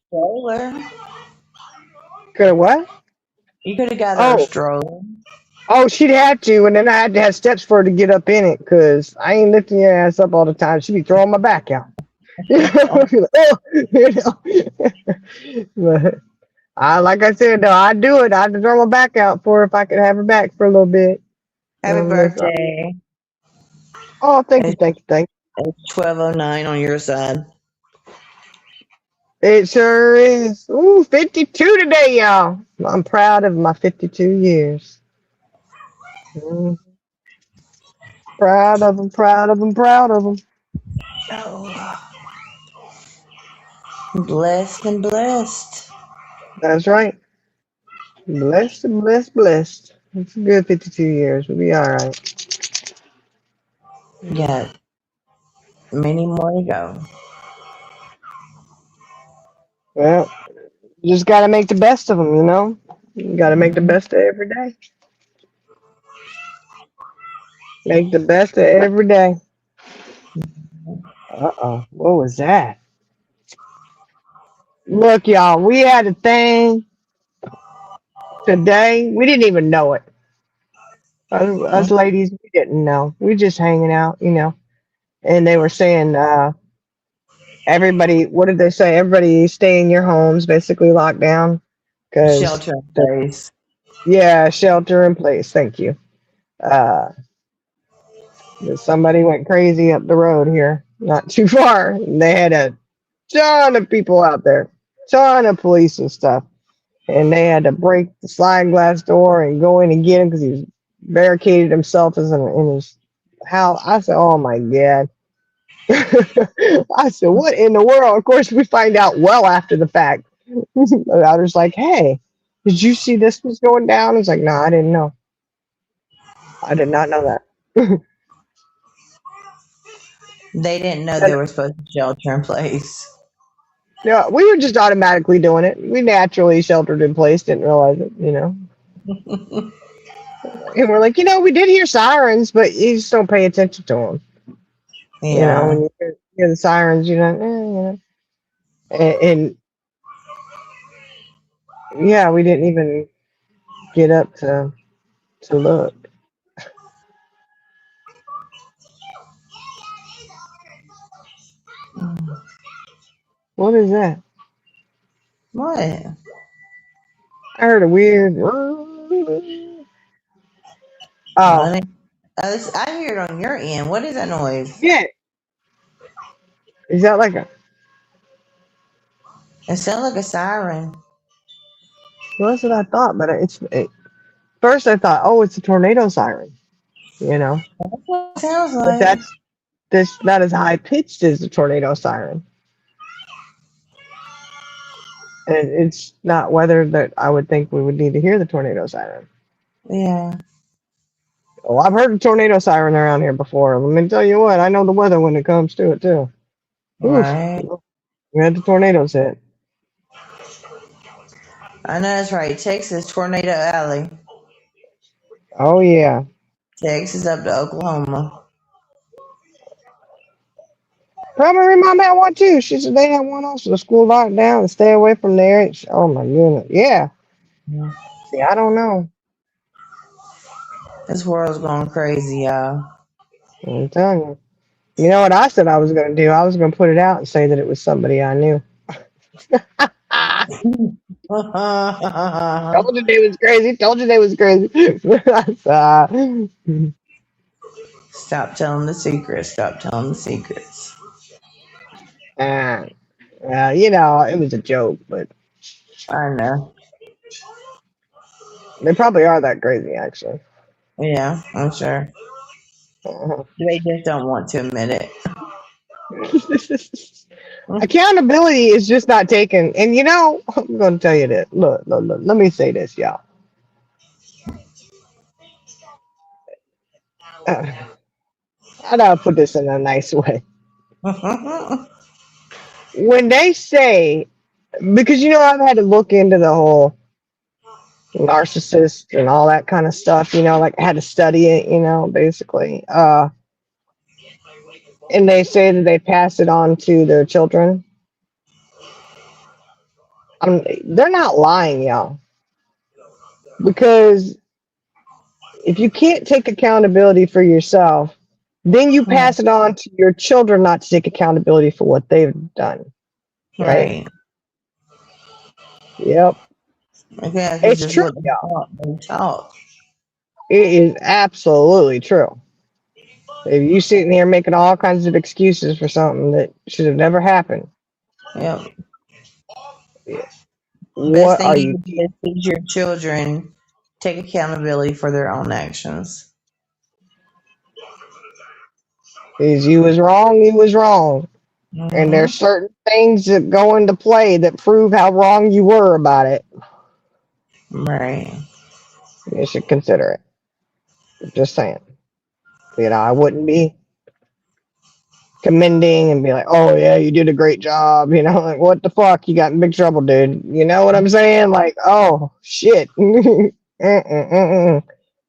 Could have what? You could have got her a stroller. Oh, she'd have to, and then I had to have steps for her to get up in it, because I ain't lifting your ass up all the time. She'd be throwing my back out. But like I said, though, I'd do it. I'd throw my back out for her if I could have her back for a little bit. Happy birthday. Oh, thank you. It's 12:09 on your side. It sure is. Ooh, 52 today, y'all. I'm proud of my 52 years. Proud of them. Oh. Blessed and blessed. That's right. Blessed. It's a good 52 years. We'll be all right. Yeah. Many more to go. Well, you just got to make the best of them, you know? You got to make the Mhm. best of every day. Make the best of every day. Uh-oh. What was that? Look, y'all, we had a thing today. We didn't even know it. Us ladies, we didn't know. We just hanging out, you know. And they were saying, everybody, what did they say? Everybody stay in your homes, basically locked down. Because, Shelter in place. yeah, shelter in place. Thank you. Uh, somebody went crazy up the road here, not too far. And they had a ton of people out there, ton of police and stuff. And they had to break the sliding glass door and go in and get him because he was barricaded himself in his house. I said, "Oh my god!" I said, "What in the world?" Of course, we find out well after the fact. I was like, "Hey, did you see this was going down?" It's like, "No, I didn't know. I did not know that." They didn't know And, they were supposed to shelter in place. yeah, we were just automatically doing it. We naturally sheltered in place, didn't realize it, you know. And we're like, we did hear sirens, but you just don't pay attention to them. You know, when Yeah. you hear the sirens, and yeah, we didn't even get up to look. What is that? What? I heard a weird. Oh, Let me. I hear it on your end. What is that noise? yeah. Is that like a? It sounds like a siren. Well, that's what I thought, but first I thought, oh, it's a tornado siren, That's what it sounds but like. that's not as high pitched as the tornado siren, and it's not weather that I would think we would need to hear the tornado siren. Yeah. Oh, I've heard a tornado siren around here before. Let me tell you what, I know the weather when it comes to it too. Oof, Right. we had the tornadoes hit. I know that's right. Texas Tornado Alley. Oh yeah. Texas up to Oklahoma. Primary mom had one too. She said they had one also. The school locked down and stay away from there. Oh my goodness. Yeah. Yeah. See, I don't know. This world's going crazy, y'all. I'm telling you. You know what I said I was going to do? I was going to put it out and say that it was somebody I knew. Told you they was crazy. Told you they was crazy. Stop telling the secrets. Stop telling the secrets. uh, it was a joke, but I know. they probably are that crazy, actually. Yeah, I'm sure. Uh-huh. They just don't want to admit it. Accountability is just not taken. And I'm going to tell you this. Look, let me say this, y'all. How do I put this in a nice way? When they say, because I've had to look into the whole narcissist and all that kind of stuff, like I had to study it, basically. And they say that they pass it on to their children. They're not lying, y'all. Because if you can't take accountability for yourself, then you pass it on to your children not to take accountability for what they've done. Right? Right. Yep. Okay, It's just true, what y'all. they talk. It is absolutely true. If you sitting here making all kinds of excuses for something that should have never happened, Yep. Best what thing are you you can do is teach your children take accountability for their own actions. is you was wrong, you was wrong. And Hmm. there's certain things that go into play that prove how wrong you were about it. Right. You should consider it. Just saying. I wouldn't be commending and be like, "Oh yeah, you did a great job." You know, like what the fuck, you got in big trouble, dude. You know what I'm saying? Like, oh shit.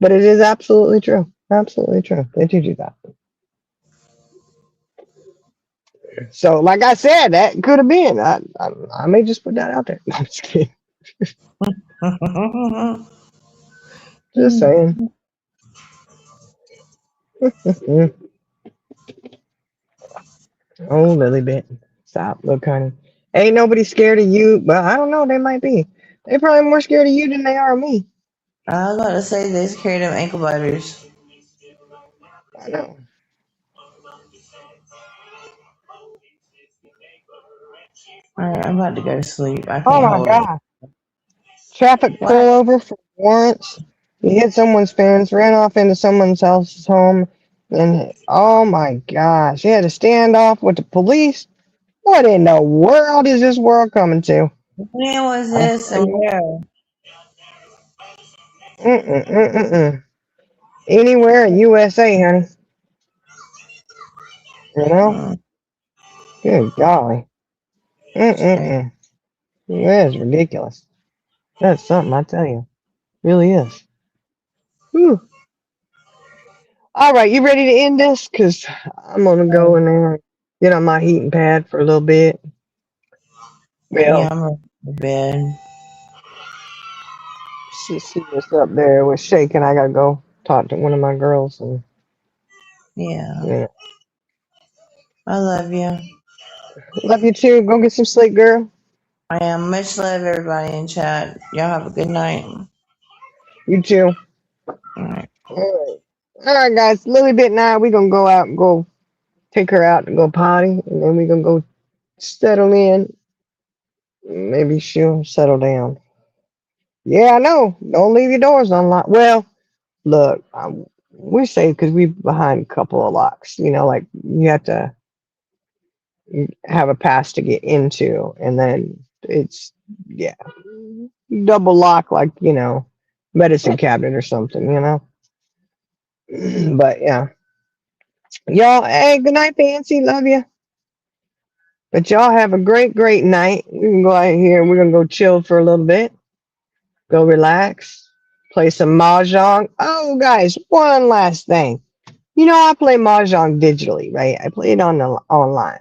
But it is absolutely true. Absolutely true. They do that. So, like I said, that could have been. I may just put that out there. No, I'm just kidding. Just saying. Oh, Lily bit. Stop. Look, honey. Ain't nobody scared of you. Well, I don't know. They might be. They probably more scared of you than they are of me. I was about to say they carry them ankle biters. I know. Alright, I'm about to go to sleep. I Oh can't my hold it. God. Traffic What? pullover for warrants. You hit someone's fence, ran off into someone else's home, and oh my gosh, you had a standoff with the police. What in the world is this world coming to? When was I this tell and you, where? anywhere in USA, honey. You know? Mm, Good golly. okay. That is ridiculous. That's something, I tell you. Really is. Whew. All right, you ready to end this? Because I'm going to go in there and get on my heating pad for a little bit. Yeah, Well, I'm ready for bed. see what's up there with shaking. I got to go talk to one of my girls. And Yeah. yeah. I love you. Love you too. Go get some sleep, girl. I am. Much love, everybody in chat. Y'all have a good night. You too. All right. All right, guys. Lily Bit and I, we're going to go out and go take her out and go potty. And then we're going to go settle in. Maybe she'll settle down. Yeah, I know. Don't leave your doors unlocked. Well, look, we're safe because we're behind a couple of locks. You know, like you have to have a pass to get into, and then it's, yeah, double lock, like, you know, medicine cabinet or something, you know. But yeah, y'all, hey, good night, Fancy. Love you. But y'all have a great night. We can go out here. We're gonna go chill for a little bit. Go relax. Play some mahjong. Oh, guys, one last thing. You know, I play mahjong digitally, right? I play it online.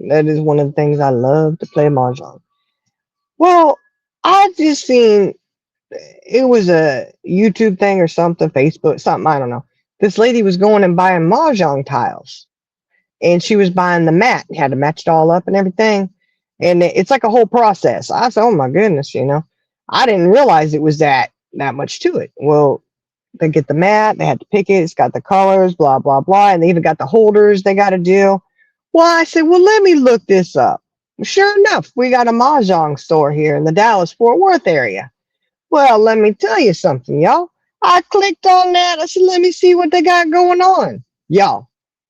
That is one of the things I love to play mahjong. Well, I just seen it was a YouTube thing or something, Facebook, something, I don't know. This lady was going and buying mahjong tiles, and she was buying the mat, had to match it all up and everything. And it's like a whole process. I said, oh my goodness, you know, I didn't realize it was that much to it. Well, they get the mat, they had to pick it, it's got the colors, blah, blah, blah, and they even got the holders they got to do. Well, I said, well, let me look this up. Sure enough, we got a mahjong store here in the Dallas-Fort Worth area. Well, let me tell you something, y'all. I clicked on that. I said, let me see what they got going on. Y'all,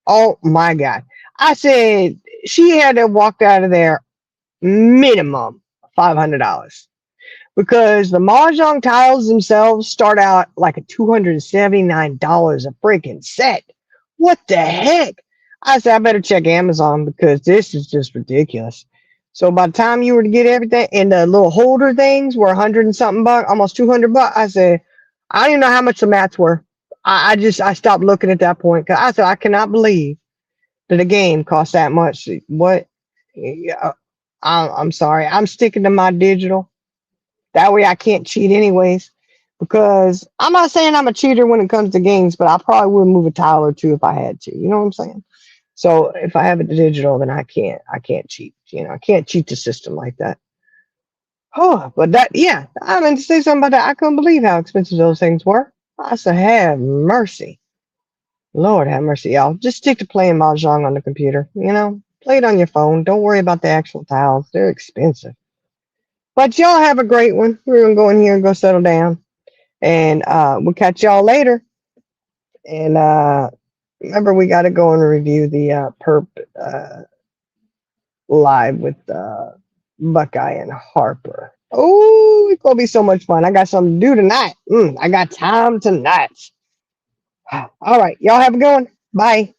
oh my God. I said, she had to walk out of there minimum $500. Because the mahjong tiles themselves start out like a $279 a freaking set. What the heck? I said, I better check Amazon because this is just ridiculous. So by the time you were to get everything, and the little holder things were 100 and something bucks, almost 200 bucks. I said, I don't even know how much the mats were. I stopped looking at that point because I said, I cannot believe that a game costs that much. What? Yeah, I'm sorry. I'm sticking to my digital. That way I can't cheat anyways. Because I'm not saying I'm a cheater when it comes to games, but I probably would move a tile or two if I had to. You know what I'm saying? So if I have it digital, then I can't cheat. You know, I can't cheat the system like that. Oh, but that, yeah, I meant to say something about that. I couldn't believe how expensive those things were. I said, have mercy. Lord have mercy, y'all. Just stick to playing Mahjong on the computer. You know, play it on your phone. Don't worry about the actual tiles. They're expensive. But y'all have a great one. We're going to go in here and go settle down. And we'll catch y'all later. And remember, we got to go and review the Perp live with Buckeye and Harper. Oh, it's going to be so much fun. I got something to do tonight. I got time tonight. All right. Y'all have a good one. Bye.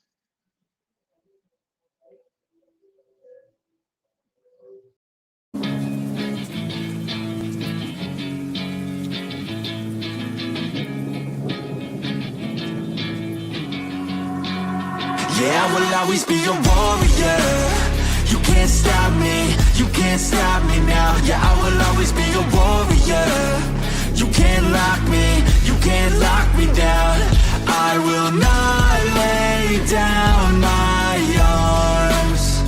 Yeah, I will always be a warrior. You can't stop me, you can't stop me now. Yeah, I will always be a warrior. You can't lock me, you can't lock me down. I will not lay down my arms.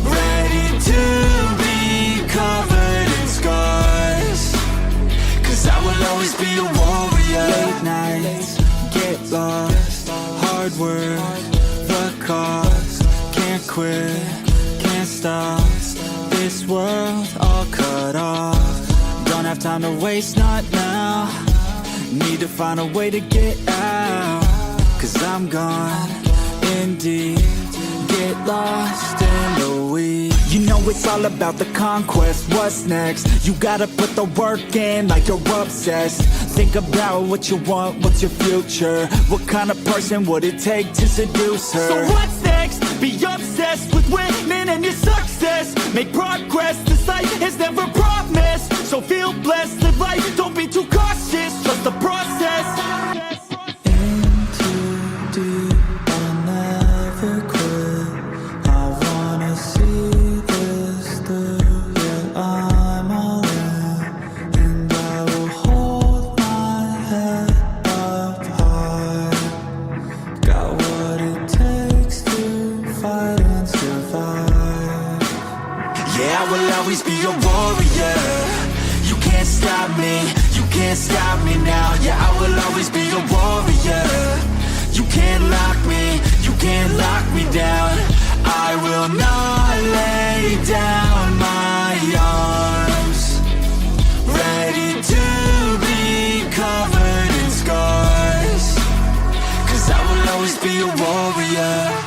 Ready to be covered in scars, 'cause I will always be a warrior. Late nights, get lost, hard work, the cost. Can't quit, can't stop, this world all cut off. Don't have time to waste, not now. Need to find a way to get out, 'cause I'm gone in deep. Get lost in the weeds. You know it's all about the conquest. What's next? You gotta put the work in like you're obsessed. Think about what you want, what's your future? What kind of person would it take to seduce her? So what's next? Be obsessed with winning and your success. Make progress, this life is never promised. So feel blessed, live life, don't be too cautious. Trust the process. In too deep, I'll never quit. I wanna see this through, yeah, I'm all in. And I will hold my head up high. Got what it takes to fight and survive. Yeah, I will always be a warrior. You can't stop me, you can't stop me now. Yeah, I will always be a warrior. You can't lock me, you can't lock me down. I will not lay down my arms. Ready to be covered in scars, 'cause I will always be a warrior.